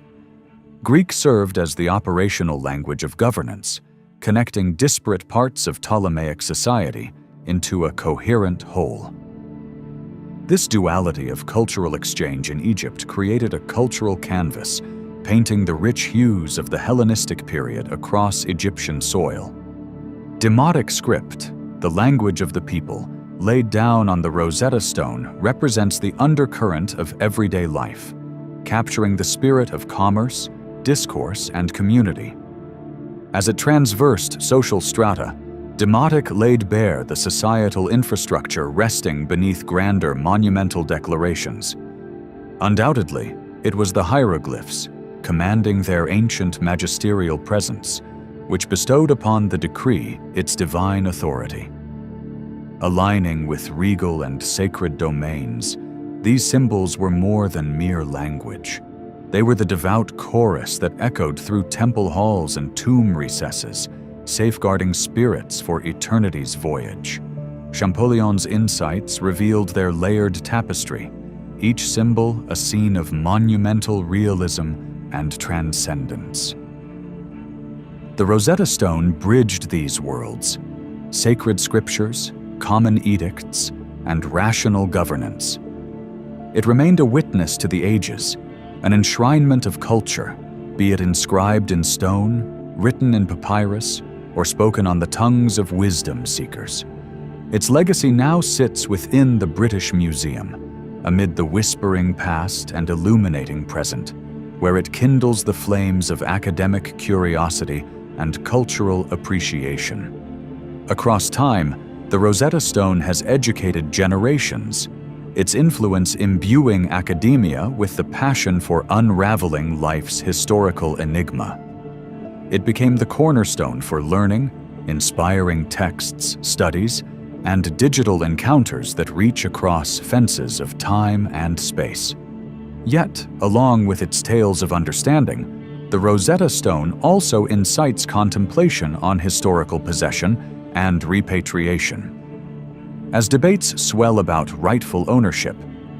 Greek served as the operational language of governance, connecting disparate parts of Ptolemaic society into a coherent whole. This duality of cultural exchange in Egypt created a cultural canvas, painting the rich hues of the Hellenistic period across Egyptian soil. Demotic script, the language of the people, laid down on the Rosetta Stone, represents the undercurrent of everyday life, capturing the spirit of commerce, discourse, and community. As it transversed social strata, Demotic laid bare the societal infrastructure resting beneath grander monumental declarations. Undoubtedly, it was the hieroglyphs, commanding their ancient magisterial presence, which bestowed upon the decree its divine authority. Aligning with regal and sacred domains, these symbols were more than mere language. They were the devout chorus that echoed through temple halls and tomb recesses, safeguarding spirits for eternity's voyage. Champollion's insights revealed their layered tapestry, each symbol a scene of monumental realism and transcendence. The Rosetta Stone bridged these worlds: sacred scriptures, common edicts, and rational governance. It remained a witness to the ages, an enshrinement of culture, be it inscribed in stone, written in papyrus, or spoken on the tongues of wisdom seekers. Its legacy now sits within the British Museum, amid the whispering past and illuminating present, where it kindles the flames of academic curiosity and cultural appreciation. Across time, the Rosetta Stone has educated generations, its influence imbuing academia with the passion for unraveling life's historical enigma. It became the cornerstone for learning, inspiring texts, studies, and digital encounters that reach across fences of time and space. Yet, along with its tales of understanding, the Rosetta Stone also incites contemplation on historical possession and repatriation. As debates swell about rightful ownership,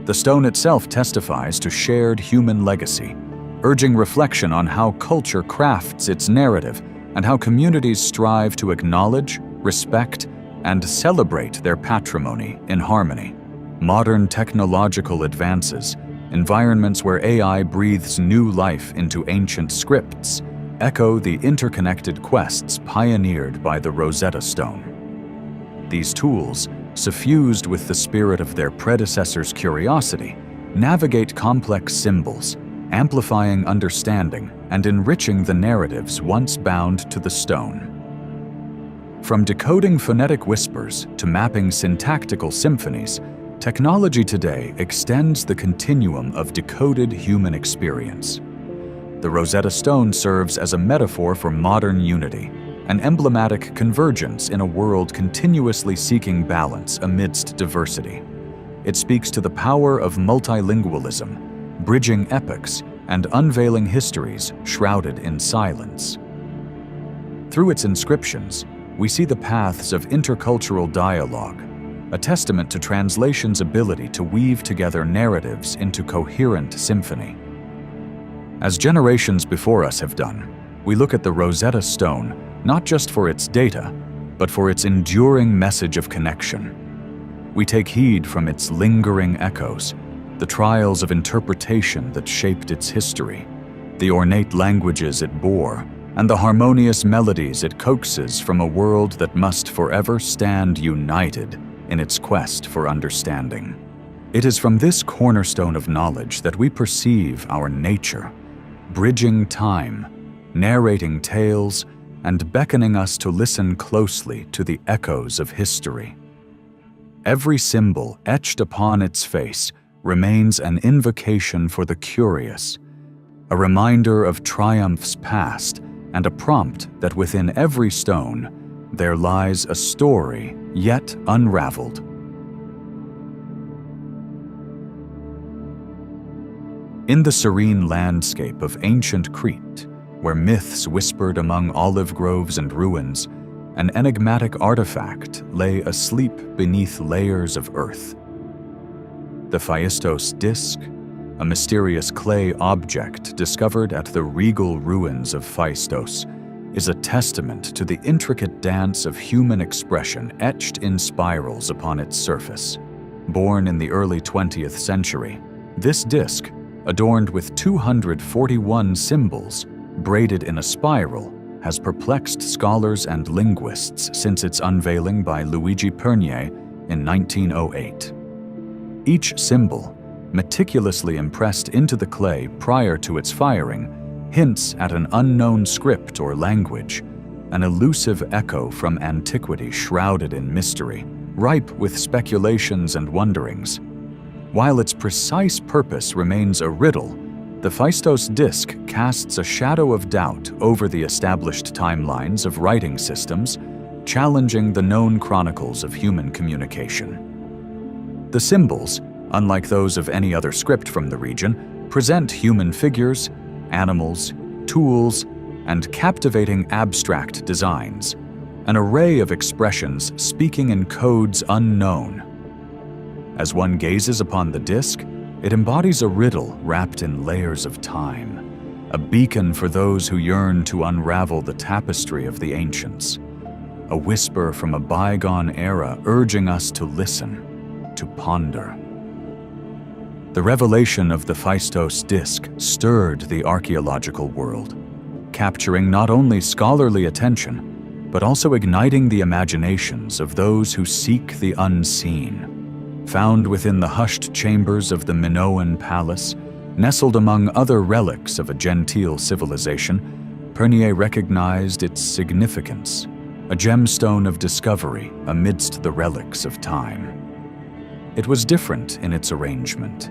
the stone itself testifies to shared human legacy, urging reflection on how culture crafts its narrative and how communities strive to acknowledge, respect, and celebrate their patrimony in harmony. Modern technological advances, environments where AI breathes new life into ancient scripts, echo the interconnected quests pioneered by the Rosetta Stone. These tools, suffused with the spirit of their predecessors' curiosity, navigate complex symbols, amplifying understanding and enriching the narratives once bound to the stone. From decoding phonetic whispers to mapping syntactical symphonies, technology today extends the continuum of decoded human experience. The Rosetta Stone serves as a metaphor for modern unity, an emblematic convergence in a world continuously seeking balance amidst diversity. It speaks to the power of multilingualism, bridging epochs and unveiling histories shrouded in silence. Through its inscriptions, we see the paths of intercultural dialogue, a testament to translation's ability to weave together narratives into coherent symphony. As generations before us have done, we look at the Rosetta Stone not just for its data, but for its enduring message of connection. We take heed from its lingering echoes, the trials of interpretation that shaped its history, the ornate languages it bore, and the harmonious melodies it coaxes from a world that must forever stand united in its quest for understanding. It is from this cornerstone of knowledge that we perceive our nature, bridging time, narrating tales, and beckoning us to listen closely to the echoes of history. Every symbol etched upon its face remains an invocation for the curious, a reminder of triumphs past, and a prompt that within every stone there lies a story yet unraveled. In the serene landscape of ancient Crete, where myths whispered among olive groves and ruins, an enigmatic artifact lay asleep beneath layers of earth. The Phaistos disc, a mysterious clay object discovered at the regal ruins of Phaistos, is a testament to the intricate dance of human expression etched in spirals upon its surface. Born in the early 20th century, this disc, adorned with 241 symbols, braided in a spiral, has perplexed scholars and linguists since its unveiling by Luigi Pernier in 1908. Each symbol, meticulously impressed into the clay prior to its firing, hints at an unknown script or language, an elusive echo from antiquity shrouded in mystery, ripe with speculations and wonderings. While its precise purpose remains a riddle, the Phaistos disc casts a shadow of doubt over the established timelines of writing systems, challenging the known chronicles of human communication. The symbols, unlike those of any other script from the region, present human figures, animals, tools, and captivating abstract designs, an array of expressions speaking in codes unknown. As one gazes upon the disc, it embodies a riddle wrapped in layers of time, a beacon for those who yearn to unravel the tapestry of the ancients, a whisper from a bygone era urging us to listen, to ponder. The revelation of the Phaistos disc stirred the archaeological world, capturing not only scholarly attention, but also igniting the imaginations of those who seek the unseen. Found within the hushed chambers of the Minoan palace, nestled among other relics of a gentile civilization, Pernier recognized its significance, a gemstone of discovery amidst the relics of time. It was different in its arrangement,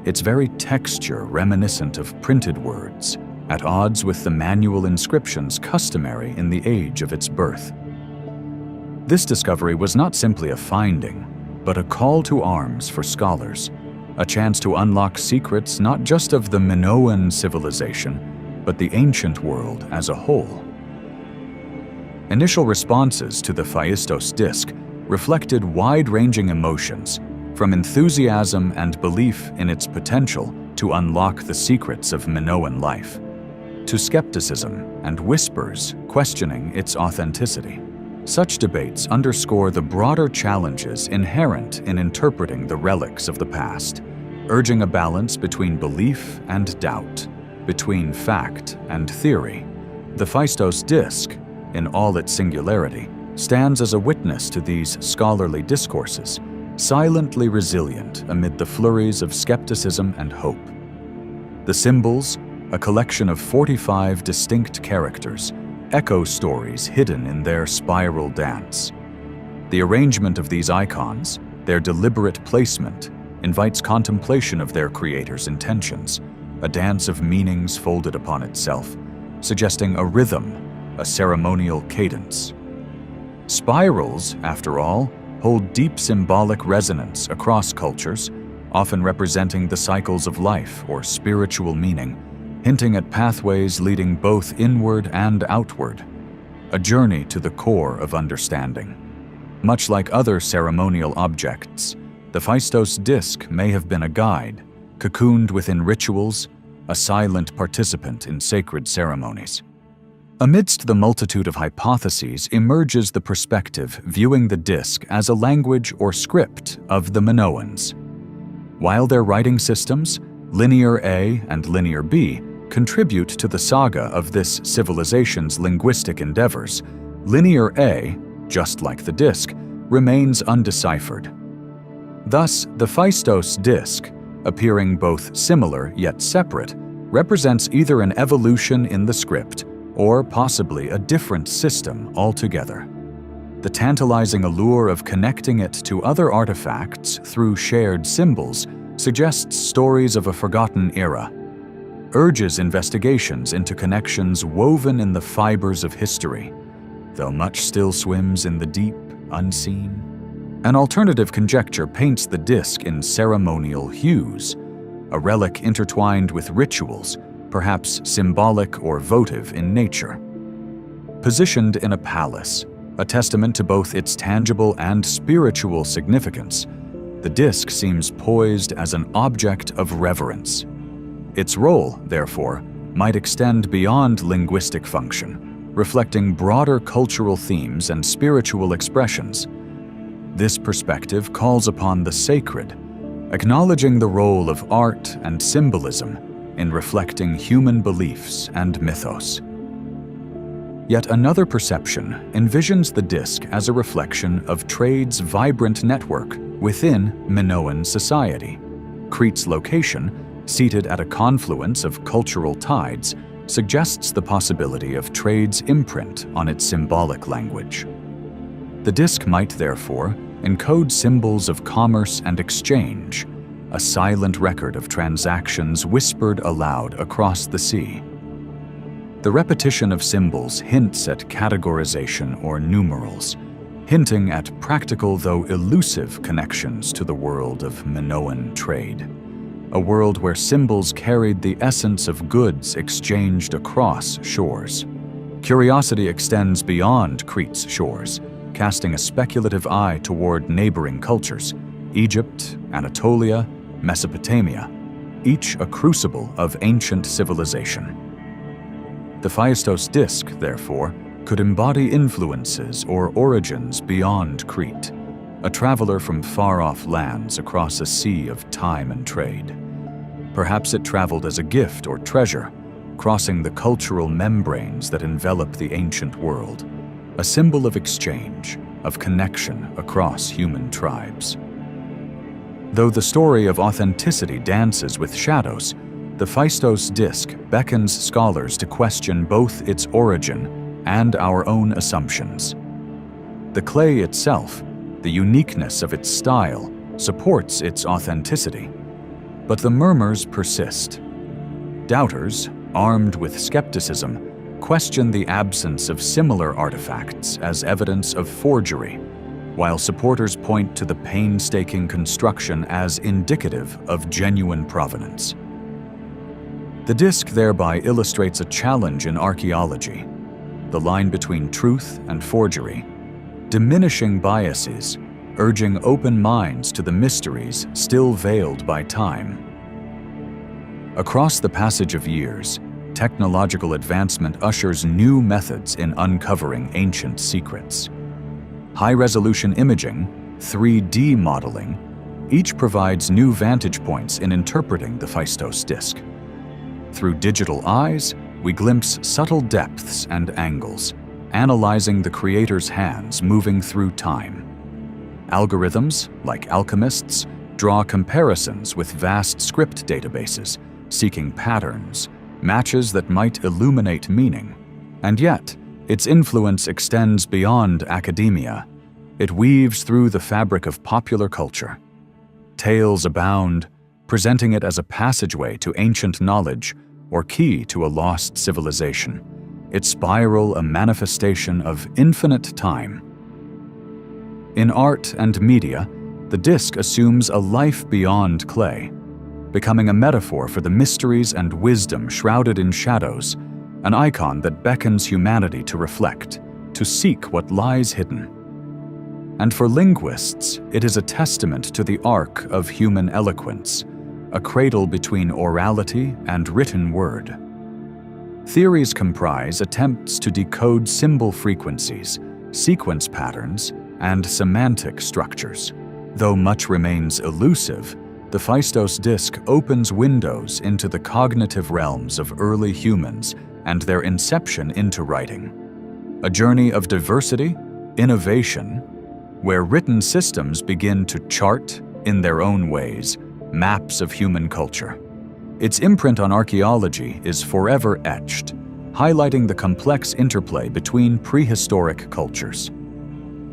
its very texture reminiscent of printed words, at odds with the manual inscriptions customary in the age of its birth. This discovery was not simply a finding, but a call to arms for scholars, a chance to unlock secrets not just of the Minoan civilization, but the ancient world as a whole. Initial responses to the Phaistos disc reflected wide-ranging emotions, from enthusiasm and belief in its potential to unlock the secrets of Minoan life, to skepticism and whispers questioning its authenticity. Such debates underscore the broader challenges inherent in interpreting the relics of the past, urging a balance between belief and doubt, between fact and theory. The Phaistos disc, in all its singularity, stands as a witness to these scholarly discourses, silently resilient amid the flurries of skepticism and hope. The symbols, a collection of 45 distinct characters, echo stories hidden in their spiral dance. The arrangement of these icons, their deliberate placement, invites contemplation of their creator's intentions, a dance of meanings folded upon itself, suggesting a rhythm, a ceremonial cadence. Spirals, after all, hold deep symbolic resonance across cultures, often representing the cycles of life or spiritual meaning, hinting at pathways leading both inward and outward, a journey to the core of understanding. Much like other ceremonial objects, the Phaistos disc may have been a guide, cocooned within rituals, a silent participant in sacred ceremonies. Amidst the multitude of hypotheses emerges the perspective viewing the disc as a language or script of the Minoans. While their writing systems, Linear A and Linear B, contribute to the saga of this civilization's linguistic endeavors, Linear A, just like the disc, remains undeciphered. Thus, the Phaistos disc, appearing both similar yet separate, represents either an evolution in the script or possibly a different system altogether. The tantalizing allure of connecting it to other artifacts through shared symbols suggests stories of a forgotten era, urges investigations into connections woven in the fibers of history, though much still swims in the deep, unseen. An alternative conjecture paints the disc in ceremonial hues, a relic intertwined with rituals, perhaps symbolic or votive in nature. Positioned in a palace, a testament to both its tangible and spiritual significance, the disc seems poised as an object of reverence. Its role, therefore, might extend beyond linguistic function, reflecting broader cultural themes and spiritual expressions. This perspective calls upon the sacred, acknowledging the role of art and symbolism in reflecting human beliefs and mythos. Yet another perception envisions the disc as a reflection of trade's vibrant network within Minoan society. Crete's location, seated at a confluence of cultural tides, suggests the possibility of trade's imprint on its symbolic language. The disc might, therefore, encode symbols of commerce and exchange, a silent record of transactions whispered aloud across the sea. The repetition of symbols hints at categorization or numerals, hinting at practical though elusive connections to the world of Minoan trade, a world where symbols carried the essence of goods exchanged across shores. Curiosity extends beyond Crete's shores, casting a speculative eye toward neighboring cultures, Egypt, Anatolia, Mesopotamia, each a crucible of ancient civilization. The Phaistos disc, therefore, could embody influences or origins beyond Crete, a traveler from far-off lands across a sea of time and trade. Perhaps it traveled as a gift or treasure, crossing the cultural membranes that envelop the ancient world, a symbol of exchange, of connection across human tribes. Though the story of authenticity dances with shadows, the Phaistos disc beckons scholars to question both its origin and our own assumptions. The clay itself, the uniqueness of its style, supports its authenticity, but the murmurs persist. Doubters, armed with skepticism, question the absence of similar artifacts as evidence of forgery, while supporters point to the painstaking construction as indicative of genuine provenance. The disc thereby illustrates a challenge in archaeology, the line between truth and forgery, diminishing biases, urging open minds to the mysteries still veiled by time. Across the passage of years, technological advancement ushers new methods in uncovering ancient secrets. High-resolution imaging, 3D modeling, each provides new vantage points in interpreting the Phaistos disc. Through digital eyes, we glimpse subtle depths and angles, analyzing the creator's hands moving through time. Algorithms, like alchemists, draw comparisons with vast script databases, seeking patterns, matches that might illuminate meaning. And yet, its influence extends beyond academia. It weaves through the fabric of popular culture. Tales abound, presenting it as a passageway to ancient knowledge or key to a lost civilization. Its spiral a manifestation of infinite time. In art and media, the disc assumes a life beyond clay, becoming a metaphor for the mysteries and wisdom shrouded in shadows, an icon that beckons humanity to reflect, to seek what lies hidden. And for linguists, it is a testament to the arc of human eloquence, a cradle between orality and written word. Theories comprise attempts to decode symbol frequencies, sequence patterns, and semantic structures. Though much remains elusive, the Phaistos disc opens windows into the cognitive realms of early humans and their inception into writing. A journey of diversity, innovation, where written systems begin to chart, in their own ways, maps of human culture. Its imprint on archaeology is forever etched, highlighting the complex interplay between prehistoric cultures.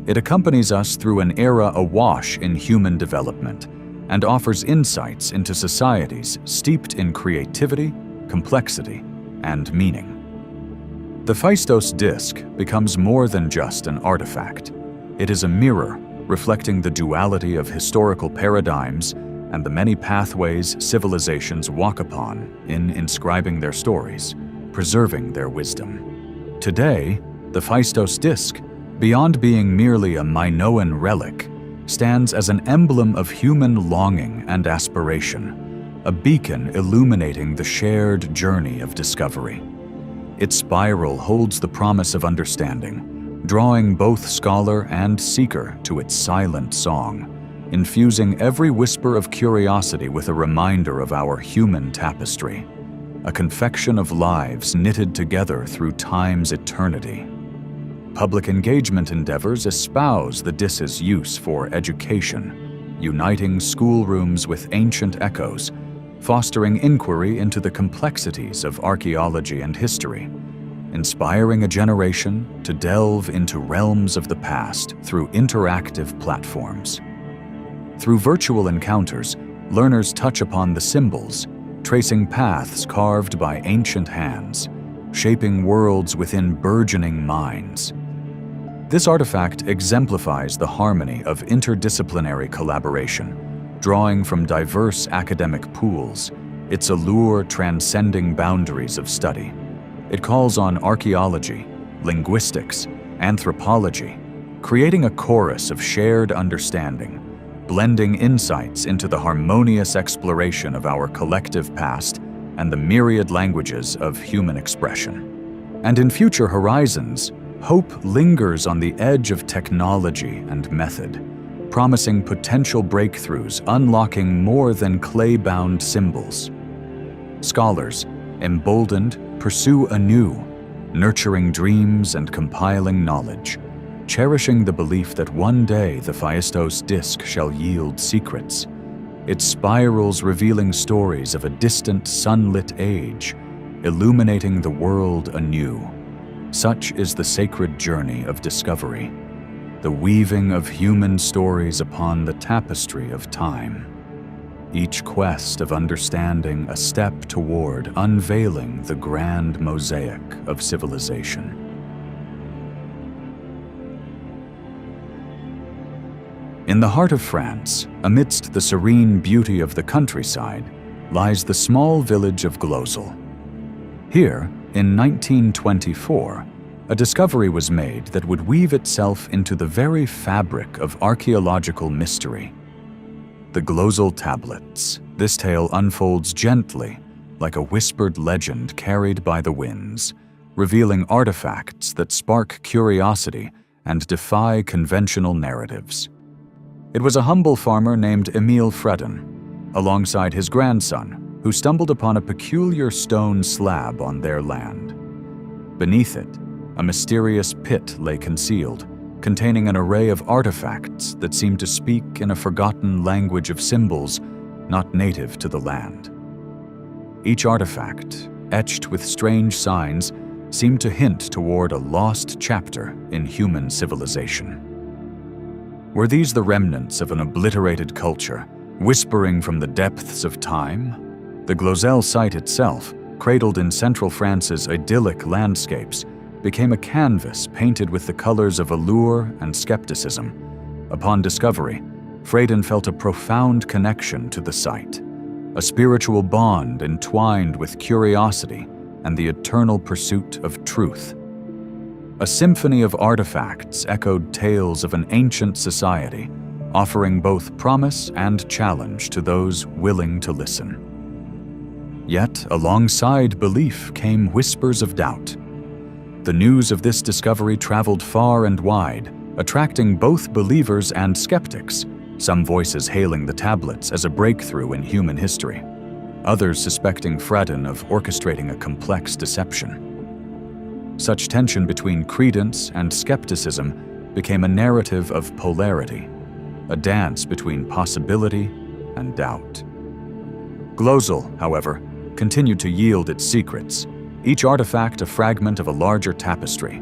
It accompanies us through an era awash in human development and offers insights into societies steeped in creativity, complexity, and meaning. The Phaistos disc becomes more than just an artifact. It is a mirror reflecting the duality of historical paradigms and the many pathways civilizations walk upon in inscribing their stories, preserving their wisdom. Today, the Phaistos disc, beyond being merely a Minoan relic, stands as an emblem of human longing and aspiration, a beacon illuminating the shared journey of discovery. Its spiral holds the promise of understanding, drawing both scholar and seeker to its silent song, infusing every whisper of curiosity with a reminder of our human tapestry, a confection of lives knitted together through time's eternity. Public engagement endeavors espouse the disc's use for education, uniting schoolrooms with ancient echoes, fostering inquiry into the complexities of archaeology and history, inspiring a generation to delve into realms of the past through interactive platforms. Through virtual encounters, learners touch upon the symbols, tracing paths carved by ancient hands, shaping worlds within burgeoning minds. This artifact exemplifies the harmony of interdisciplinary collaboration, drawing from diverse academic pools, its allure transcending boundaries of study. It calls on archaeology, linguistics, anthropology, creating a chorus of shared understanding, blending insights into the harmonious exploration of our collective past and the myriad languages of human expression. And in future horizons, hope lingers on the edge of technology and method, promising potential breakthroughs unlocking more than clay-bound symbols. Scholars, emboldened, pursue anew, nurturing dreams and compiling knowledge, cherishing the belief that one day the Phaistos disc shall yield secrets, its spirals revealing stories of a distant sunlit age, illuminating the world anew. Such is the sacred journey of discovery, the weaving of human stories upon the tapestry of time. Each quest of understanding a step toward unveiling the grand mosaic of civilization. In the heart of France, amidst the serene beauty of the countryside, lies the small village of Glosel. Here, in 1924, a discovery was made that would weave itself into the very fabric of archaeological mystery. The Glosel tablets. This tale unfolds gently, like a whispered legend carried by the winds, revealing artifacts that spark curiosity and defy conventional narratives. It was a humble farmer named Emile Fredon, alongside his grandson, who stumbled upon a peculiar stone slab on their land. Beneath it, a mysterious pit lay concealed, containing an array of artifacts that seemed to speak in a forgotten language of symbols not native to the land. Each artifact, etched with strange signs, seemed to hint toward a lost chapter in human civilization. Were these the remnants of an obliterated culture, whispering from the depths of time? The Glozell site itself, cradled in central France's idyllic landscapes, became a canvas painted with the colors of allure and skepticism. Upon discovery, Freyden felt a profound connection to the site, a spiritual bond entwined with curiosity and the eternal pursuit of truth. A symphony of artifacts echoed tales of an ancient society, offering both promise and challenge to those willing to listen. Yet, alongside belief came whispers of doubt. The news of this discovery traveled far and wide, attracting both believers and skeptics, some voices hailing the tablets as a breakthrough in human history, others suspecting Freyden of orchestrating a complex deception. Such tension between credence and skepticism became a narrative of polarity, a dance between possibility and doubt. Glozell, however, continued to yield its secrets, each artifact a fragment of a larger tapestry.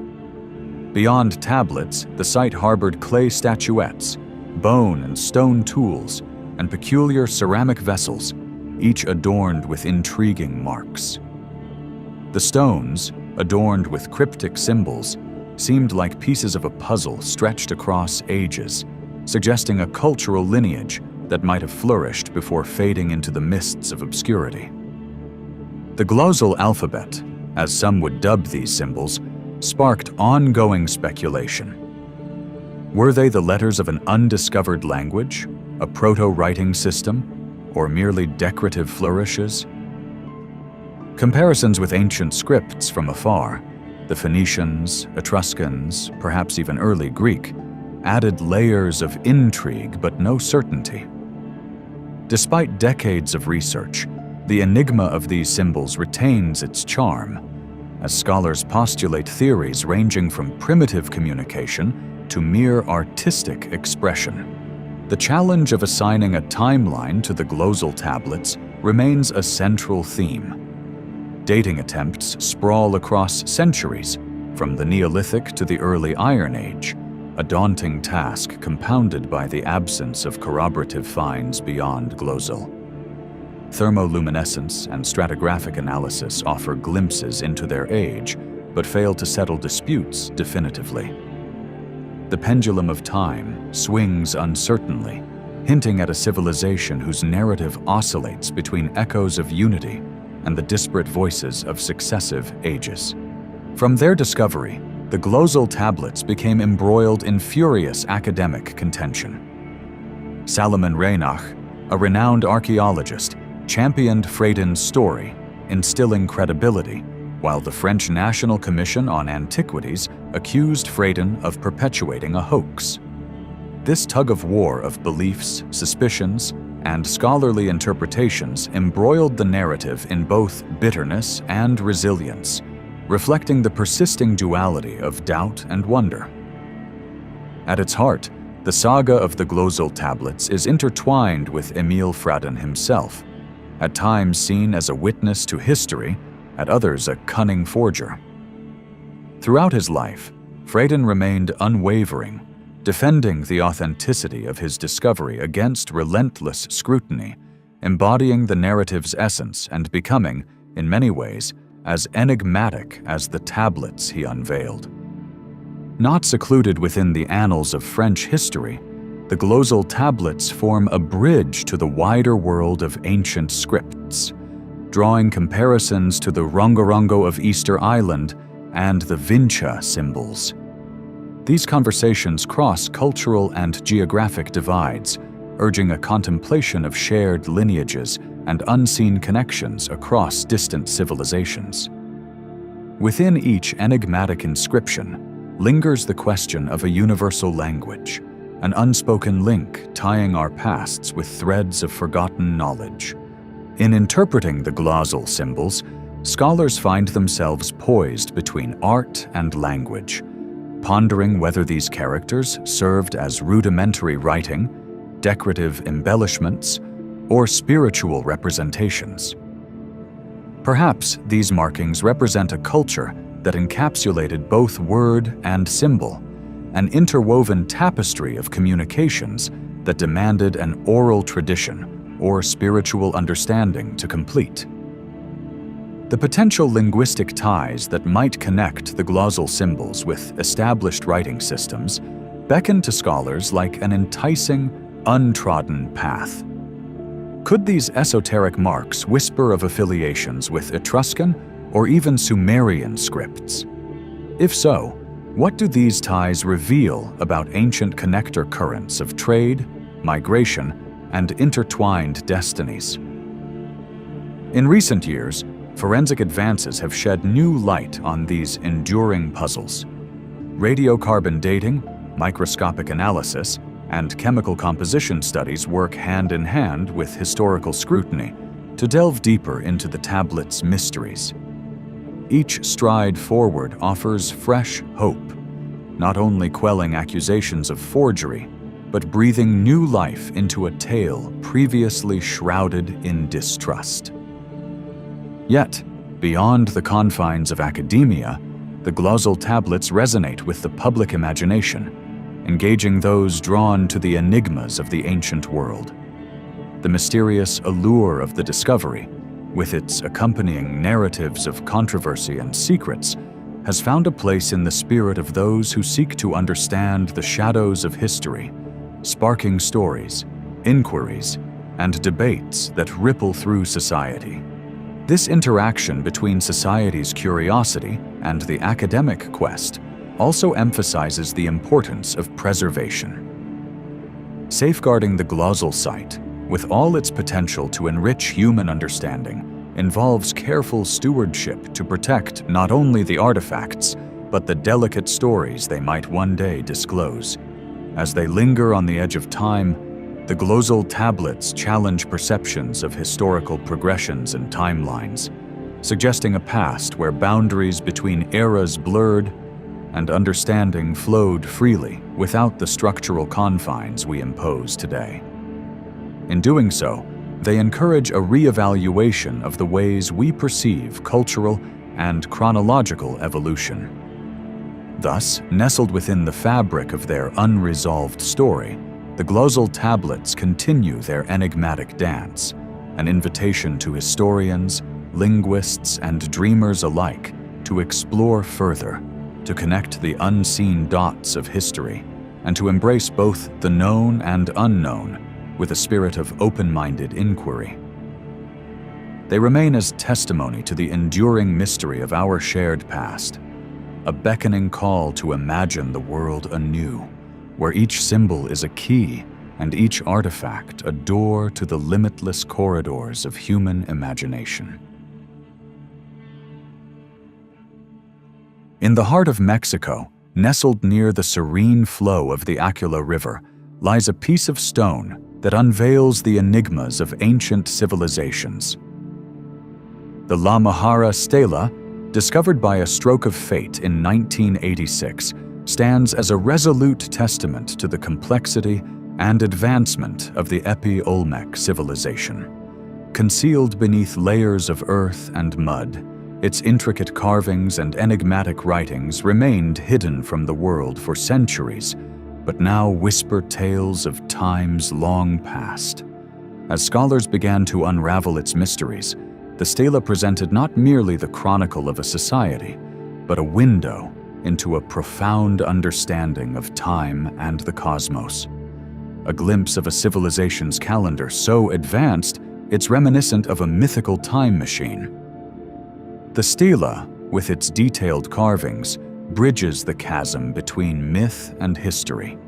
Beyond tablets, the site harbored clay statuettes, bone and stone tools, and peculiar ceramic vessels, each adorned with intriguing marks. The stones, adorned with cryptic symbols, seemed like pieces of a puzzle stretched across ages, suggesting a cultural lineage that might have flourished before fading into the mists of obscurity. The Glozell alphabet, as some would dub these symbols, sparked ongoing speculation. Were they the letters of an undiscovered language, a proto-writing system, or merely decorative flourishes? Comparisons with ancient scripts from afar, the Phoenicians, Etruscans, perhaps even early Greek, added layers of intrigue but no certainty. Despite decades of research, the enigma of these symbols retains its charm, as scholars postulate theories ranging from primitive communication to mere artistic expression. The challenge of assigning a timeline to the Glozell tablets remains a central theme. Dating attempts sprawl across centuries, from the Neolithic to the early Iron Age, a daunting task compounded by the absence of corroborative finds beyond Glozell. Thermoluminescence and stratigraphic analysis offer glimpses into their age, but fail to settle disputes definitively. The pendulum of time swings uncertainly, hinting at a civilization whose narrative oscillates between echoes of unity and the disparate voices of successive ages. From their discovery, the Glozell tablets became embroiled in furious academic contention. Salomon Reinach, a renowned archaeologist, championed Freyden's story, instilling credibility, while the French National Commission on Antiquities accused Freyden of perpetuating a hoax. This tug-of-war of beliefs, suspicions, and scholarly interpretations embroiled the narrative in both bitterness and resilience, reflecting the persisting duality of doubt and wonder. At its heart, the saga of the Glozell tablets is intertwined with Emil Freyden himself, at times seen as a witness to history, at others a cunning forger. Throughout his life, Freyden remained unwavering, defending the authenticity of his discovery against relentless scrutiny, embodying the narrative's essence and becoming, in many ways, as enigmatic as the tablets he unveiled. Not secluded within the annals of French history, the Glozell tablets form a bridge to the wider world of ancient scripts, drawing comparisons to the rongorongo of Easter Island and the Vincha symbols. These conversations cross cultural and geographic divides, urging a contemplation of shared lineages and unseen connections across distant civilizations. Within each enigmatic inscription lingers the question of a universal language, an unspoken link tying our pasts with threads of forgotten knowledge. In interpreting the Glozell symbols, scholars find themselves poised between art and language, pondering whether these characters served as rudimentary writing, decorative embellishments, or spiritual representations. Perhaps these markings represent a culture that encapsulated both word and symbol, an interwoven tapestry of communications that demanded an oral tradition or spiritual understanding to complete. The potential linguistic ties that might connect the glossal symbols with established writing systems beckon to scholars like an enticing, untrodden path. Could these esoteric marks whisper of affiliations with Etruscan or even Sumerian scripts? If so, what do these ties reveal about ancient connector currents of trade, migration, and intertwined destinies? In recent years, forensic advances have shed new light on these enduring puzzles. Radiocarbon dating, microscopic analysis, and chemical composition studies work hand in hand with historical scrutiny to delve deeper into the tablet's mysteries. Each stride forward offers fresh hope, not only quelling accusations of forgery, but breathing new life into a tale previously shrouded in distrust. Yet, beyond the confines of academia, the glossal tablets resonate with the public imagination, engaging those drawn to the enigmas of the ancient world. The mysterious allure of the discovery, with its accompanying narratives of controversy and secrets, has found a place in the spirit of those who seek to understand the shadows of history, sparking stories, inquiries, and debates that ripple through society. This interaction between society's curiosity and the academic quest also emphasizes the importance of preservation. Safeguarding the glossal site, with all its potential to enrich human understanding, involves careful stewardship to protect not only the artifacts, but the delicate stories they might one day disclose. As they linger on the edge of time, the glossal tablets challenge perceptions of historical progressions and timelines, suggesting a past where boundaries between eras blurred and understanding flowed freely without the structural confines we impose today. In doing so, they encourage a reevaluation of the ways we perceive cultural and chronological evolution. Thus, nestled within the fabric of their unresolved story, the glossal tablets continue their enigmatic dance, an invitation to historians, linguists, and dreamers alike to explore further, to connect the unseen dots of history, and to embrace both the known and unknown with a spirit of open-minded inquiry. They remain as testimony to the enduring mystery of our shared past, a beckoning call to imagine the world anew, where each symbol is a key and each artifact a door to the limitless corridors of human imagination. In the heart of Mexico, nestled near the serene flow of the Aquila River, lies a piece of stone that unveils the enigmas of ancient civilizations. The La Mahara Stela, discovered by a stroke of fate in 1986, stands as a resolute testament to the complexity and advancement of the Epi-Olmec civilization. Concealed beneath layers of earth and mud, its intricate carvings and enigmatic writings remained hidden from the world for centuries, but now whisper tales of times long past. As scholars began to unravel its mysteries, the stela presented not merely the chronicle of a society, but a window into a profound understanding of time and the cosmos. A glimpse of a civilization's calendar so advanced, it's reminiscent of a mythical time machine. The stela, with its detailed carvings, bridges the chasm between myth and history.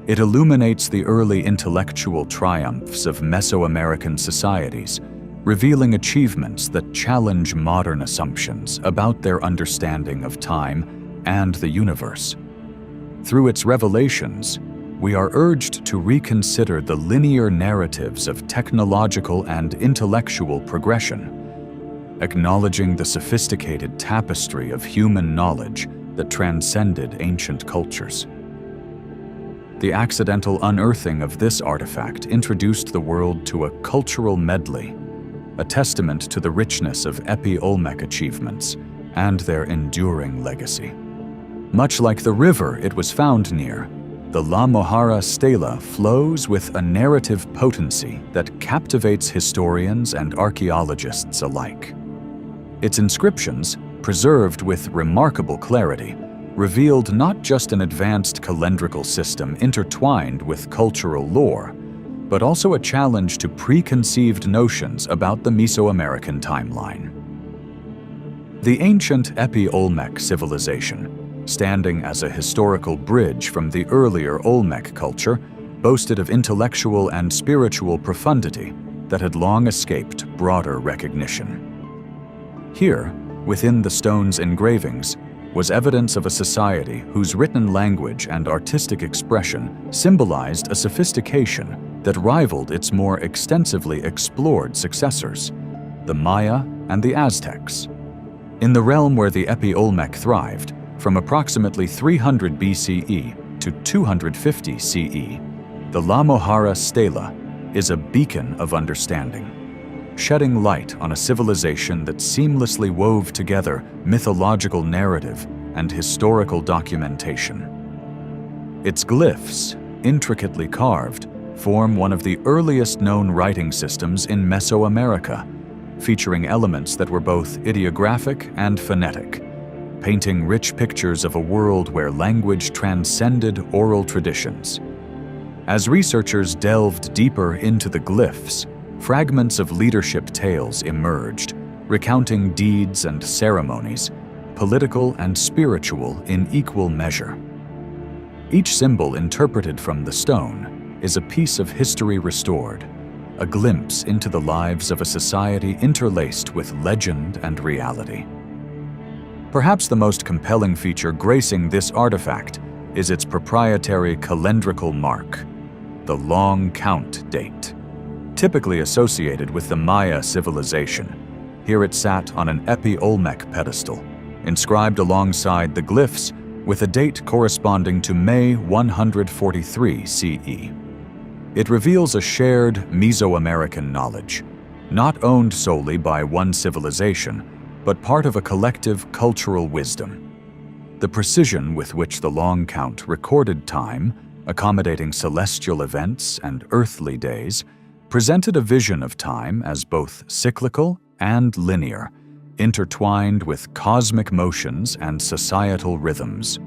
It illuminates the early intellectual triumphs of Mesoamerican societies, revealing achievements that challenge modern assumptions about their understanding of time and the universe. Through its revelations, we are urged to reconsider the linear narratives of technological and intellectual progression. acknowledging the sophisticated tapestry of human knowledge that transcended ancient cultures. The accidental unearthing of this artifact introduced the world to a cultural medley, a testament to the richness of Epi-Olmec achievements and their enduring legacy. Much like the river it was found near, the La Mohara stela flows with a narrative potency that captivates historians and archaeologists alike. Its inscriptions, preserved with remarkable clarity, revealed not just an advanced calendrical system intertwined with cultural lore, but also a challenge to preconceived notions about the Mesoamerican timeline. The ancient Epi-Olmec civilization, standing as a historical bridge from the earlier Olmec culture, boasted of intellectual and spiritual profundity that had long escaped broader recognition. Here, within the stone's engravings, was evidence of a society whose written language and artistic expression symbolized a sophistication that rivaled its more extensively explored successors, the Maya and the Aztecs. In the realm where the Epi-Olmec thrived, from approximately 300 BCE to 250 CE, the La Mohara stela is a beacon of understanding, shedding light on a civilization that seamlessly wove together mythological narrative and historical documentation. Its glyphs, intricately carved, form one of the earliest known writing systems in Mesoamerica, featuring elements that were both ideographic and phonetic, painting rich pictures of a world where language transcended oral traditions. As researchers delved deeper into the glyphs, fragments of leadership tales emerged, recounting deeds and ceremonies, political and spiritual in equal measure. Each symbol interpreted from the stone is a piece of history restored, a glimpse into the lives of a society interlaced with legend and reality. Perhaps the most compelling feature gracing this artifact is its proprietary calendrical mark, the long count date. Typically associated with the Maya civilization, here it sat on an Epi-Olmec pedestal, inscribed alongside the glyphs with a date corresponding to May 143 CE. It reveals a shared Mesoamerican knowledge, not owned solely by one civilization, but part of a collective cultural wisdom. The precision with which the long count recorded time, accommodating celestial events and earthly days, presented a vision of time as both cyclical and linear, intertwined with cosmic motions and societal rhythms.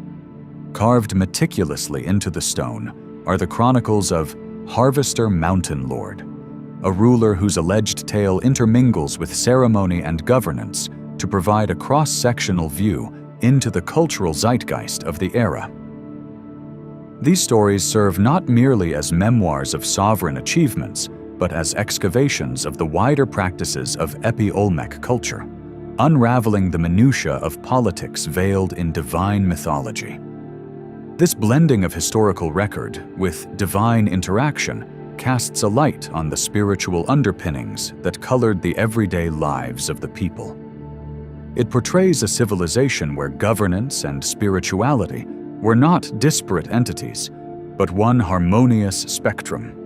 Carved meticulously into the stone are the chronicles of Harvester Mountain Lord, a ruler whose alleged tale intermingles with ceremony and governance to provide a cross-sectional view into the cultural zeitgeist of the era. These stories serve not merely as memoirs of sovereign achievements, but as excavations of the wider practices of Epi-Olmec culture, unraveling the minutiae of politics veiled in divine mythology. This blending of historical record with divine interaction casts a light on the spiritual underpinnings that colored the everyday lives of the people. It portrays a civilization where governance and spirituality were not disparate entities, but one harmonious spectrum.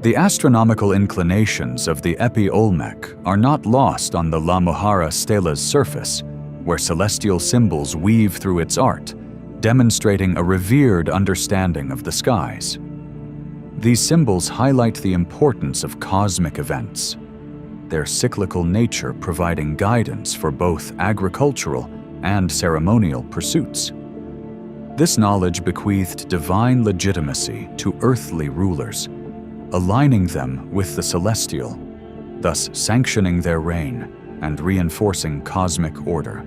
The astronomical inclinations of the Epi-Olmec are not lost on the La Mohara stela's surface, where celestial symbols weave through its art, demonstrating a revered understanding of the skies. These symbols highlight the importance of cosmic events, their cyclical nature providing guidance for both agricultural and ceremonial pursuits. This knowledge bequeathed divine legitimacy to earthly rulers, aligning them with the celestial, thus sanctioning their reign and reinforcing cosmic order.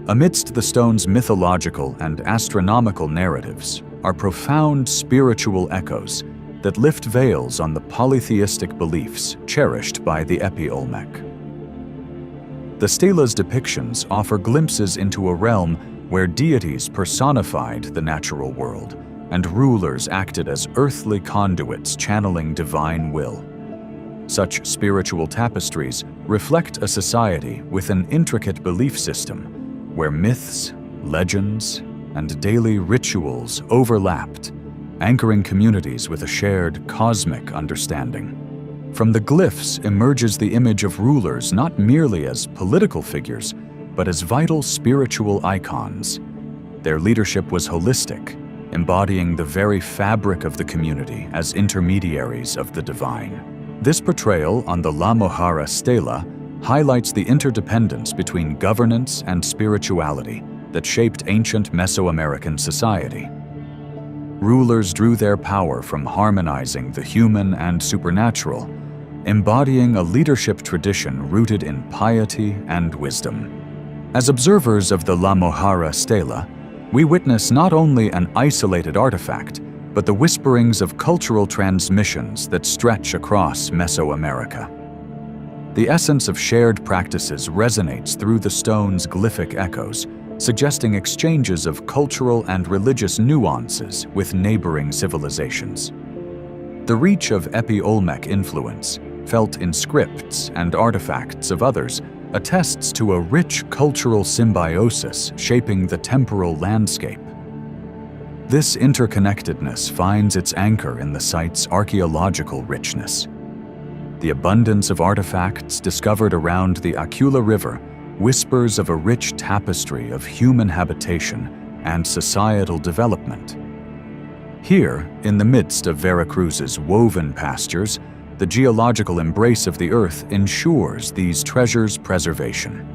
Amidst the stone's mythological and astronomical narratives are profound spiritual echoes that lift veils on the polytheistic beliefs cherished by the Epi-Olmec. The stela's depictions offer glimpses into a realm where deities personified the natural world and rulers acted as earthly conduits channeling divine will. Such spiritual tapestries reflect a society with an intricate belief system where myths, legends, and daily rituals overlapped, anchoring communities with a shared cosmic understanding. From the glyphs emerges the image of rulers not merely as political figures, but as vital spiritual icons. Their leadership was holistic, embodying the very fabric of the community as intermediaries of the divine. This portrayal on the La Mohara stela highlights the interdependence between governance and spirituality that shaped ancient Mesoamerican society. Rulers drew their power from harmonizing the human and supernatural, embodying a leadership tradition rooted in piety and wisdom. As observers of the La Mohara stela, we witness not only an isolated artifact, but the whisperings of cultural transmissions that stretch across Mesoamerica. The essence of shared practices resonates through the stone's glyphic echoes, suggesting exchanges of cultural and religious nuances with neighboring civilizations. The reach of Epi-Olmec influence, felt in scripts and artifacts of others, attests to a rich cultural symbiosis shaping the temporal landscape. This interconnectedness finds its anchor in the site's archaeological richness. The abundance of artifacts discovered around the Aquila River whispers of a rich tapestry of human habitation and societal development. Here, in the midst of Veracruz's woven pastures, the geological embrace of the earth ensures these treasures' preservation.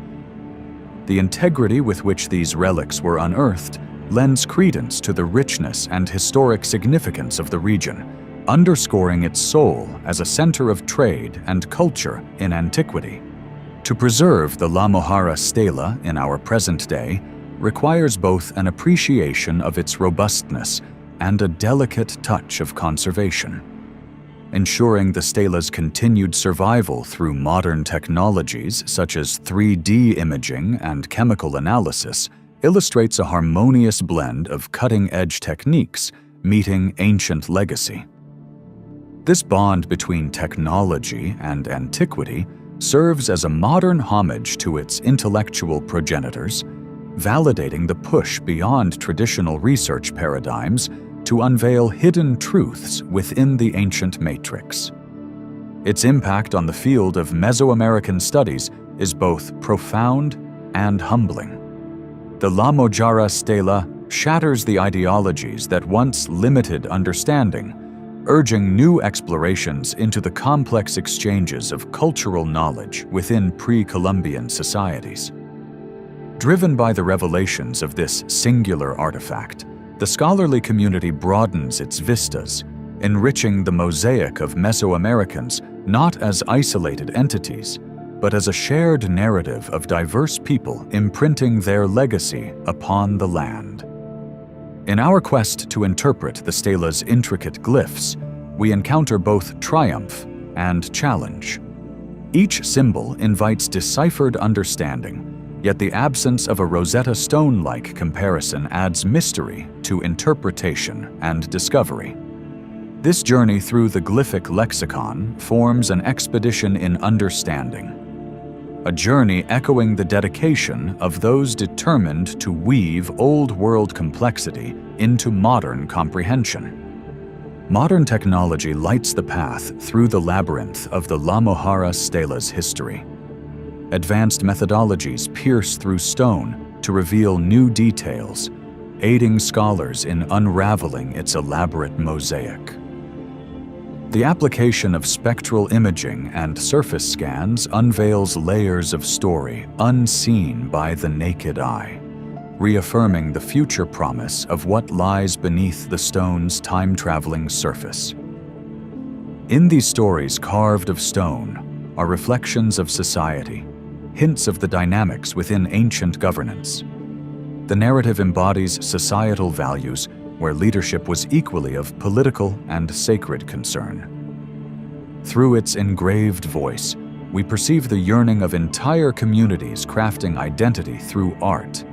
The integrity with which these relics were unearthed lends credence to the richness and historic significance of the region, underscoring its soul as a center of trade and culture in antiquity. To preserve the La Mohara stela in our present day requires both an appreciation of its robustness and a delicate touch of conservation. Ensuring the stela's continued survival through modern technologies such as 3D imaging and chemical analysis illustrates a harmonious blend of cutting-edge techniques meeting ancient legacy. This bond between technology and antiquity serves as a modern homage to its intellectual progenitors, validating the push beyond traditional research paradigms to unveil hidden truths within the ancient matrix. Its impact on the field of Mesoamerican studies is both profound and humbling. The La Mohara stela shatters the ideologies that once limited understanding, urging new explorations into the complex exchanges of cultural knowledge within pre-Columbian societies. Driven by the revelations of this singular artifact, the scholarly community broadens its vistas, enriching the mosaic of Mesoamericans not as isolated entities, but as a shared narrative of diverse people imprinting their legacy upon the land. In our quest to interpret the stela's intricate glyphs, we encounter both triumph and challenge. Each symbol invites deciphered understanding, yet the absence of a Rosetta Stone-like comparison adds mystery to interpretation and discovery. This journey through the glyphic lexicon forms an expedition in understanding, a journey echoing the dedication of those determined to weave old-world complexity into modern comprehension. Modern technology lights the path through the labyrinth of the La Mohara stela's history. Advanced methodologies pierce through stone to reveal new details, aiding scholars in unraveling its elaborate mosaic. The application of spectral imaging and surface scans unveils layers of story unseen by the naked eye, reaffirming the future promise of what lies beneath the stone's time-traveling surface. In these stories carved of stone are reflections of society, hints of the dynamics within ancient governance. The narrative embodies societal values where leadership was equally of political and sacred concern. Through its engraved voice, we perceive the yearning of entire communities crafting identity through art,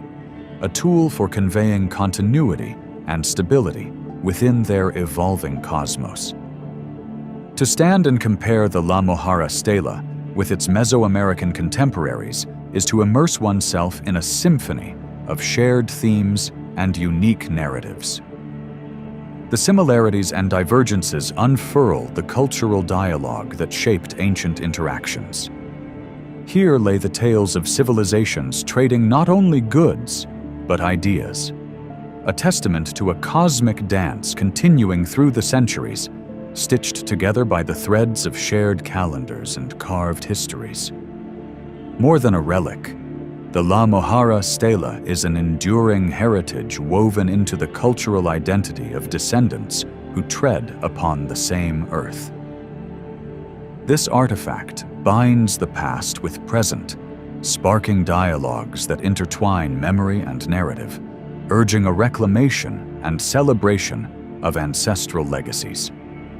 a tool for conveying continuity and stability within their evolving cosmos. To stand and compare the La Mohara stela with its Mesoamerican contemporaries is to immerse oneself in a symphony of shared themes and unique narratives. The similarities and divergences unfurl the cultural dialogue that shaped ancient interactions. Here lay the tales of civilizations trading not only goods, but ideas, a testament to a cosmic dance continuing through the centuries, stitched together by the threads of shared calendars and carved histories. More than a relic, the La Mohara stela is an enduring heritage woven into the cultural identity of descendants who tread upon the same earth. This artifact binds the past with present, sparking dialogues that intertwine memory and narrative, urging a reclamation and celebration of ancestral legacies.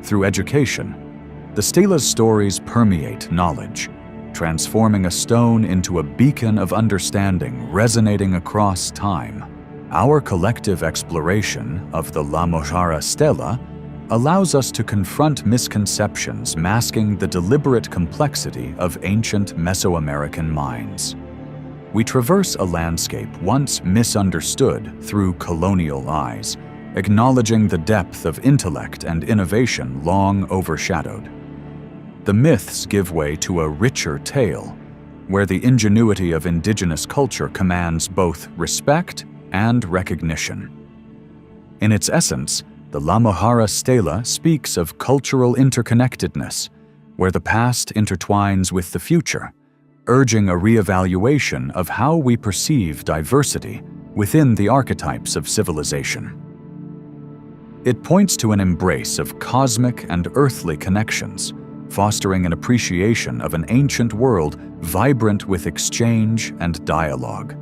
Through education, the stela's stories permeate knowledge, transforming a stone into a beacon of understanding resonating across time. Our collective exploration of the La Mohara stela allows us to confront misconceptions masking the deliberate complexity of ancient Mesoamerican minds. We traverse a landscape once misunderstood through colonial eyes, acknowledging the depth of intellect and innovation long overshadowed. The myths give way to a richer tale, where the ingenuity of indigenous culture commands both respect and recognition. In its essence, the La Mohara stela speaks of cultural interconnectedness, where the past intertwines with the future, urging a reevaluation of how we perceive diversity within the archetypes of civilization. It points to an embrace of cosmic and earthly connections, fostering an appreciation of an ancient world vibrant with exchange and dialogue,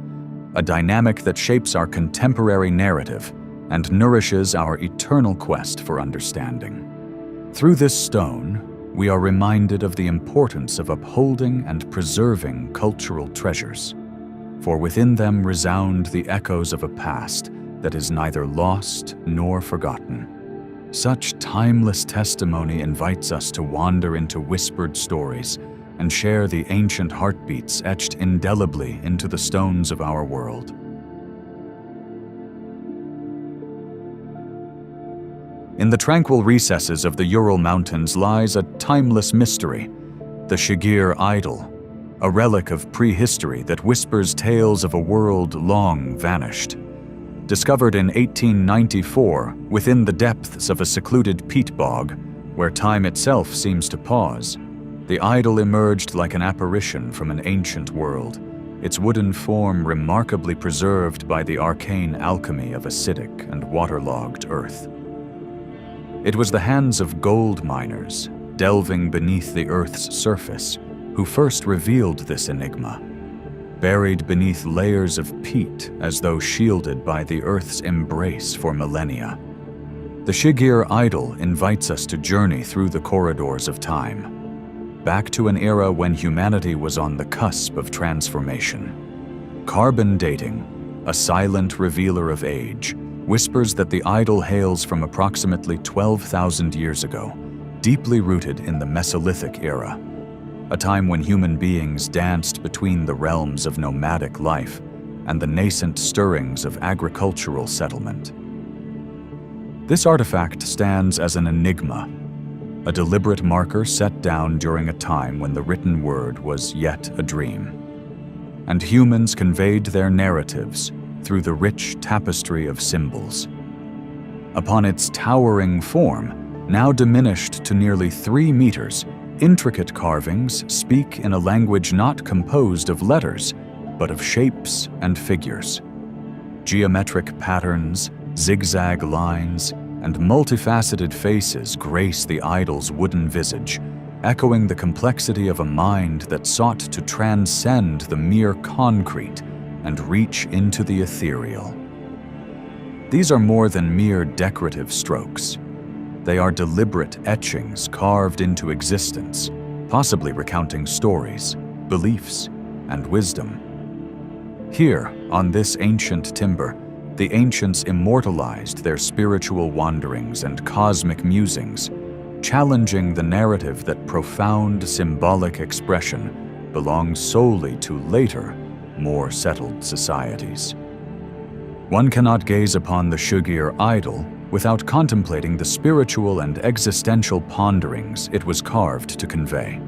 a dynamic that shapes our contemporary narrative and nourishes our eternal quest for understanding. Through this stone, we are reminded of the importance of upholding and preserving cultural treasures, for within them resound the echoes of a past that is neither lost nor forgotten. Such timeless testimony invites us to wander into whispered stories and share the ancient heartbeats etched indelibly into the stones of our world. In the tranquil recesses of the Ural Mountains lies a timeless mystery, the Shigir idol, a relic of prehistory that whispers tales of a world long vanished. Discovered in 1894 within the depths of a secluded peat bog, where time itself seems to pause, the idol emerged like an apparition from an ancient world, its wooden form remarkably preserved by the arcane alchemy of acidic and waterlogged earth. It was the hands of gold miners, delving beneath the earth's surface, who first revealed this enigma. Buried beneath layers of peat as though shielded by the earth's embrace for millennia. The Shigir idol invites us to journey through the corridors of time, back to an era when humanity was on the cusp of transformation. Carbon dating, a silent revealer of age, whispers that the idol hails from approximately 12,000 years ago, deeply rooted in the Mesolithic era, a time when human beings danced between the realms of nomadic life and the nascent stirrings of agricultural settlement. This artifact stands as an enigma, a deliberate marker set down during a time when the written word was yet a dream, and humans conveyed their narratives through the rich tapestry of symbols. Upon its towering form, now diminished to nearly 3 meters, intricate carvings speak in a language not composed of letters, but of shapes and figures. Geometric patterns, zigzag lines, and multifaceted faces grace the idol's wooden visage, echoing the complexity of a mind that sought to transcend the mere concrete and reach into the ethereal. These are more than mere decorative strokes. They are deliberate etchings carved into existence, possibly recounting stories, beliefs, and wisdom. Here, on this ancient timber, the ancients immortalized their spiritual wanderings and cosmic musings, challenging the narrative that profound symbolic expression belongs solely to later, more settled societies. One cannot gaze upon the Shugir idol without contemplating the spiritual and existential ponderings it was carved to convey.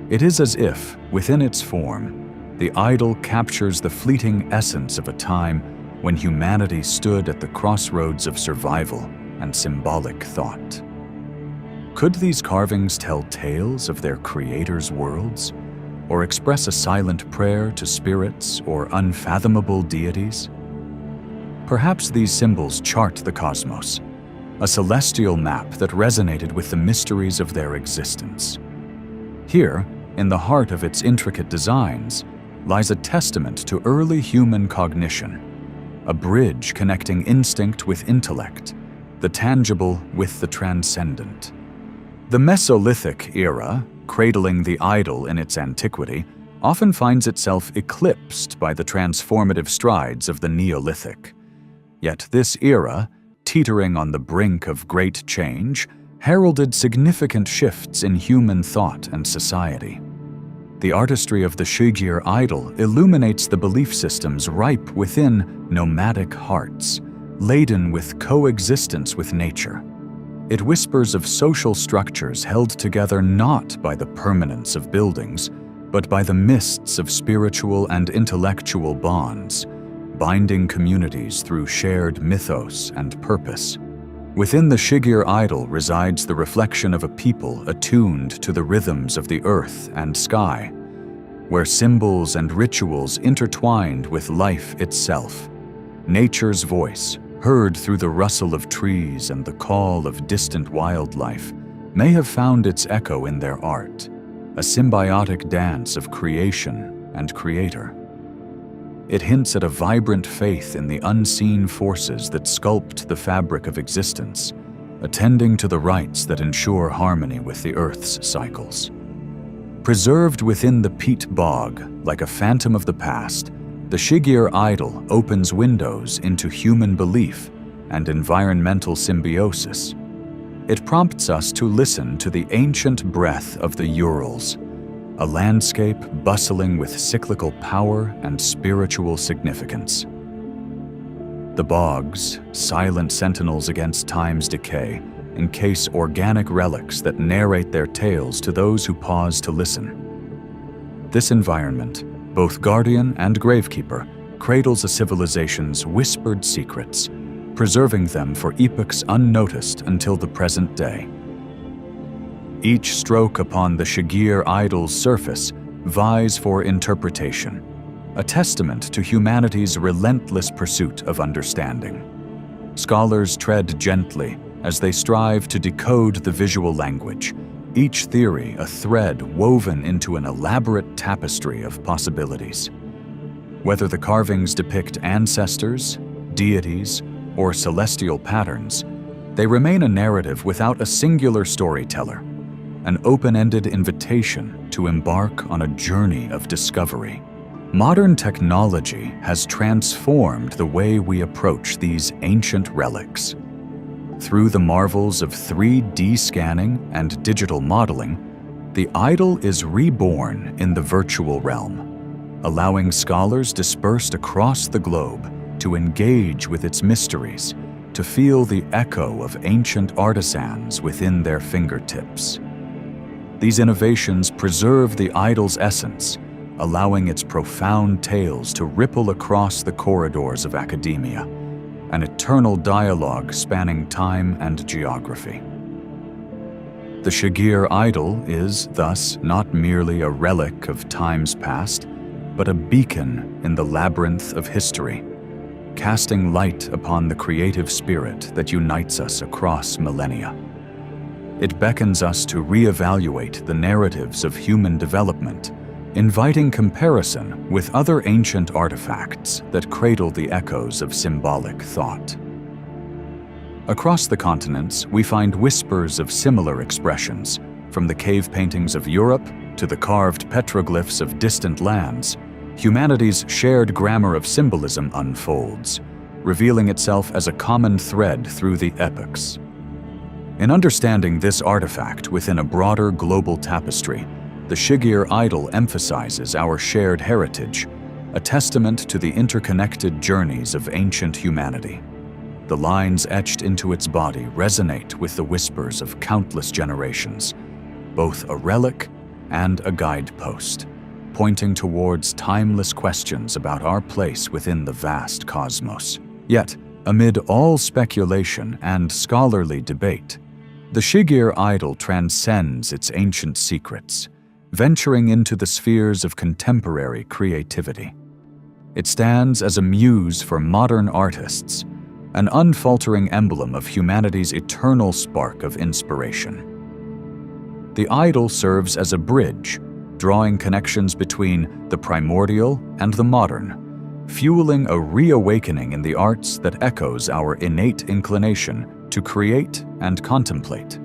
It is as if, within its form, the idol captures the fleeting essence of a time when humanity stood at the crossroads of survival and symbolic thought. Could these carvings tell tales of their creators' worlds, or express a silent prayer to spirits or unfathomable deities? Perhaps these symbols chart the cosmos, a celestial map that resonated with the mysteries of their existence. Here, in the heart of its intricate designs, lies a testament to early human cognition, a bridge connecting instinct with intellect, the tangible with the transcendent. The Mesolithic era, cradling the idol in its antiquity, often finds itself eclipsed by the transformative strides of the Neolithic. Yet this era, teetering on the brink of great change, heralded significant shifts in human thought and society. The artistry of the Shugir idol illuminates the belief systems ripe within nomadic hearts, laden with coexistence with nature. It whispers of social structures held together not by the permanence of buildings, but by the mists of spiritual and intellectual bonds, binding communities through shared mythos and purpose. Within the Shugir idol resides the reflection of a people attuned to the rhythms of the earth and sky, where symbols and rituals intertwined with life itself. Nature's voice, heard through the rustle of trees and the call of distant wildlife, may have found its echo in their art, a symbiotic dance of creation and creator. It hints at a vibrant faith in the unseen forces that sculpt the fabric of existence, attending to the rites that ensure harmony with the Earth's cycles. Preserved within the peat bog, like a phantom of the past, the Shugir idol opens windows into human belief and environmental symbiosis. It prompts us to listen to the ancient breath of the Urals, a landscape bustling with cyclical power and spiritual significance. The bogs, silent sentinels against time's decay, encase organic relics that narrate their tales to those who pause to listen. This environment, both guardian and gravekeeper, cradles a civilization's whispered secrets, preserving them for epochs unnoticed until the present day. Each stroke upon the Shugir idol's surface vies for interpretation, a testament to humanity's relentless pursuit of understanding. Scholars tread gently as they strive to decode the visual language, each theory a thread woven into an elaborate tapestry of possibilities. Whether the carvings depict ancestors, deities, or celestial patterns, they remain a narrative without a singular storyteller, an open-ended invitation to embark on a journey of discovery. Modern technology has transformed the way we approach these ancient relics. Through the marvels of 3D scanning and digital modeling, the idol is reborn in the virtual realm, allowing scholars dispersed across the globe to engage with its mysteries, to feel the echo of ancient artisans within their fingertips. These innovations preserve the idol's essence, allowing its profound tales to ripple across the corridors of academia, an eternal dialogue spanning time and geography. The Shugir idol is, thus, not merely a relic of times past, but a beacon in the labyrinth of history, casting light upon the creative spirit that unites us across millennia. It beckons us to reevaluate the narratives of human development, inviting comparison with other ancient artifacts that cradle the echoes of symbolic thought. Across the continents, we find whispers of similar expressions, from the cave paintings of Europe to the carved petroglyphs of distant lands. Humanity's shared grammar of symbolism unfolds, revealing itself as a common thread through the epochs. In understanding this artifact within a broader global tapestry, the Shigir idol emphasizes our shared heritage, a testament to the interconnected journeys of ancient humanity. The lines etched into its body resonate with the whispers of countless generations, both a relic and a guidepost, pointing towards timeless questions about our place within the vast cosmos. Yet, amid all speculation and scholarly debate, the Shigir idol transcends its ancient secrets, venturing into the spheres of contemporary creativity. It stands as a muse for modern artists, an unfaltering emblem of humanity's eternal spark of inspiration. The idol serves as a bridge, drawing connections between the primordial and the modern, fueling a reawakening in the arts that echoes our innate inclination to create and contemplate.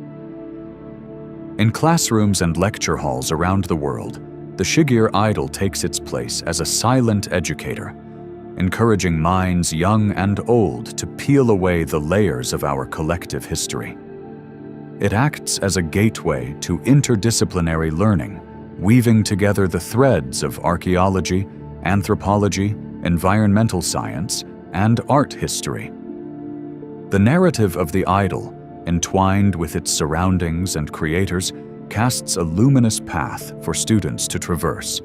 In classrooms and lecture halls around the world, the Shigir idol takes its place as a silent educator, encouraging minds young and old to peel away the layers of our collective history. It acts as a gateway to interdisciplinary learning, weaving together the threads of archaeology, anthropology, environmental science, and art history. The narrative of the idol, entwined with its surroundings and creators, casts a luminous path for students to traverse,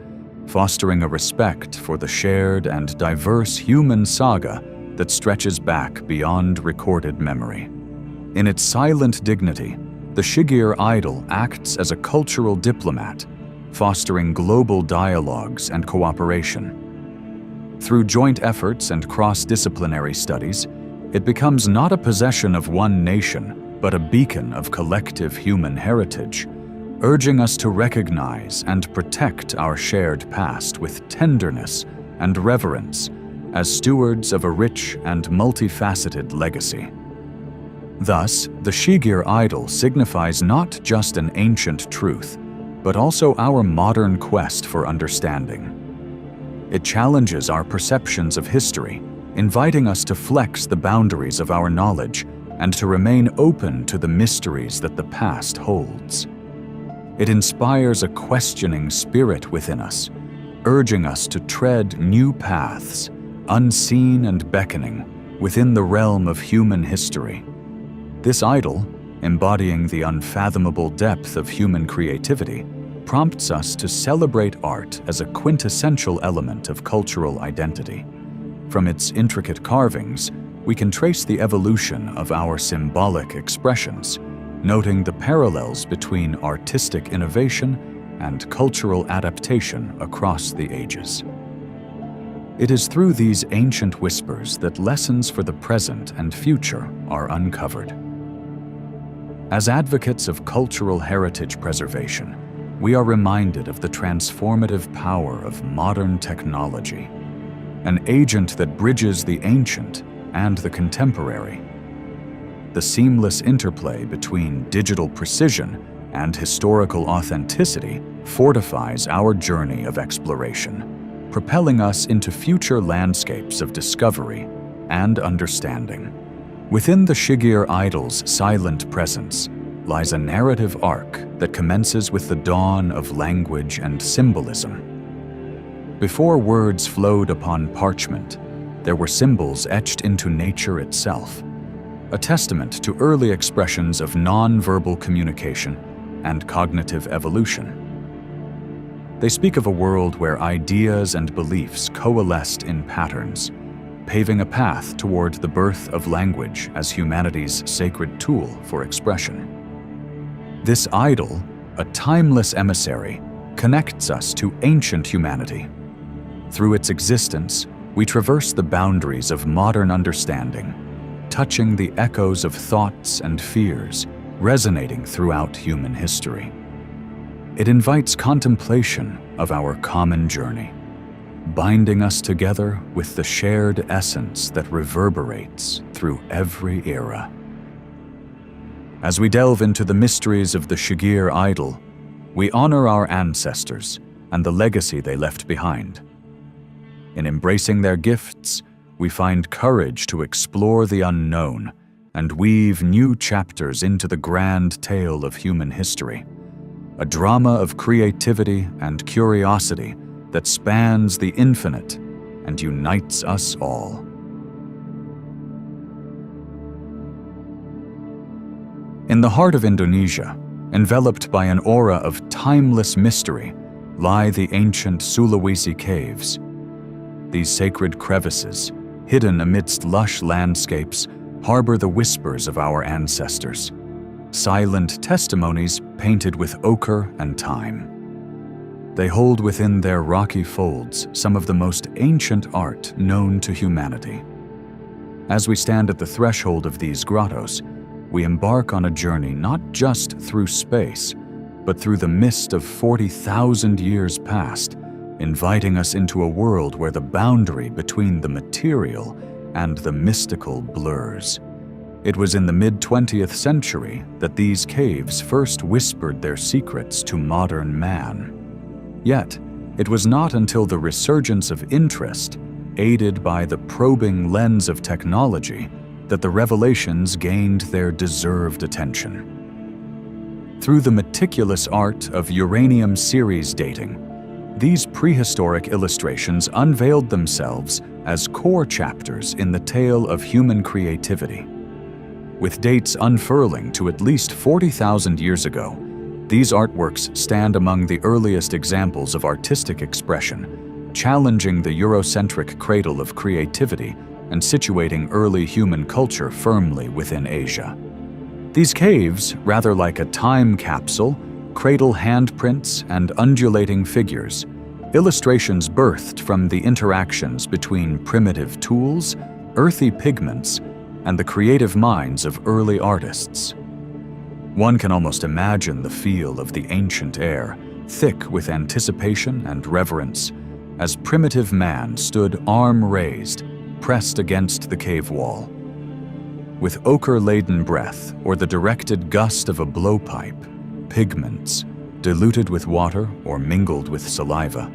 fostering a respect for the shared and diverse human saga that stretches back beyond recorded memory. In its silent dignity, the Shigir idol acts as a cultural diplomat, fostering global dialogues and cooperation. Through joint efforts and cross-disciplinary studies, it becomes not a possession of one nation, but a beacon of collective human heritage, urging us to recognize and protect our shared past with tenderness and reverence as stewards of a rich and multifaceted legacy. Thus, the Shigir idol signifies not just an ancient truth, but also our modern quest for understanding. It challenges our perceptions of history, inviting us to flex the boundaries of our knowledge and to remain open to the mysteries that the past holds. It inspires a questioning spirit within us, urging us to tread new paths, unseen and beckoning, within the realm of human history. This idol, embodying the unfathomable depth of human creativity, prompts us to celebrate art as a quintessential element of cultural identity. From its intricate carvings, we can trace the evolution of our symbolic expressions, noting the parallels between artistic innovation and cultural adaptation across the ages. It is through these ancient whispers that lessons for the present and future are uncovered. As advocates of cultural heritage preservation, we are reminded of the transformative power of modern technology, an agent that bridges the ancient and the contemporary. The seamless interplay between digital precision and historical authenticity fortifies our journey of exploration, propelling us into future landscapes of discovery and understanding. Within the Shigir idol's silent presence lies a narrative arc that commences with the dawn of language and symbolism. Before words flowed upon parchment, there were symbols etched into nature itself, a testament to early expressions of non-verbal communication and cognitive evolution. They speak of a world where ideas and beliefs coalesced in patterns, paving a path toward the birth of language as humanity's sacred tool for expression. This idol, a timeless emissary, connects us to ancient humanity. Through its existence, we traverse the boundaries of modern understanding, touching the echoes of thoughts and fears resonating throughout human history. It invites contemplation of our common journey, binding us together with the shared essence that reverberates through every era. As we delve into the mysteries of the Shigir idol, we honor our ancestors and the legacy they left behind. In embracing their gifts, we find courage to explore the unknown and weave new chapters into the grand tale of human history, a drama of creativity and curiosity that spans the infinite and unites us all. In the heart of Indonesia, enveloped by an aura of timeless mystery, lie the ancient Sulawesi caves. These sacred crevices, hidden amidst lush landscapes, harbor the whispers of our ancestors, silent testimonies painted with ochre and time. They hold within their rocky folds some of the most ancient art known to humanity. As we stand at the threshold of these grottos, we embark on a journey not just through space, but through the mist of 40,000 years past, inviting us into a world where the boundary between the material and the mystical blurs. It was in the mid-20th century that these caves first whispered their secrets to modern man. Yet, it was not until the resurgence of interest, aided by the probing lens of technology, that the revelations gained their deserved attention. Through the meticulous art of uranium series dating, these prehistoric illustrations unveiled themselves as core chapters in the tale of human creativity. With dates unfurling to at least 40,000 years ago, these artworks stand among the earliest examples of artistic expression, challenging the Eurocentric cradle of creativity and situating early human culture firmly within Asia. These caves, rather like a time capsule, cradle handprints and undulating figures, illustrations birthed from the interactions between primitive tools, earthy pigments, and the creative minds of early artists. One can almost imagine the feel of the ancient air, thick with anticipation and reverence, as primitive man stood arm raised, pressed against the cave wall. With ochre-laden breath or the directed gust of a blowpipe, pigments, diluted with water or mingled with saliva,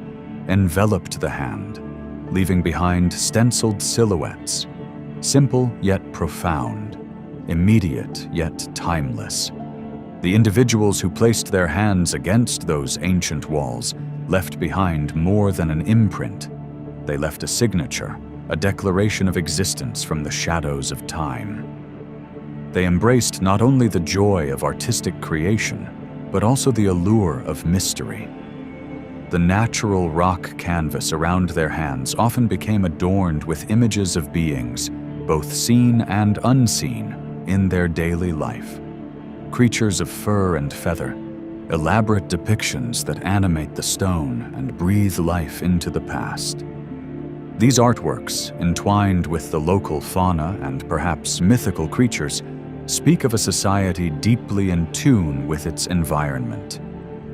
enveloped the hand, leaving behind stenciled silhouettes, simple yet profound, immediate yet timeless. The individuals who placed their hands against those ancient walls left behind more than an imprint. They left a signature, a declaration of existence from the shadows of time. They embraced not only the joy of artistic creation, but also the allure of mystery. The natural rock canvas around their hands often became adorned with images of beings, both seen and unseen, in their daily life. Creatures of fur and feather, elaborate depictions that animate the stone and breathe life into the past. These artworks, entwined with the local fauna and perhaps mythical creatures, speak of a society deeply in tune with its environment,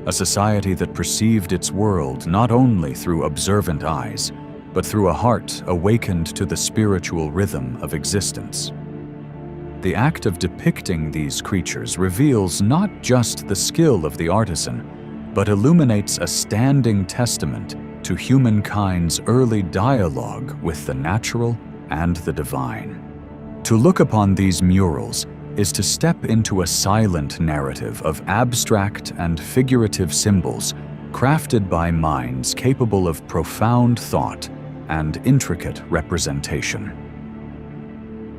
a society that perceived its world not only through observant eyes, but through a heart awakened to the spiritual rhythm of existence. The act of depicting these creatures reveals not just the skill of the artisan, but illuminates a standing testament to humankind's early dialogue with the natural and the divine. To look upon these murals is to step into a silent narrative of abstract and figurative symbols crafted by minds capable of profound thought and intricate representation.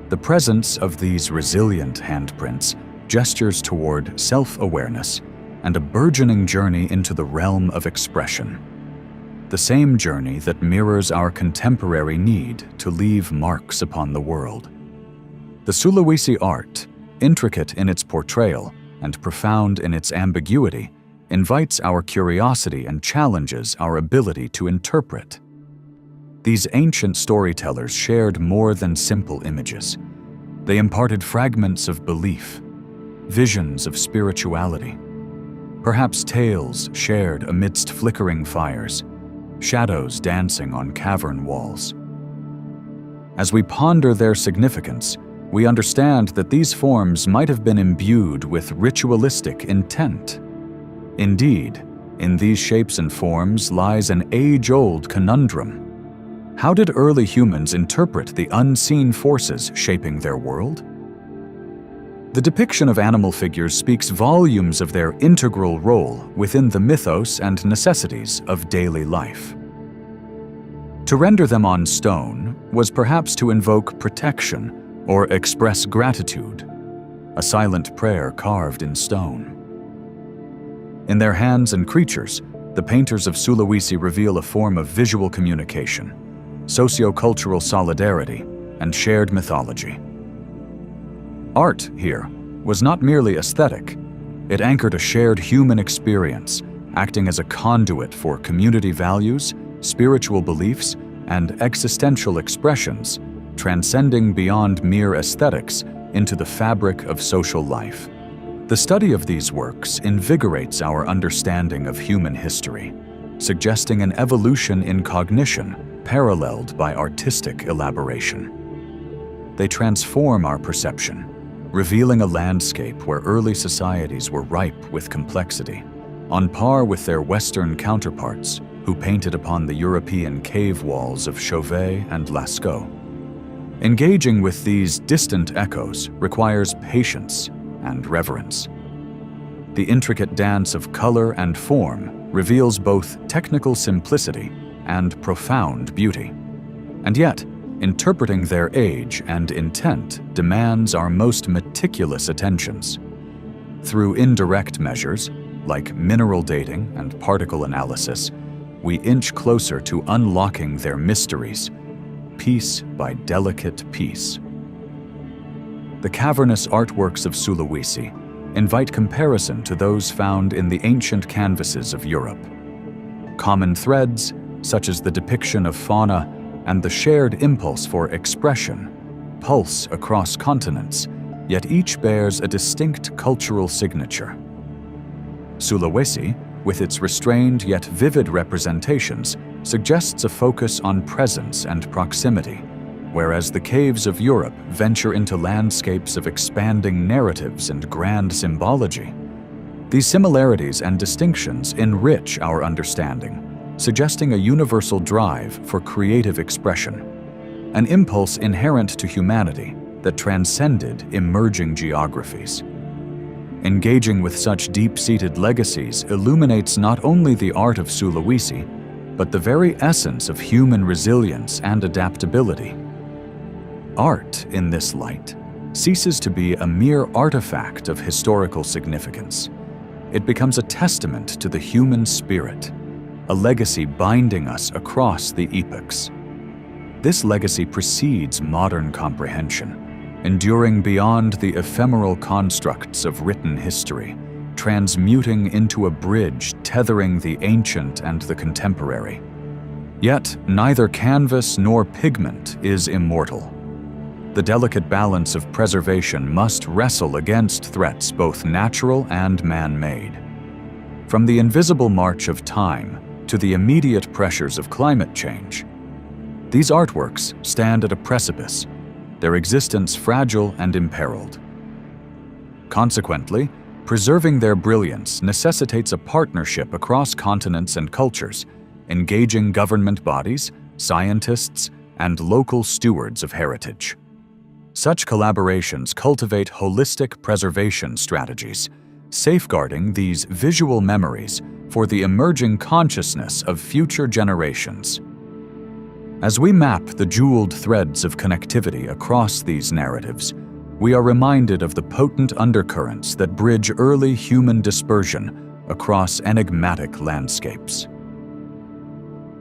The presence of these resilient handprints gestures toward self-awareness and a burgeoning journey into the realm of expression. The same journey that mirrors our contemporary need to leave marks upon the world. The Sulawesi art, intricate in its portrayal and profound in its ambiguity, invites our curiosity and challenges our ability to interpret. These ancient storytellers shared more than simple images. They imparted fragments of belief, visions of spirituality, perhaps tales shared amidst flickering fires, shadows dancing on cavern walls. As we ponder their significance, we understand that these forms might have been imbued with ritualistic intent. Indeed, in these shapes and forms lies an age-old conundrum. How did early humans interpret the unseen forces shaping their world? The depiction of animal figures speaks volumes of their integral role within the mythos and necessities of daily life. To render them on stone was perhaps to invoke protection or express gratitude, a silent prayer carved in stone. In their hands and creatures, the painters of Sulawesi reveal a form of visual communication, socio-cultural solidarity, and shared mythology. Art here was not merely aesthetic. It anchored a shared human experience, acting as a conduit for community values, spiritual beliefs, and existential expressions, transcending beyond mere aesthetics into the fabric of social life. The study of these works invigorates our understanding of human history, suggesting an evolution in cognition paralleled by artistic elaboration. They transform our perception, revealing a landscape where early societies were ripe with complexity, on par with their Western counterparts who painted upon the European cave walls of Chauvet and Lascaux. Engaging with these distant echoes requires patience and reverence. The intricate dance of color and form reveals both technical simplicity and profound beauty. And yet, interpreting their age and intent demands our most meticulous attentions. Through indirect measures, like mineral dating and particle analysis, we inch closer to unlocking their mysteries, piece by delicate piece. The cavernous artworks of Sulawesi invite comparison to those found in the ancient canvases of Europe. Common threads, such as the depiction of fauna and the shared impulse for expression, pulse across continents, yet each bears a distinct cultural signature. Sulawesi, with its restrained yet vivid representations, suggests a focus on presence and proximity, whereas the caves of Europe venture into landscapes of expanding narratives and grand symbology. These similarities and distinctions enrich our understanding, suggesting a universal drive for creative expression, an impulse inherent to humanity that transcended emerging geographies. Engaging with such deep-seated legacies illuminates not only the art of Sulawesi, but the very essence of human resilience and adaptability. Art, in this light, ceases to be a mere artifact of historical significance. It becomes a testament to the human spirit, a legacy binding us across the epochs. This legacy precedes modern comprehension, enduring beyond the ephemeral constructs of written history, transmuting into a bridge tethering the ancient and the contemporary. Yet, neither canvas nor pigment is immortal. The delicate balance of preservation must wrestle against threats both natural and man-made. From the invisible march of time to the immediate pressures of climate change, these artworks stand at a precipice, their existence fragile and imperiled. Consequently, preserving their brilliance necessitates a partnership across continents and cultures, engaging government bodies, scientists, and local stewards of heritage. Such collaborations cultivate holistic preservation strategies, safeguarding these visual memories for the emerging consciousness of future generations. As we map the jeweled threads of connectivity across these narratives, we are reminded of the potent undercurrents that bridge early human dispersion across enigmatic landscapes.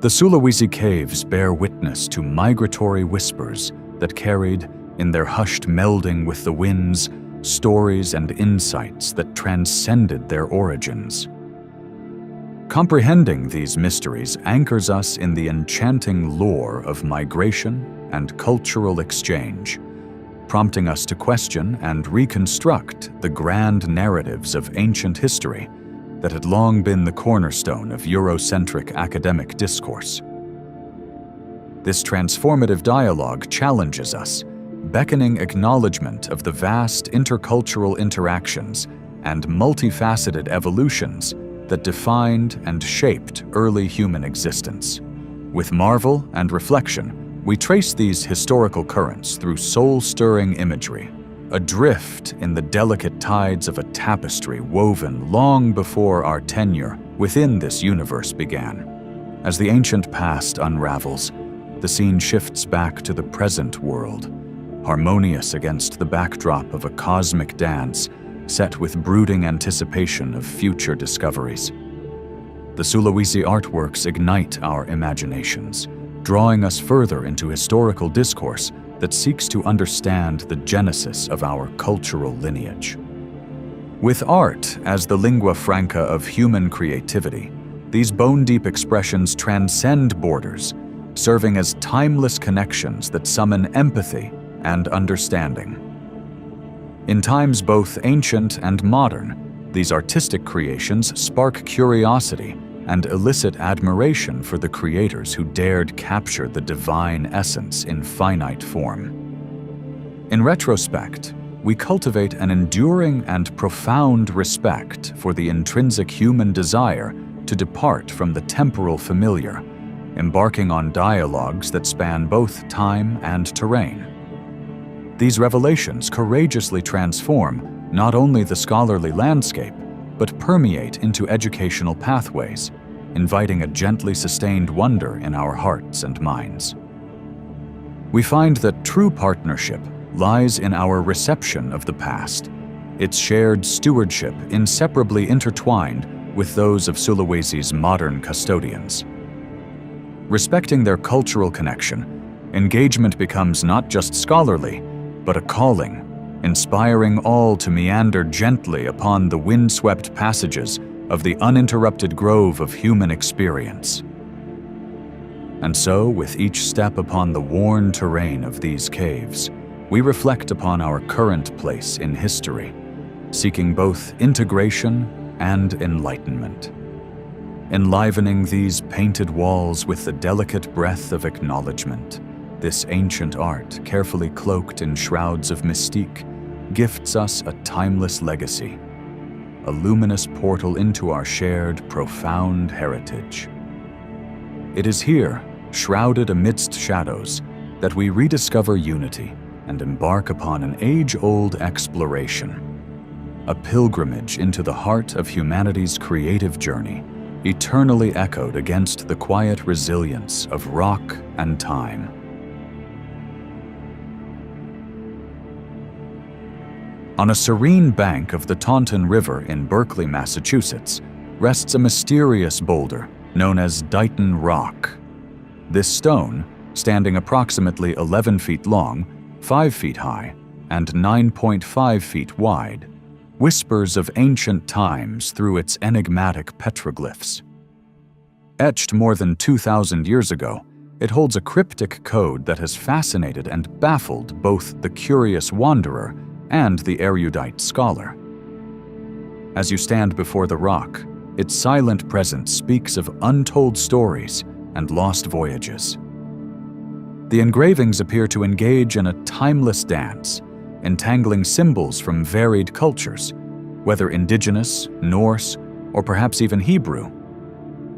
The Sulawesi caves bear witness to migratory whispers that carried, in their hushed melding with the winds, stories and insights that transcended their origins. Comprehending these mysteries anchors us in the enchanting lore of migration and cultural exchange, prompting us to question and reconstruct the grand narratives of ancient history that had long been the cornerstone of Eurocentric academic discourse. This transformative dialogue challenges us, beckoning acknowledgement of the vast intercultural interactions and multifaceted evolutions that defined and shaped early human existence. With marvel and reflection, we trace these historical currents through soul-stirring imagery, adrift in the delicate tides of a tapestry woven long before our tenure within this universe began. As the ancient past unravels, the scene shifts back to the present world, harmonious against the backdrop of a cosmic dance set with brooding anticipation of future discoveries. The Sulawesi artworks ignite our imaginations, drawing us further into historical discourse that seeks to understand the genesis of our cultural lineage. With art as the lingua franca of human creativity, these bone-deep expressions transcend borders, serving as timeless connections that summon empathy and understanding. In times both ancient and modern, these artistic creations spark curiosity and elicit admiration for the creators who dared capture the divine essence in finite form. In retrospect, we cultivate an enduring and profound respect for the intrinsic human desire to depart from the temporal familiar, embarking on dialogues that span both time and terrain. These revelations courageously transform not only the scholarly landscape, but permeate into educational pathways, inviting a gently sustained wonder in our hearts and minds. We find that true partnership lies in our reception of the past, its shared stewardship inseparably intertwined with those of Sulawesi's modern custodians. Respecting their cultural connection, engagement becomes not just scholarly, but a calling, inspiring all to meander gently upon the windswept passages of the uninterrupted grove of human experience. And so, with each step upon the worn terrain of these caves, we reflect upon our current place in history, seeking both integration and enlightenment. Enlivening these painted walls with the delicate breath of acknowledgement, this ancient art, carefully cloaked in shrouds of mystique, gifts us a timeless legacy, a luminous portal into our shared, profound heritage. It is here, shrouded amidst shadows, that we rediscover unity and embark upon an age-old exploration, a pilgrimage into the heart of humanity's creative journey, eternally echoed against the quiet resilience of rock and time. On a serene bank of the Taunton River in Berkeley, Massachusetts, rests a mysterious boulder known as Dighton Rock. This stone, standing approximately 11 feet long, 5 feet high, and 9.5 feet wide, whispers of ancient times through its enigmatic petroglyphs. Etched more than 2,000 years ago, it holds a cryptic code that has fascinated and baffled both the curious wanderer and the erudite scholar. As you stand before the rock, its silent presence speaks of untold stories and lost voyages. The engravings appear to engage in a timeless dance, entangling symbols from varied cultures, whether indigenous, Norse, or perhaps even Hebrew,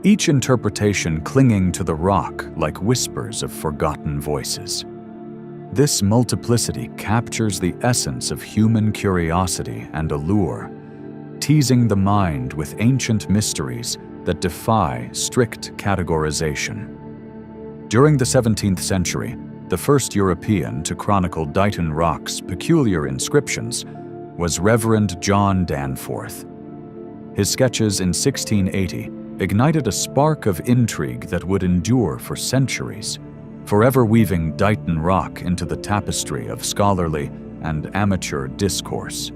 each interpretation clinging to the rock like whispers of forgotten voices. This multiplicity captures the essence of human curiosity and allure, teasing the mind with ancient mysteries that defy strict categorization. During the 17th century, the first European to chronicle Dighton Rock's peculiar inscriptions was Reverend John Danforth. His sketches in 1680 ignited a spark of intrigue that would endure for centuries, forever weaving Dighton Rock into the tapestry of scholarly and amateur discourse.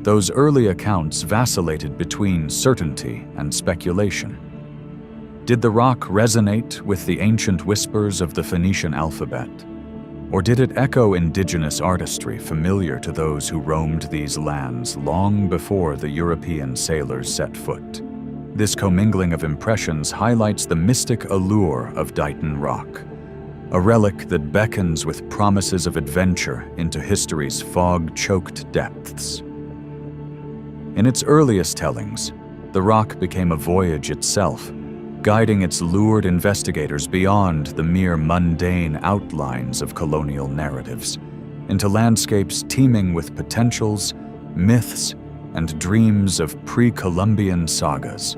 Those early accounts vacillated between certainty and speculation. Did the rock resonate with the ancient whispers of the Phoenician alphabet? Or did it echo indigenous artistry familiar to those who roamed these lands long before the European sailors set foot? This commingling of impressions highlights the mystic allure of Dighton Rock, a relic that beckons with promises of adventure into history's fog-choked depths. In its earliest tellings, the rock became a voyage itself, guiding its lured investigators beyond the mere mundane outlines of colonial narratives, into landscapes teeming with potentials, myths, and dreams of pre-Columbian sagas.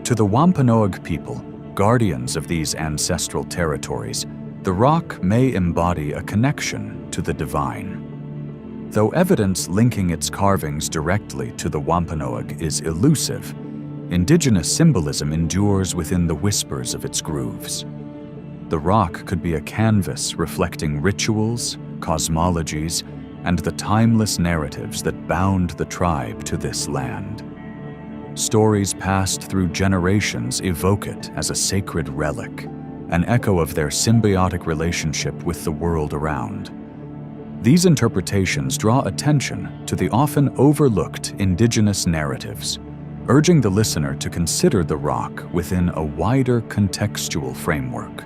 To the Wampanoag people, guardians of these ancestral territories, the rock may embody a connection to the divine. Though evidence linking its carvings directly to the Wampanoag is elusive, indigenous symbolism endures within the whispers of its grooves. The rock could be a canvas reflecting rituals, cosmologies, and the timeless narratives that bound the tribe to this land. Stories passed through generations evoke it as a sacred relic, an echo of their symbiotic relationship with the world around. These interpretations draw attention to the often overlooked indigenous narratives, urging the listener to consider the rock within a wider contextual framework,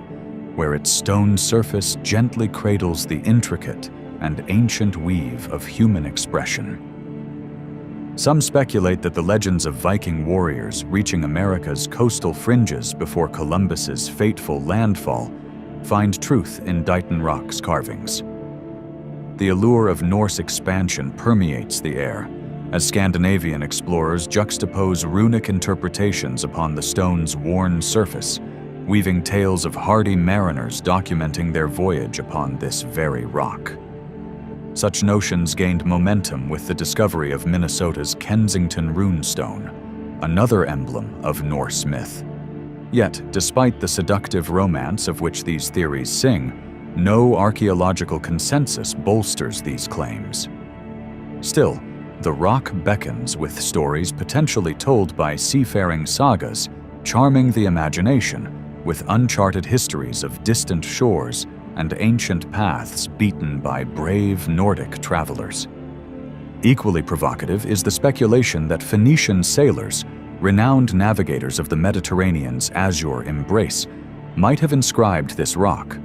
where its stone surface gently cradles the intricate and ancient weave of human expression. Some speculate that the legends of Viking warriors reaching America's coastal fringes before Columbus's fateful landfall find truth in Dighton Rock's carvings. The allure of Norse expansion permeates the air, as Scandinavian explorers juxtapose runic interpretations upon the stone's worn surface, weaving tales of hardy mariners documenting their voyage upon this very rock. Such notions gained momentum with the discovery of Minnesota's Kensington runestone, another emblem of Norse myth. Yet, despite the seductive romance of which these theories sing, no archaeological consensus bolsters these claims. Still, the rock beckons with stories potentially told by seafaring sagas, charming the imagination with uncharted histories of distant shores and ancient paths beaten by brave Nordic travelers. Equally provocative is the speculation that Phoenician sailors, renowned navigators of the Mediterranean's azure embrace, might have inscribed this rock.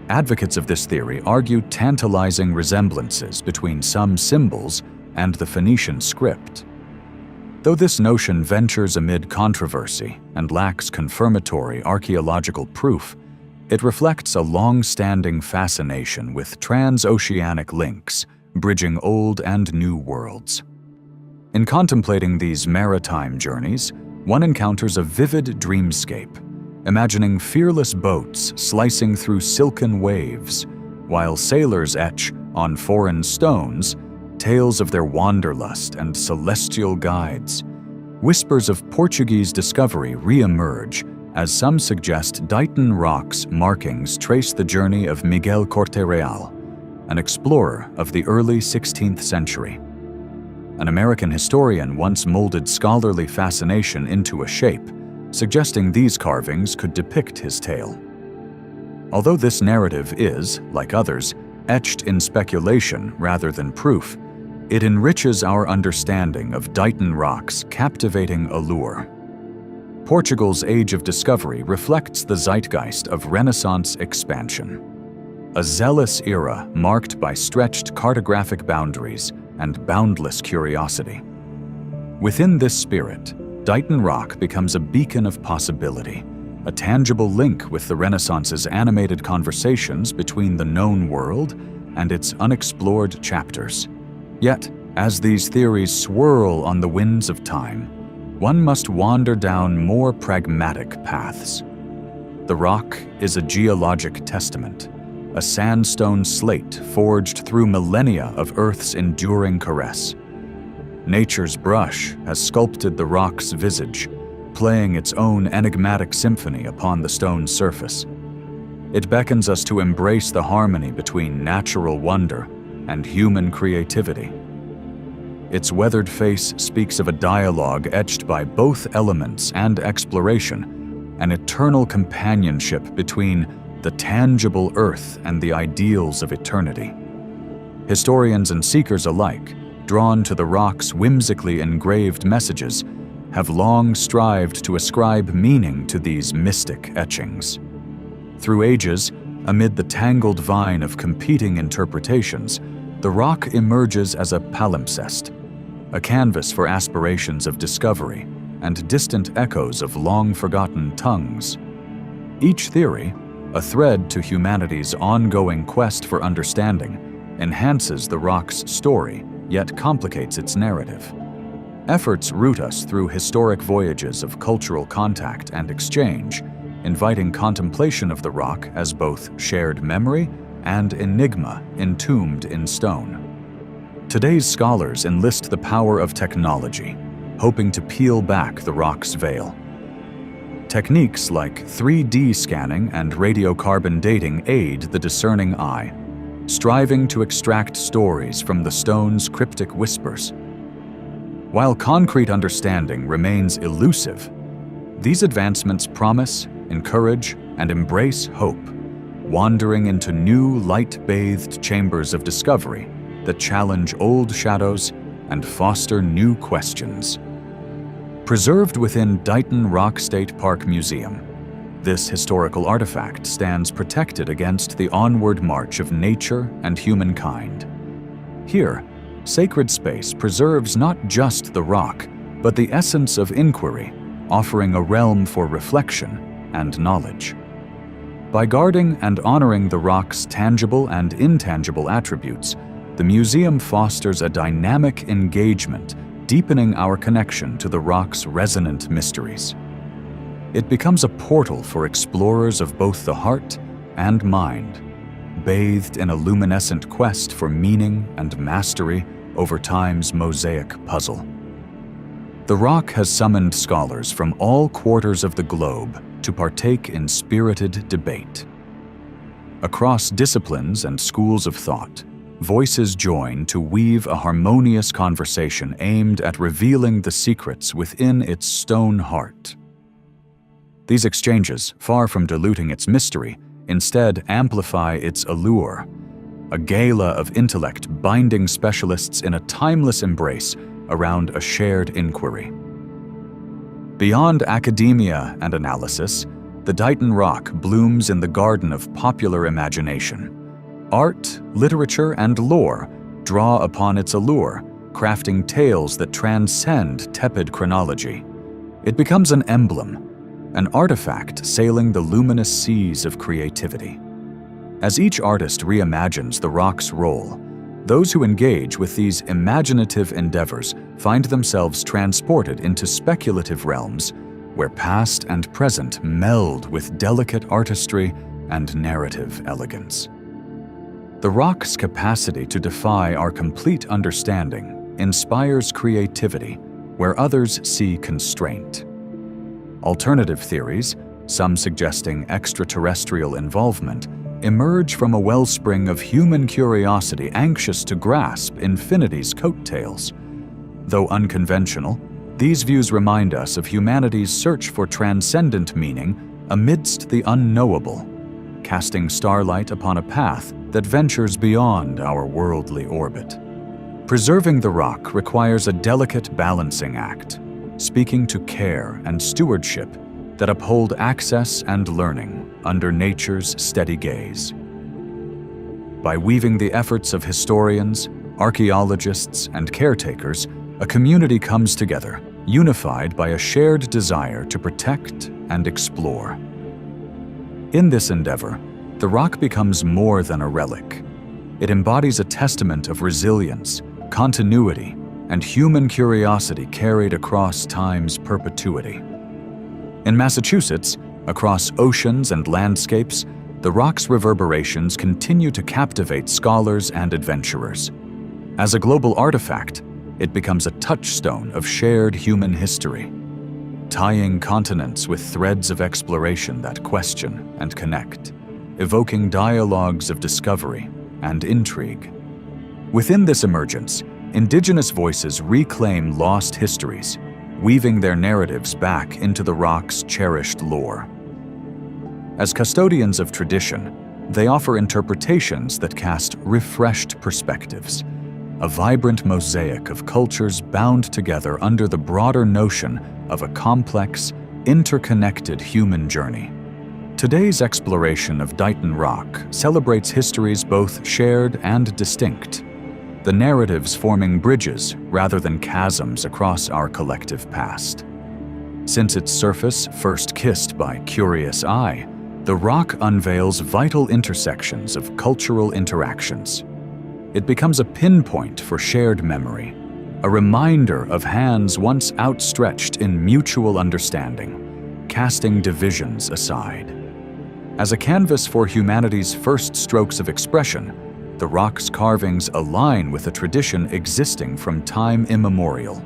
Advocates of this theory argue tantalizing resemblances between some symbols and the Phoenician script. Though this notion ventures amid controversy and lacks confirmatory archaeological proof, it reflects a long-standing fascination with transoceanic links, bridging old and new worlds. In contemplating these maritime journeys, one encounters a vivid dreamscape, imagining fearless boats slicing through silken waves, while sailors etch, on foreign stones, tales of their wanderlust and celestial guides. Whispers of Portuguese discovery re-emerge, as some suggest Dighton Rock's markings trace the journey of Miguel Corte-Real, an explorer of the early 16th century. An American historian once molded scholarly fascination into a shape, suggesting these carvings could depict his tale. Although this narrative is, like others, etched in speculation rather than proof, it enriches our understanding of Dighton Rock's captivating allure. Portugal's Age of Discovery reflects the zeitgeist of Renaissance expansion, a zealous era marked by stretched cartographic boundaries and boundless curiosity. Within this spirit, Dighton Rock becomes a beacon of possibility, a tangible link with the Renaissance's animated conversations between the known world and its unexplored chapters. Yet, as these theories swirl on the winds of time, one must wander down more pragmatic paths. The rock is a geologic testament, a sandstone slate forged through millennia of Earth's enduring caress. Nature's brush has sculpted the rock's visage, playing its own enigmatic symphony upon the stone's surface. It beckons us to embrace the harmony between natural wonder and human creativity. Its weathered face speaks of a dialogue etched by both elements and exploration, an eternal companionship between the tangible earth and the ideals of eternity. Historians and seekers alike, drawn to the rock's whimsically engraved messages, have long strived to ascribe meaning to these mystic etchings. Through ages, amid the tangled vine of competing interpretations, the rock emerges as a palimpsest, a canvas for aspirations of discovery and distant echoes of long-forgotten tongues. Each theory, a thread to humanity's ongoing quest for understanding, enhances the rock's story, yet complicates its narrative. Efforts root us through historic voyages of cultural contact and exchange, inviting contemplation of the rock as both shared memory and enigma entombed in stone. Today's scholars enlist the power of technology, hoping to peel back the rock's veil. Techniques like 3D scanning and radiocarbon dating aid the discerning eye, striving to extract stories from the stone's cryptic whispers. While concrete understanding remains elusive, these advancements promise, encourage, and embrace hope, wandering into new light-bathed chambers of discovery that challenge old shadows and foster new questions. Preserved within Dighton Rock State Park Museum, this historical artifact stands protected against the onward march of nature and humankind. Here, sacred space preserves not just the rock, but the essence of inquiry, offering a realm for reflection and knowledge. By guarding and honoring the rock's tangible and intangible attributes, the museum fosters a dynamic engagement, deepening our connection to the rock's resonant mysteries. It becomes a portal for explorers of both the heart and mind, bathed in a luminescent quest for meaning and mastery over time's mosaic puzzle. The rock has summoned scholars from all quarters of the globe to partake in spirited debate. Across disciplines and schools of thought, voices join to weave a harmonious conversation aimed at revealing the secrets within its stone heart. These exchanges, far from diluting its mystery, instead amplify its allure, a gala of intellect binding specialists in a timeless embrace around a shared inquiry. Beyond academia and analysis, the Dighton Rock blooms in the garden of popular imagination. Art, literature, and lore draw upon its allure, crafting tales that transcend tepid chronology. It becomes an emblem, an artifact sailing the luminous seas of creativity. As each artist reimagines the rock's role, those who engage with these imaginative endeavors find themselves transported into speculative realms where past and present meld with delicate artistry and narrative elegance. The rock's capacity to defy our complete understanding inspires creativity where others see constraint. Alternative theories, some suggesting extraterrestrial involvement, emerge from a wellspring of human curiosity anxious to grasp infinity's coattails. Though unconventional, these views remind us of humanity's search for transcendent meaning amidst the unknowable, casting starlight upon a path that ventures beyond our worldly orbit. Preserving the rock requires a delicate balancing act, speaking to care and stewardship that uphold access and learning under nature's steady gaze. By weaving the efforts of historians, archaeologists, and caretakers, a community comes together, unified by a shared desire to protect and explore. In this endeavor, the rock becomes more than a relic. It embodies a testament of resilience, continuity, and human curiosity carried across time's perpetuity. In Massachusetts, across oceans and landscapes, the rock's reverberations continue to captivate scholars and adventurers. As a global artifact, it becomes a touchstone of shared human history, tying continents with threads of exploration that question and connect, evoking dialogues of discovery and intrigue. Within this emergence, indigenous voices reclaim lost histories, weaving their narratives back into the rock's cherished lore. As custodians of tradition, they offer interpretations that cast refreshed perspectives, a vibrant mosaic of cultures bound together under the broader notion of a complex, interconnected human journey. Today's exploration of Dighton Rock celebrates histories both shared and distinct, the narratives forming bridges rather than chasms across our collective past. Since its surface first kissed by curious eye, the rock unveils vital intersections of cultural interactions. It becomes a pinpoint for shared memory, a reminder of hands once outstretched in mutual understanding, casting divisions aside. As a canvas for humanity's first strokes of expression, the rock's carvings align with a tradition existing from time immemorial.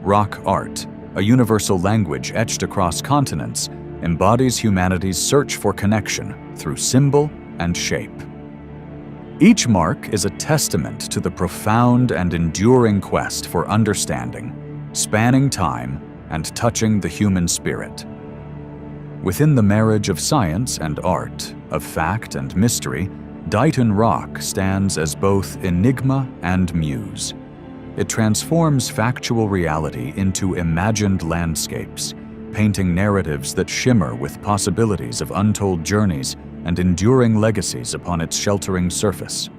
Rock art, a universal language etched across continents, embodies humanity's search for connection through symbol and shape. Each mark is a testament to the profound and enduring quest for understanding, spanning time and touching the human spirit. Within the marriage of science and art, of fact and mystery, Dighton Rock stands as both enigma and muse. It transforms factual reality into imagined landscapes, painting narratives that shimmer with possibilities of untold journeys and enduring legacies upon its sheltering surface.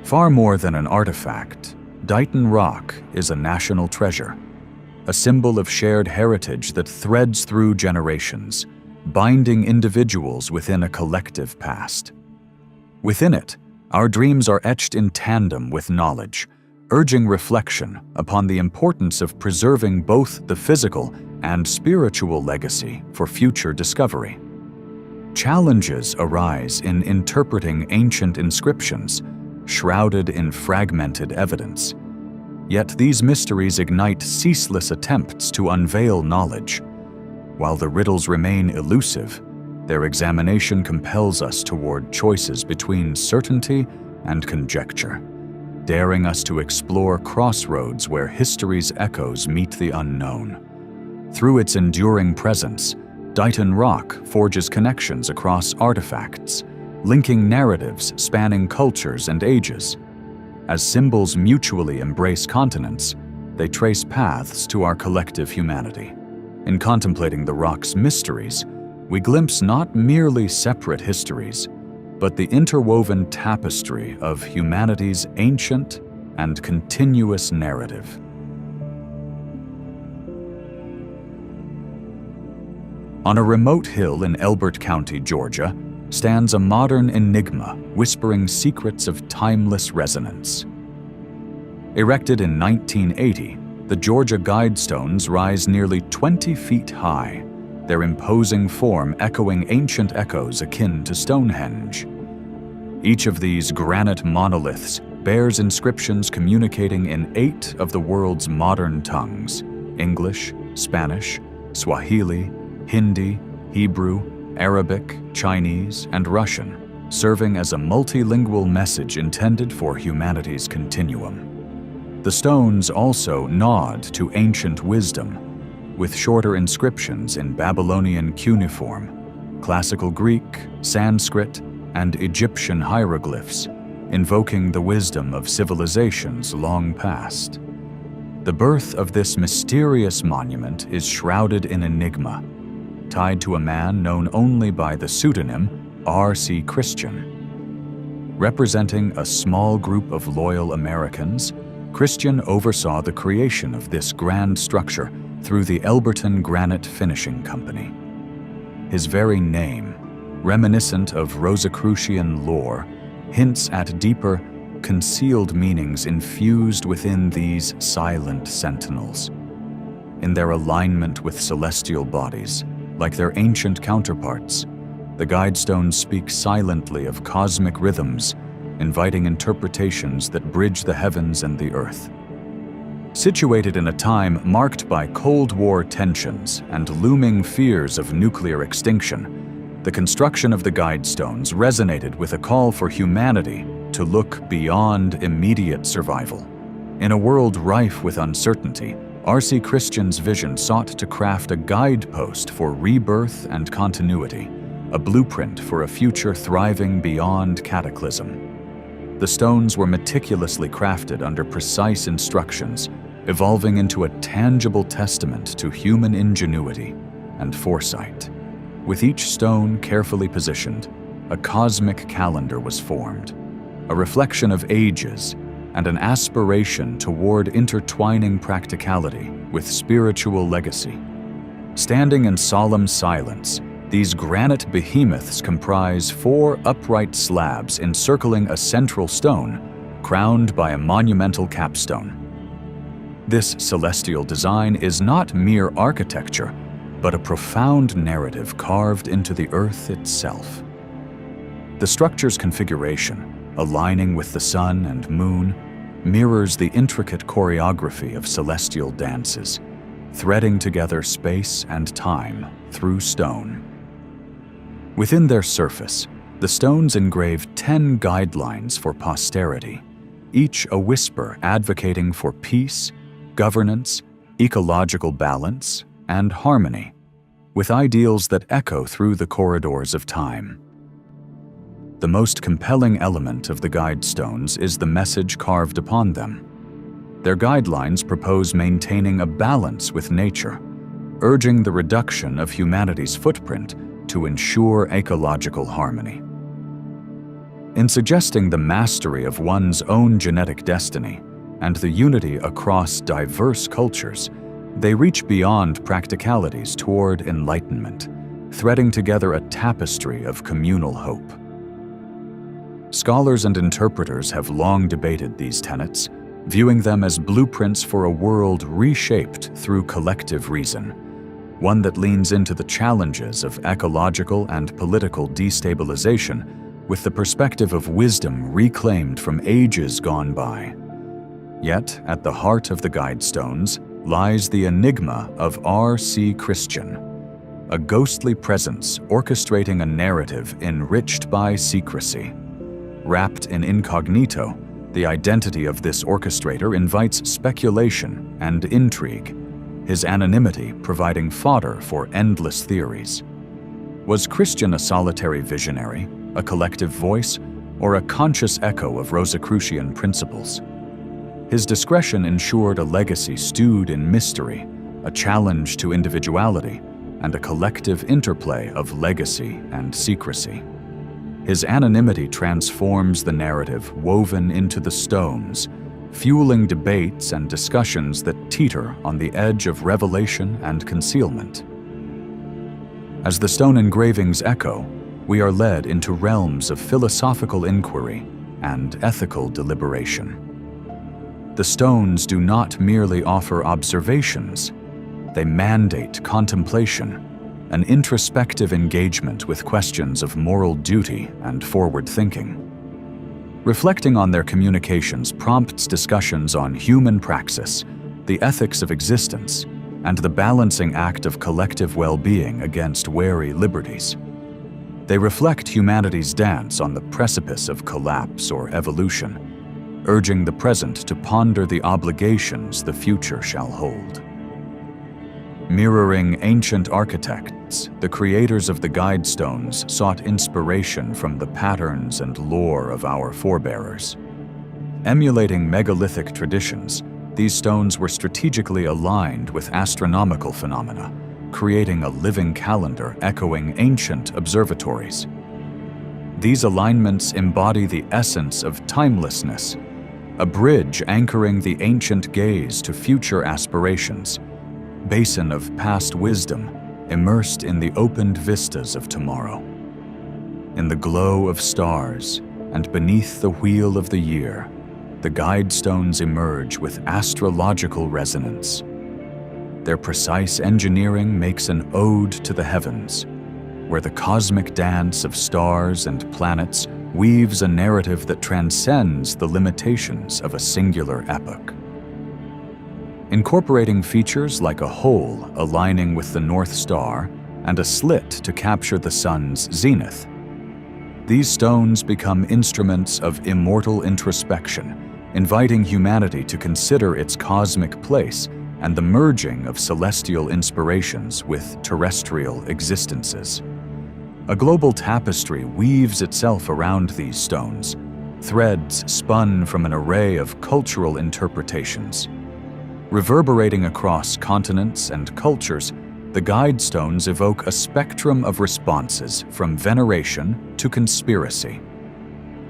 Far more than an artifact, Dighton Rock is a national treasure, a symbol of shared heritage that threads through generations, binding individuals within a collective past. Within it, our dreams are etched in tandem with knowledge, urging reflection upon the importance of preserving both the physical and spiritual legacy for future discovery. Challenges arise in interpreting ancient inscriptions, shrouded in fragmented evidence. Yet these mysteries ignite ceaseless attempts to unveil knowledge. While the riddles remain elusive, their examination compels us toward choices between certainty and conjecture, daring us to explore crossroads where history's echoes meet the unknown. Through its enduring presence, Dighton Rock forges connections across artifacts, linking narratives spanning cultures and ages. As symbols mutually embrace continents, they trace paths to our collective humanity. In contemplating the rock's mysteries, we glimpse not merely separate histories, but the interwoven tapestry of humanity's ancient and continuous narrative. On a remote hill in Elbert County, Georgia, stands a modern enigma whispering secrets of timeless resonance. Erected in 1980, the Georgia Guidestones rise nearly 20 feet high, their imposing form echoing ancient echoes akin to Stonehenge. Each of these granite monoliths bears inscriptions communicating in 8 of the world's modern tongues: English, Spanish, Swahili, Hindi, Hebrew, Arabic, Chinese, and Russian, serving as a multilingual message intended for humanity's continuum. The stones also nod to ancient wisdom, with shorter inscriptions in Babylonian cuneiform, Classical Greek, Sanskrit, and Egyptian hieroglyphs, invoking the wisdom of civilizations long past. The birth of this mysterious monument is shrouded in enigma, tied to a man known only by the pseudonym R.C. Christian. Representing a small group of loyal Americans, Christian oversaw the creation of this grand structure through the Elberton Granite Finishing Company. His very name, reminiscent of Rosicrucian lore, hints at deeper, concealed meanings infused within these silent sentinels. In their alignment with celestial bodies, like their ancient counterparts, the Guidestones speak silently of cosmic rhythms, inviting interpretations that bridge the heavens and the earth. Situated in a time marked by Cold War tensions and looming fears of nuclear extinction, the construction of the Guidestones resonated with a call for humanity to look beyond immediate survival. In a world rife with uncertainty, R.C. Christian's vision sought to craft a guidepost for rebirth and continuity, a blueprint for a future thriving beyond cataclysm. The stones were meticulously crafted under precise instructions, evolving into a tangible testament to human ingenuity and foresight. With each stone carefully positioned, a cosmic calendar was formed, a reflection of ages and an aspiration toward intertwining practicality with spiritual legacy. Standing in solemn silence, These granite behemoths comprise 4 upright slabs encircling a central stone, crowned by a monumental capstone. This celestial design is not mere architecture, but a profound narrative carved into the earth itself. The structure's configuration, aligning with the sun and moon, mirrors the intricate choreography of celestial dances, threading together space and time through stone. Within their surface, the stones engrave 10 guidelines for posterity, each a whisper advocating for peace, governance, ecological balance, and harmony, with ideals that echo through the corridors of time. The most compelling element of the guide stones is the message carved upon them. Their guidelines propose maintaining a balance with nature, urging the reduction of humanity's footprint to ensure ecological harmony. In suggesting the mastery of one's own genetic destiny and the unity across diverse cultures, they reach beyond practicalities toward enlightenment, threading together a tapestry of communal hope. Scholars and interpreters have long debated these tenets, viewing them as blueprints for a world reshaped through collective reason, one that leans into the challenges of ecological and political destabilization with the perspective of wisdom reclaimed from ages gone by. Yet, at the heart of the guide stones lies the enigma of R.C. Christian, a ghostly presence orchestrating a narrative enriched by secrecy. Wrapped in incognito, the identity of this orchestrator invites speculation and intrigue, his anonymity providing fodder for endless theories. Was Christian a solitary visionary, a collective voice, or a conscious echo of Rosicrucian principles? His discretion ensured a legacy stewed in mystery, a challenge to individuality, and a collective interplay of legacy and secrecy. His anonymity transforms the narrative woven into the stones, fueling debates and discussions that teeter on the edge of revelation and concealment. As the stone engravings echo, we are led into realms of philosophical inquiry and ethical deliberation. The stones do not merely offer observations, they mandate contemplation, an introspective engagement with questions of moral duty and forward thinking. Reflecting on their communications prompts discussions on human praxis, the ethics of existence, and the balancing act of collective well-being against wary liberties. They reflect humanity's dance on the precipice of collapse or evolution, urging the present to ponder the obligations the future shall hold. Mirroring ancient architects, the creators of the guide stones sought inspiration from the patterns and lore of our forebearers. Emulating megalithic traditions, these stones were strategically aligned with astronomical phenomena, creating a living calendar echoing ancient observatories. These alignments embody the essence of timelessness, a bridge anchoring the ancient gaze to future aspirations, basin of past wisdom immersed in the opened vistas of tomorrow. In the glow of stars and beneath the wheel of the year, the guide stones emerge with astrological resonance. Their precise engineering makes an ode to the heavens, where the cosmic dance of stars and planets weaves a narrative that transcends the limitations of a singular epoch. Incorporating features like a hole aligning with the North Star and a slit to capture the sun's zenith, these stones become instruments of immortal introspection, inviting humanity to consider its cosmic place and the merging of celestial inspirations with terrestrial existences. A global tapestry weaves itself around these stones, threads spun from an array of cultural interpretations. Reverberating across continents and cultures, the guide stones evoke a spectrum of responses from veneration to conspiracy.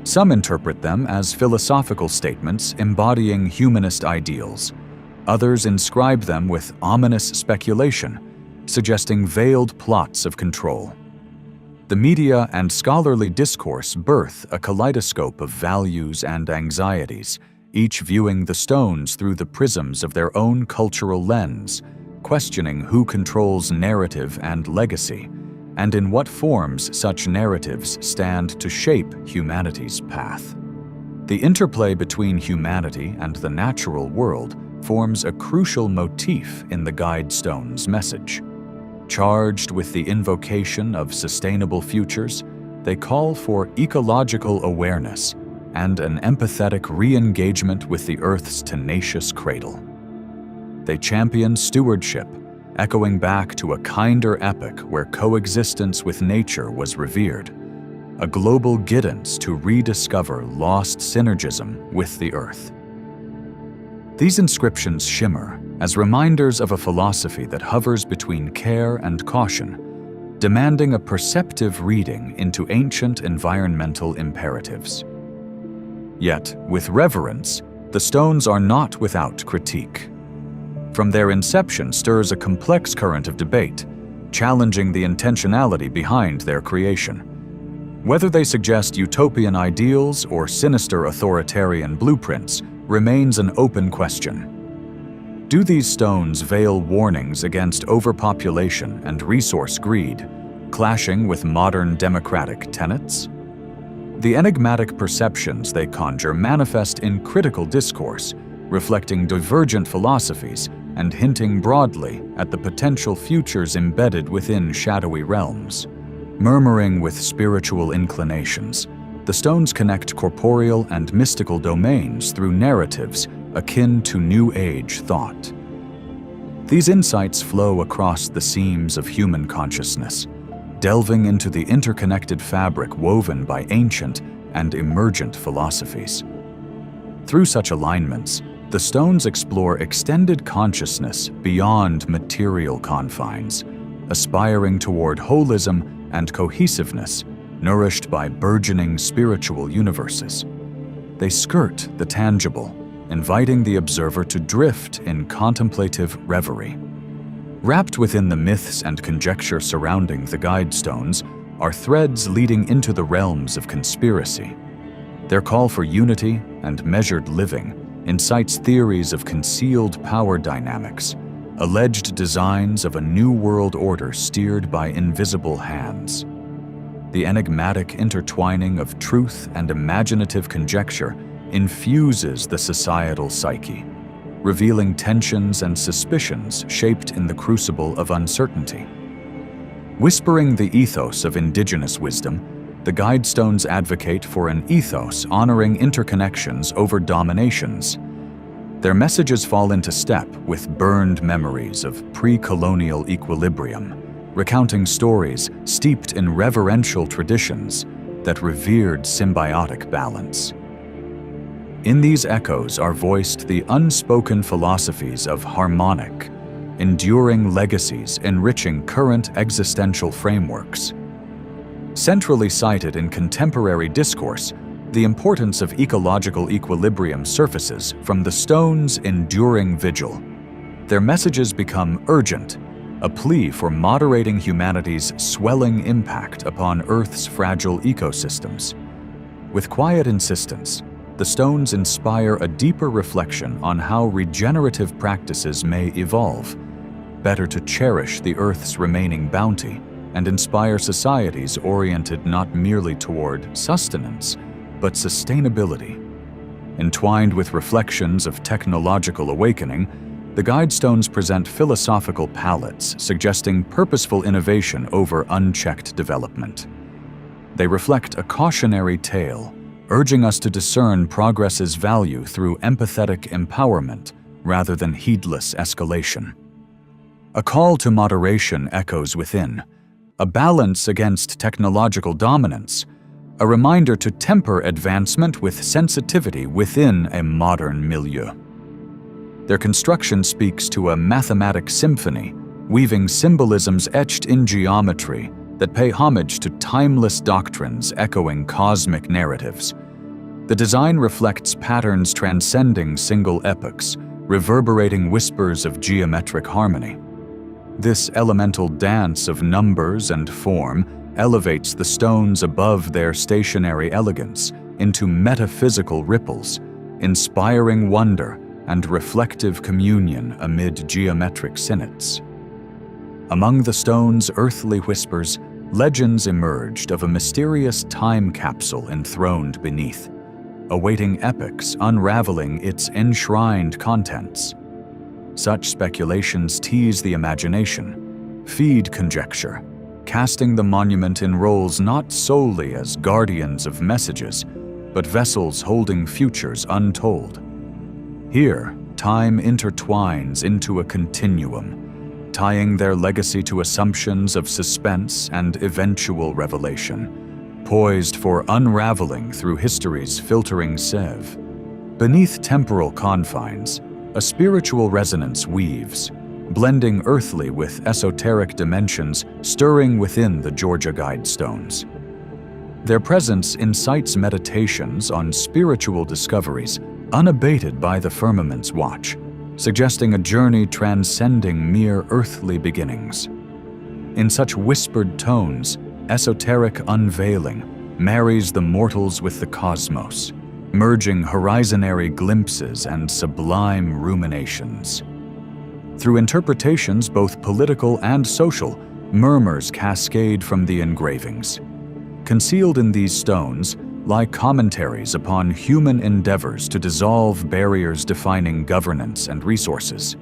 Some interpret them as philosophical statements embodying humanist ideals. Others inscribe them with ominous speculation, suggesting veiled plots of control. The media and scholarly discourse birth a kaleidoscope of values and anxieties, each viewing the stones through the prisms of their own cultural lens, questioning who controls narrative and legacy, and in what forms such narratives stand to shape humanity's path. The interplay between humanity and the natural world forms a crucial motif in the guide stone's message. Charged with the invocation of sustainable futures, they call for ecological awareness and an empathetic re-engagement with the Earth's tenacious cradle. They champion stewardship, echoing back to a kinder epoch where coexistence with nature was revered, a global guidance to rediscover lost synergism with the Earth. These inscriptions shimmer as reminders of a philosophy that hovers between care and caution, demanding a perceptive reading into ancient environmental imperatives. Yet, with reverence, the stones are not without critique. From their inception stirs a complex current of debate, challenging the intentionality behind their creation. Whether they suggest utopian ideals or sinister authoritarian blueprints remains an open question. Do these stones veil warnings against overpopulation and resource greed, clashing with modern democratic tenets? The enigmatic perceptions they conjure manifest in critical discourse, reflecting divergent philosophies and hinting broadly at the potential futures embedded within shadowy realms. Murmuring with spiritual inclinations, the stones connect corporeal and mystical domains through narratives akin to New Age thought. These insights flow across the seams of human consciousness, delving into the interconnected fabric woven by ancient and emergent philosophies. Through such alignments, the stones explore extended consciousness beyond material confines, aspiring toward holism and cohesiveness, nourished by burgeoning spiritual universes. They skirt the tangible, inviting the observer to drift in contemplative reverie. Wrapped within the myths and conjecture surrounding the guide stones are threads leading into the realms of conspiracy. Their call for unity and measured living incites theories of concealed power dynamics, alleged designs of a new world order steered by invisible hands. The enigmatic intertwining of truth and imaginative conjecture infuses the societal psyche, revealing tensions and suspicions shaped in the crucible of uncertainty. Whispering the ethos of indigenous wisdom, the guide stones advocate for an ethos honoring interconnections over dominations. Their messages fall into step with burned memories of pre-colonial equilibrium, recounting stories steeped in reverential traditions that revered symbiotic balance. In these echoes are voiced the unspoken philosophies of harmonic, enduring legacies enriching current existential frameworks. Centrally cited in contemporary discourse, the importance of ecological equilibrium surfaces from the stones' enduring vigil. Their messages become urgent, a plea for moderating humanity's swelling impact upon Earth's fragile ecosystems. With quiet insistence, the stones inspire a deeper reflection on how regenerative practices may evolve, better to cherish the Earth's remaining bounty and inspire societies oriented not merely toward sustenance, but sustainability. Entwined with reflections of technological awakening, the guide stones present philosophical palettes suggesting purposeful innovation over unchecked development. They reflect a cautionary tale, urging us to discern progress's value through empathetic empowerment rather than heedless escalation. A call to moderation echoes within, a balance against technological dominance, a reminder to temper advancement with sensitivity within a modern milieu. Their construction speaks to a mathematic symphony, weaving symbolisms etched in geometry that pay homage to timeless doctrines echoing cosmic narratives. The design reflects patterns transcending single epochs, reverberating whispers of geometric harmony. This elemental dance of numbers and form elevates the stones above their stationary elegance into metaphysical ripples, inspiring wonder and reflective communion amid geometric sonnets. Among the stone's earthly whispers, legends emerged of a mysterious time capsule enthroned beneath, awaiting epochs unraveling its enshrined contents. Such speculations tease the imagination, feed conjecture, casting the monument in roles not solely as guardians of messages, but vessels holding futures untold. Here, time intertwines into a continuum, tying their legacy to assumptions of suspense and eventual revelation, poised for unraveling through history's filtering sieve. Beneath temporal confines, a spiritual resonance weaves, blending earthly with esoteric dimensions stirring within the Georgia Guidestones. Their presence incites meditations on spiritual discoveries unabated by the firmament's watch, suggesting a journey transcending mere earthly beginnings. In such whispered tones, esoteric unveiling marries the mortals with the cosmos, merging horizonary glimpses and sublime ruminations. Through interpretations both political and social, murmurs cascade from the engravings. Concealed in these stones lie commentaries upon human endeavors to dissolve barriers defining governance and resources.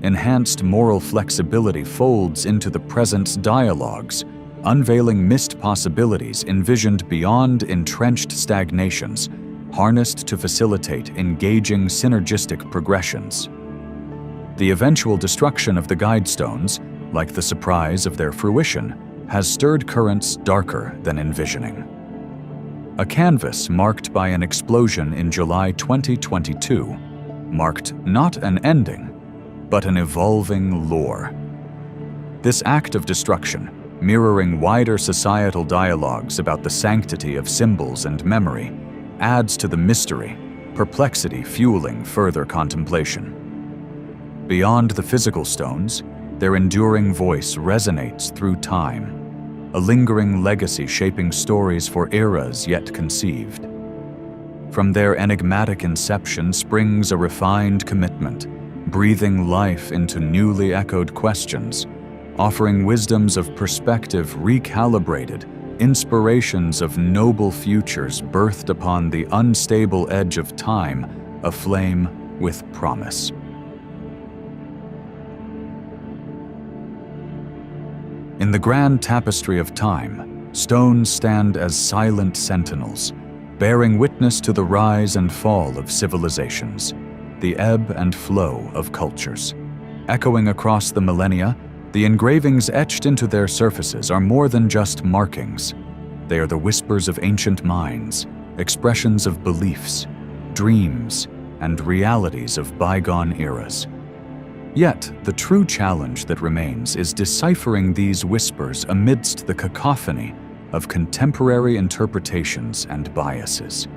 Enhanced moral flexibility folds into the present's dialogues, unveiling missed possibilities envisioned beyond entrenched stagnations, harnessed to facilitate engaging synergistic progressions. The eventual destruction of the Guidestones, like the surprise of their fruition, has stirred currents darker than envisioning. A canvas marked by an explosion in July 2022 marked not an ending, but an evolving lore. This act of destruction, mirroring wider societal dialogues about the sanctity of symbols and memory, adds to the mystery, perplexity fueling further contemplation. Beyond the physical stones, their enduring voice resonates through time, a lingering legacy shaping stories for eras yet conceived. From their enigmatic inception springs a refined commitment, breathing life into newly echoed questions, offering wisdoms of perspective recalibrated, inspirations of noble futures birthed upon the unstable edge of time, aflame with promise. In the grand tapestry of time, stones stand as silent sentinels, bearing witness to the rise and fall of civilizations, the ebb and flow of cultures. Echoing across the millennia, the engravings etched into their surfaces are more than just markings. They are the whispers of ancient minds, expressions of beliefs, dreams, and realities of bygone eras. Yet, the true challenge that remains is deciphering these whispers amidst the cacophony of contemporary interpretations and biases.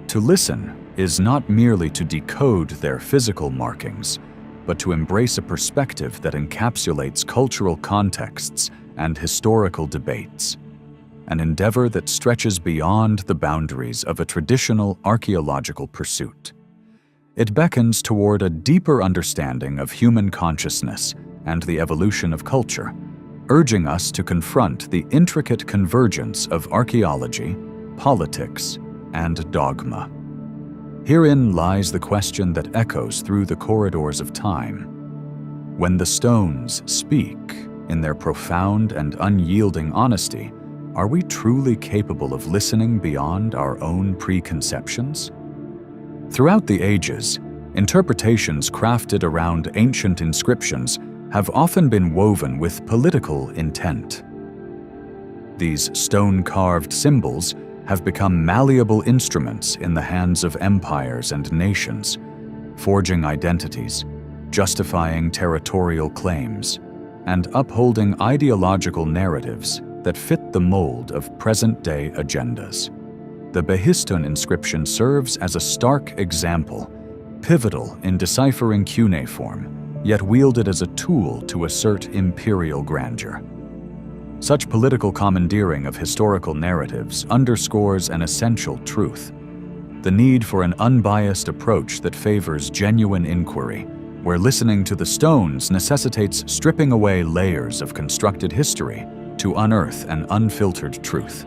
To listen is not merely to decode their physical markings, but to embrace a perspective that encapsulates cultural contexts and historical debates, an endeavor that stretches beyond the boundaries of a traditional archaeological pursuit. It beckons toward a deeper understanding of human consciousness and the evolution of culture, urging us to confront the intricate convergence of archaeology, politics, and dogma. Herein lies the question that echoes through the corridors of time. When the stones speak in their profound and unyielding honesty, are we truly capable of listening beyond our own preconceptions? Throughout the ages, interpretations crafted around ancient inscriptions have often been woven with political intent. These stone-carved symbols have become malleable instruments in the hands of empires and nations, forging identities, justifying territorial claims, and upholding ideological narratives that fit the mold of present-day agendas. The Behistun inscription serves as a stark example, pivotal in deciphering cuneiform, yet wielded as a tool to assert imperial grandeur. Such political commandeering of historical narratives underscores an essential truth: the need for an unbiased approach that favors genuine inquiry, where listening to the stones necessitates stripping away layers of constructed history to unearth an unfiltered truth.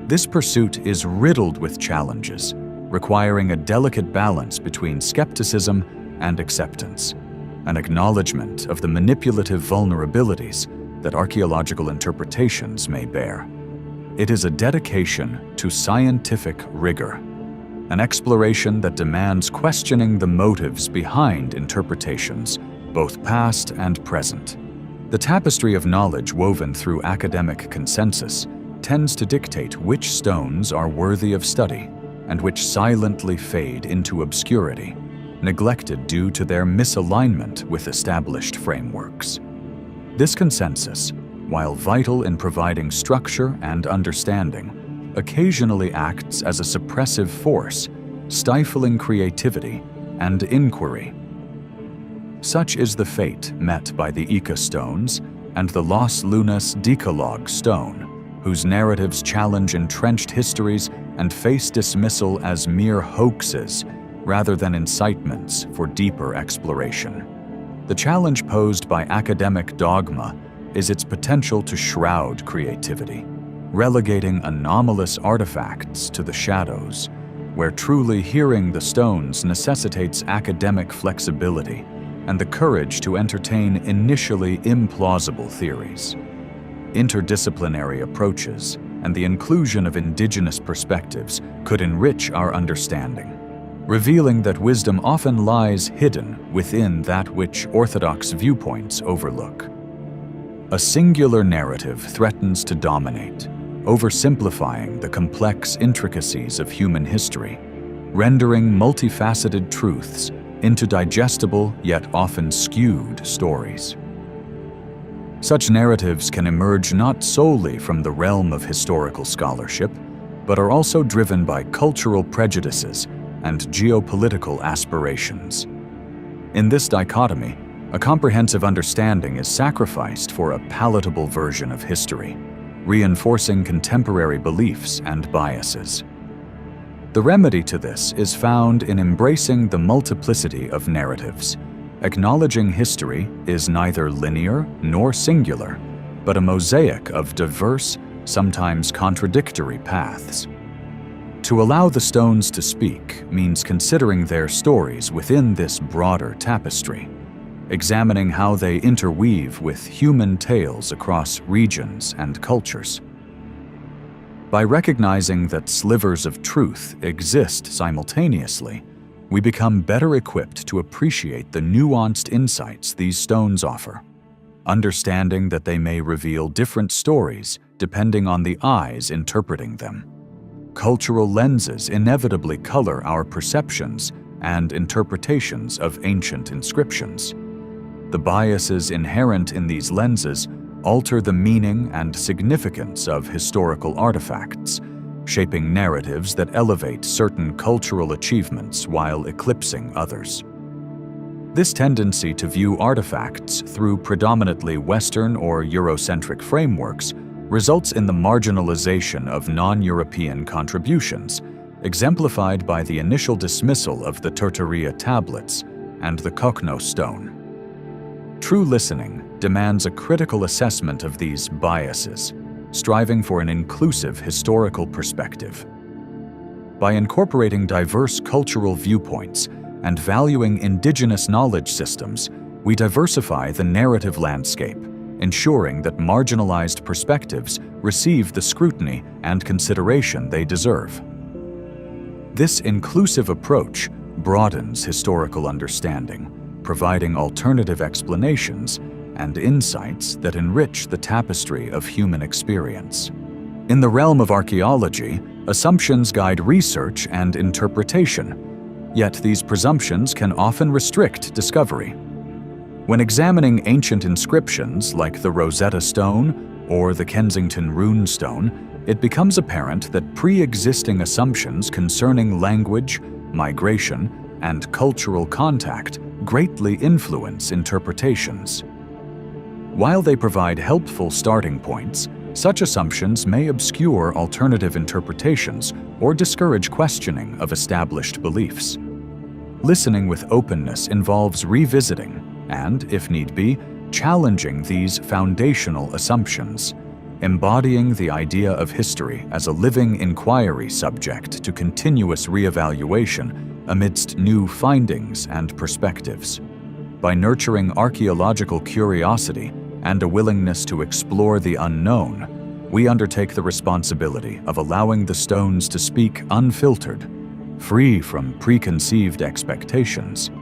This pursuit is riddled with challenges, requiring a delicate balance between skepticism and acceptance, an acknowledgement of the manipulative vulnerabilities that archaeological interpretations may bear. It is a dedication to scientific rigor, an exploration that demands questioning the motives behind interpretations, both past and present. The tapestry of knowledge woven through academic consensus tends to dictate which stones are worthy of study and which silently fade into obscurity, neglected due to their misalignment with established frameworks. This consensus, while vital in providing structure and understanding, occasionally acts as a suppressive force, stifling creativity and inquiry. Such is the fate met by the Ica stones and the Los Lunas Decalogue stone, whose narratives challenge entrenched histories and face dismissal as mere hoaxes rather than incitements for deeper exploration. The challenge posed by academic dogma is its potential to shroud creativity, relegating anomalous artifacts to the shadows, where truly hearing the stones necessitates academic flexibility and the courage to entertain initially implausible theories. Interdisciplinary approaches and the inclusion of indigenous perspectives could enrich our understanding, revealing that wisdom often lies hidden within that which orthodox viewpoints overlook. A singular narrative threatens to dominate, oversimplifying the complex intricacies of human history, rendering multifaceted truths into digestible yet often skewed stories. Such narratives can emerge not solely from the realm of historical scholarship, but are also driven by cultural prejudices and geopolitical aspirations. In this dichotomy, a comprehensive understanding is sacrificed for a palatable version of history, reinforcing contemporary beliefs and biases. The remedy to this is found in embracing the multiplicity of narratives. Acknowledging history is neither linear nor singular, but a mosaic of diverse, sometimes contradictory paths. To allow the stones to speak means considering their stories within this broader tapestry, examining how they interweave with human tales across regions and cultures. By recognizing that slivers of truth exist simultaneously, we become better equipped to appreciate the nuanced insights these stones offer, understanding that they may reveal different stories depending on the eyes interpreting them. Cultural lenses inevitably color our perceptions and interpretations of ancient inscriptions. The biases inherent in these lenses alter the meaning and significance of historical artifacts, shaping narratives that elevate certain cultural achievements while eclipsing others. This tendency to view artifacts through predominantly Western or Eurocentric frameworks results in the marginalization of non-European contributions, exemplified by the initial dismissal of the Tortoria tablets and the Kokno stone. True listening demands a critical assessment of these biases, striving for an inclusive historical perspective. By incorporating diverse cultural viewpoints and valuing indigenous knowledge systems, we diversify the narrative landscape, ensuring that marginalized perspectives receive the scrutiny and consideration they deserve. This inclusive approach broadens historical understanding, providing alternative explanations and insights that enrich the tapestry of human experience. In the realm of archaeology, assumptions guide research and interpretation, yet these presumptions can often restrict discovery. When examining ancient inscriptions like the Rosetta Stone or the Kensington Rune Stone, it becomes apparent that pre-existing assumptions concerning language, migration, and cultural contact greatly influence interpretations. While they provide helpful starting points, such assumptions may obscure alternative interpretations or discourage questioning of established beliefs. Listening with openness involves revisiting and, if need be, challenging these foundational assumptions, embodying the idea of history as a living inquiry subject to continuous reevaluation amidst new findings and perspectives. By nurturing archaeological curiosity and a willingness to explore the unknown, we undertake the responsibility of allowing the stones to speak unfiltered, free from preconceived expectations.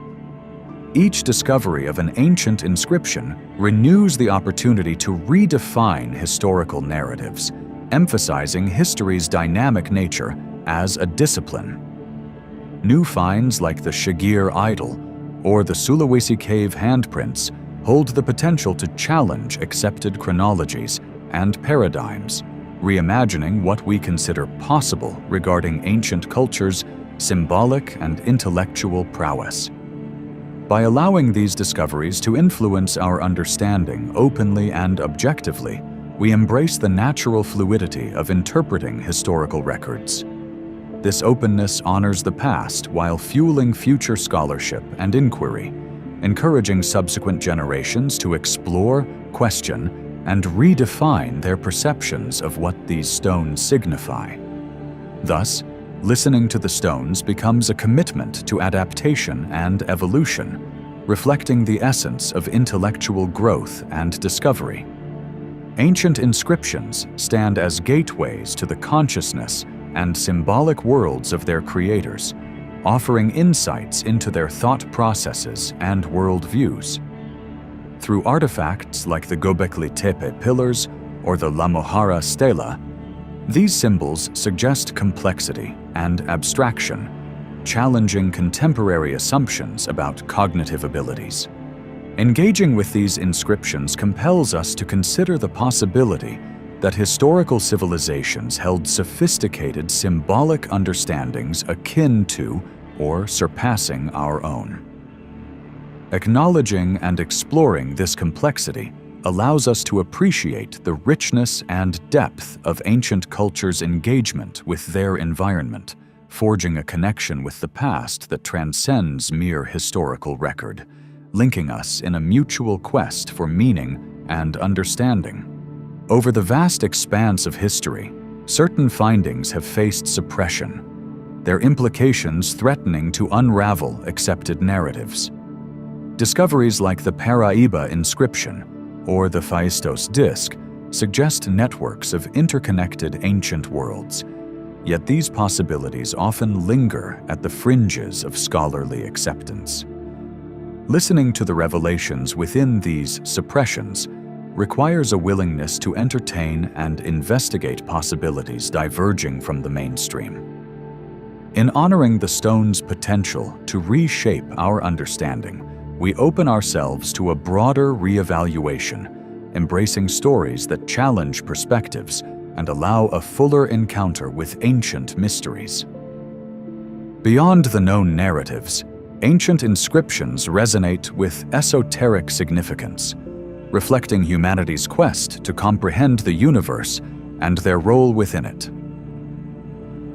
Each discovery of an ancient inscription renews the opportunity to redefine historical narratives, emphasizing history's dynamic nature as a discipline. New finds like the Shigir idol or the Sulawesi cave handprints hold the potential to challenge accepted chronologies and paradigms, reimagining what we consider possible regarding ancient cultures' symbolic and intellectual prowess. By allowing these discoveries to influence our understanding openly and objectively, we embrace the natural fluidity of interpreting historical records. This openness honors the past while fueling future scholarship and inquiry, encouraging subsequent generations to explore, question, and redefine their perceptions of what these stones signify. Thus, listening to the stones becomes a commitment to adaptation and evolution, reflecting the essence of intellectual growth and discovery. Ancient inscriptions stand as gateways to the consciousness and symbolic worlds of their creators, offering insights into their thought processes and worldviews. Through artifacts like the Göbekli Tepe pillars or the La Mohara stela, these symbols suggest complexity and abstraction, challenging contemporary assumptions about cognitive abilities. Engaging with these inscriptions compels us to consider the possibility that historical civilizations held sophisticated symbolic understandings akin to or surpassing our own. Acknowledging and exploring this complexity allows us to appreciate the richness and depth of ancient cultures' engagement with their environment, forging a connection with the past that transcends mere historical record, linking us in a mutual quest for meaning and understanding. Over the vast expanse of history, certain findings have faced suppression, their implications threatening to unravel accepted narratives. Discoveries like the Paraiba inscription or the Phaistos disk suggest networks of interconnected ancient worlds, yet these possibilities often linger at the fringes of scholarly acceptance. Listening to the revelations within these suppressions requires a willingness to entertain and investigate possibilities diverging from the mainstream. In honoring the stone's potential to reshape our understanding, we open ourselves to a broader reevaluation, embracing stories that challenge perspectives and allow a fuller encounter with ancient mysteries. Beyond the known narratives, ancient inscriptions resonate with esoteric significance, reflecting humanity's quest to comprehend the universe and their role within it.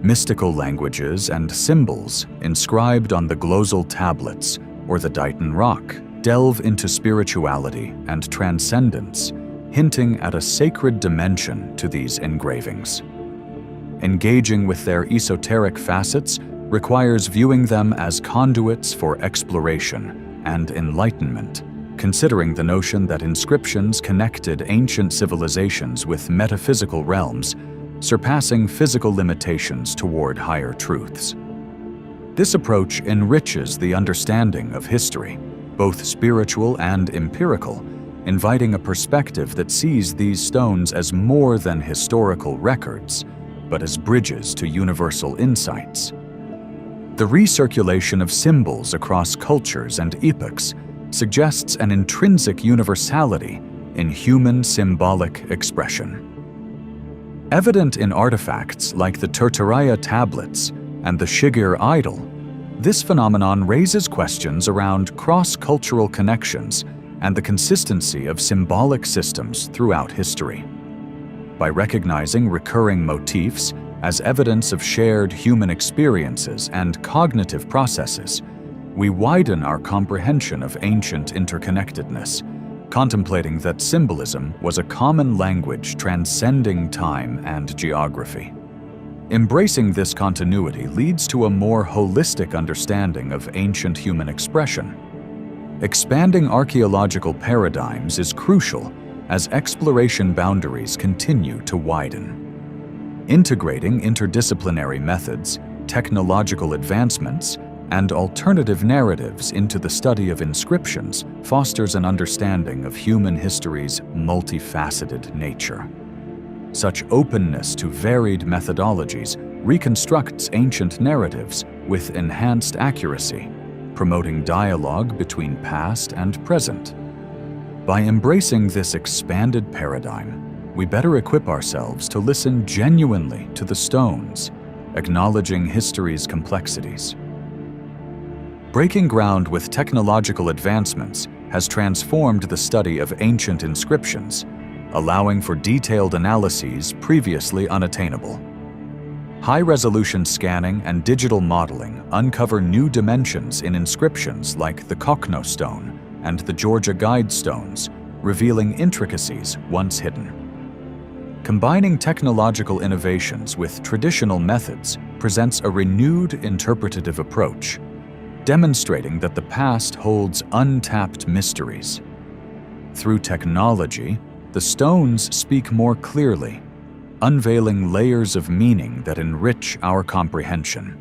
Mystical languages and symbols inscribed on the glosal tablets or the Dighton Rock delve into spirituality and transcendence, hinting at a sacred dimension to these engravings. Engaging with their esoteric facets requires viewing them as conduits for exploration and enlightenment, considering the notion that inscriptions connected ancient civilizations with metaphysical realms, surpassing physical limitations toward higher truths. This approach enriches the understanding of history, both spiritual and empirical, inviting a perspective that sees these stones as more than historical records, but as bridges to universal insights. The recirculation of symbols across cultures and epochs suggests an intrinsic universality in human symbolic expression. Evident in artifacts like the Tertaraya tablets and the Shigir idol, this phenomenon raises questions around cross-cultural connections and the consistency of symbolic systems throughout history. By recognizing recurring motifs as evidence of shared human experiences and cognitive processes, we widen our comprehension of ancient interconnectedness, contemplating that symbolism was a common language transcending time and geography. Embracing this continuity leads to a more holistic understanding of ancient human expression. Expanding archaeological paradigms is crucial as exploration boundaries continue to widen. Integrating interdisciplinary methods, technological advancements, and alternative narratives into the study of inscriptions fosters an understanding of human history's multifaceted nature. Such openness to varied methodologies reconstructs ancient narratives with enhanced accuracy, promoting dialogue between past and present. By embracing this expanded paradigm, we better equip ourselves to listen genuinely to the stones, acknowledging history's complexities. Breaking ground with technological advancements has transformed the study of ancient inscriptions, allowing for detailed analyses previously unattainable. High-resolution scanning and digital modeling uncover new dimensions in inscriptions like the Kokno stone and the Georgia Guide stones, revealing intricacies once hidden. Combining technological innovations with traditional methods presents a renewed interpretative approach, demonstrating that the past holds untapped mysteries. Through technology, the stones speak more clearly, unveiling layers of meaning that enrich our comprehension.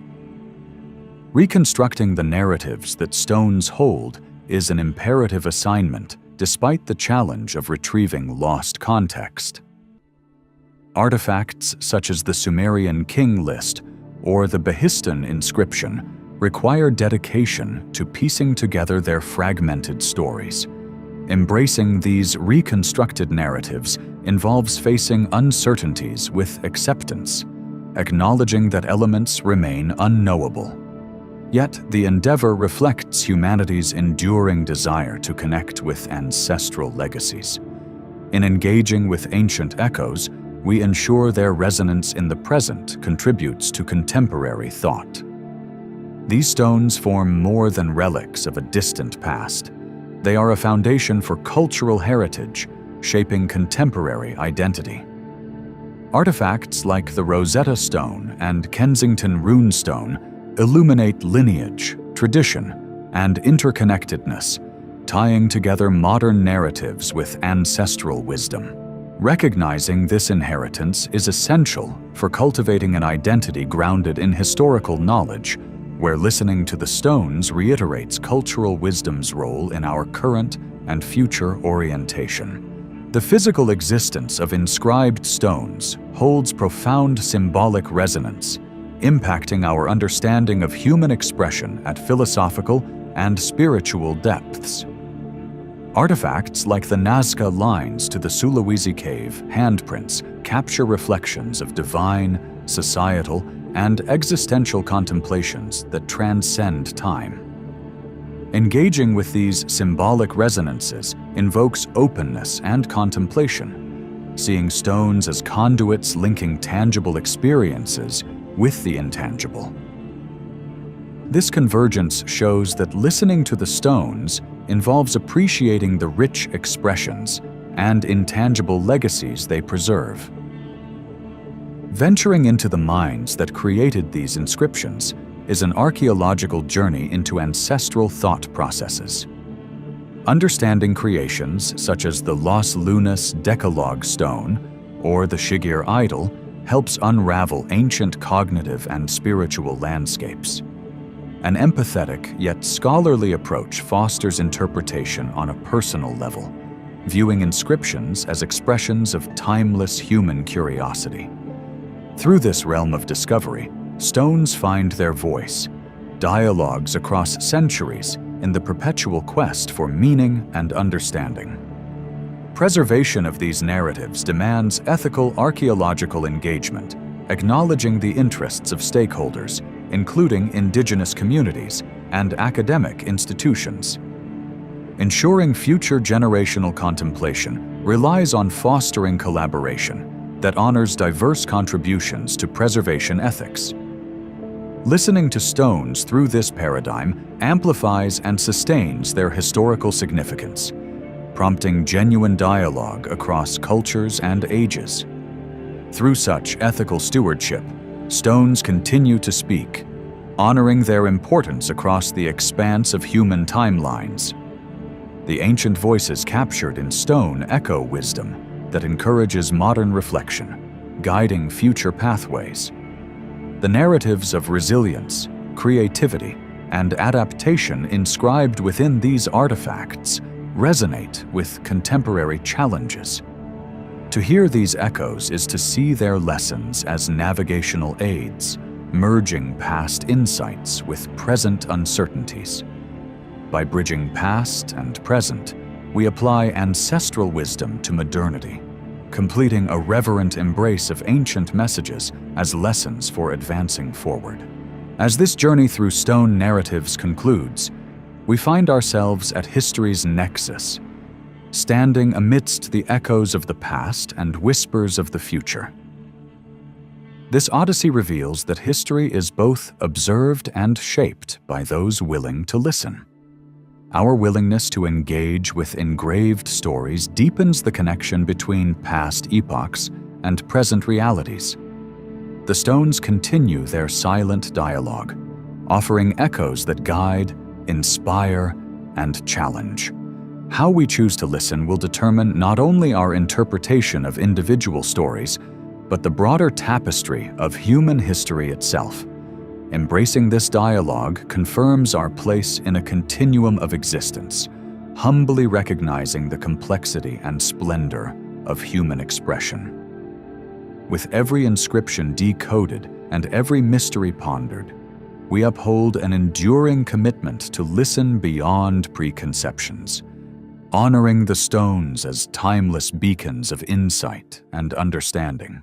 Reconstructing the narratives that stones hold is an imperative assignment, despite the challenge of retrieving lost context. Artifacts such as the Sumerian king list or the Behistun inscription require dedication to piecing together their fragmented stories. Embracing these reconstructed narratives involves facing uncertainties with acceptance, acknowledging that elements remain unknowable. Yet the endeavor reflects humanity's enduring desire to connect with ancestral legacies. In engaging with ancient echoes, we ensure their resonance in the present contributes to contemporary thought. These stones form more than relics of a distant past. They are a foundation for cultural heritage, shaping contemporary identity. Artifacts like the Rosetta Stone and Kensington Rune Stone illuminate lineage, tradition, and interconnectedness, tying together modern narratives with ancestral wisdom. Recognizing this inheritance is essential for cultivating an identity grounded in historical knowledge, where listening to the stones reiterates cultural wisdom's role in our current and future orientation. The physical existence of inscribed stones holds profound symbolic resonance, impacting our understanding of human expression at philosophical and spiritual depths. Artifacts like the Nazca lines to the Sulawesi cave handprints capture reflections of divine, societal, and existential contemplations that transcend time. Engaging with these symbolic resonances invokes openness and contemplation, seeing stones as conduits linking tangible experiences with the intangible. This convergence shows that listening to the stones involves appreciating the rich expressions and intangible legacies they preserve. Venturing into the minds that created these inscriptions is an archaeological journey into ancestral thought processes. Understanding creations such as the Los Lunas Decalogue stone or the Shigir idol helps unravel ancient cognitive and spiritual landscapes. An empathetic yet scholarly approach fosters interpretation on a personal level, viewing inscriptions as expressions of timeless human curiosity. Through this realm of discovery, stones find their voice, dialogues across centuries in the perpetual quest for meaning and understanding. Preservation of these narratives demands ethical archaeological engagement, acknowledging the interests of stakeholders, including indigenous communities and academic institutions. Ensuring future generational contemplation relies on fostering collaboration that honors diverse contributions to preservation ethics. Listening to stones through this paradigm amplifies and sustains their historical significance, prompting genuine dialogue across cultures and ages. Through such ethical stewardship, stones continue to speak, honoring their importance across the expanse of human timelines. The ancient voices captured in stone echo wisdom that encourages modern reflection, guiding future pathways. The narratives of resilience, creativity, and adaptation inscribed within these artifacts resonate with contemporary challenges. To hear these echoes is to see their lessons as navigational aids, merging past insights with present uncertainties. By bridging past and present, we apply ancestral wisdom to modernity, completing a reverent embrace of ancient messages as lessons for advancing forward. As this journey through stone narratives concludes, we find ourselves at history's nexus, standing amidst the echoes of the past and whispers of the future. This odyssey reveals that history is both observed and shaped by those willing to listen. Our willingness to engage with engraved stories deepens the connection between past epochs and present realities. The stones continue their silent dialogue, offering echoes that guide, inspire, and challenge. How we choose to listen will determine not only our interpretation of individual stories, but the broader tapestry of human history itself. Embracing this dialogue confirms our place in a continuum of existence, humbly recognizing the complexity and splendor of human expression. With every inscription decoded and every mystery pondered, we uphold an enduring commitment to listen beyond preconceptions, honoring the stones as timeless beacons of insight and understanding.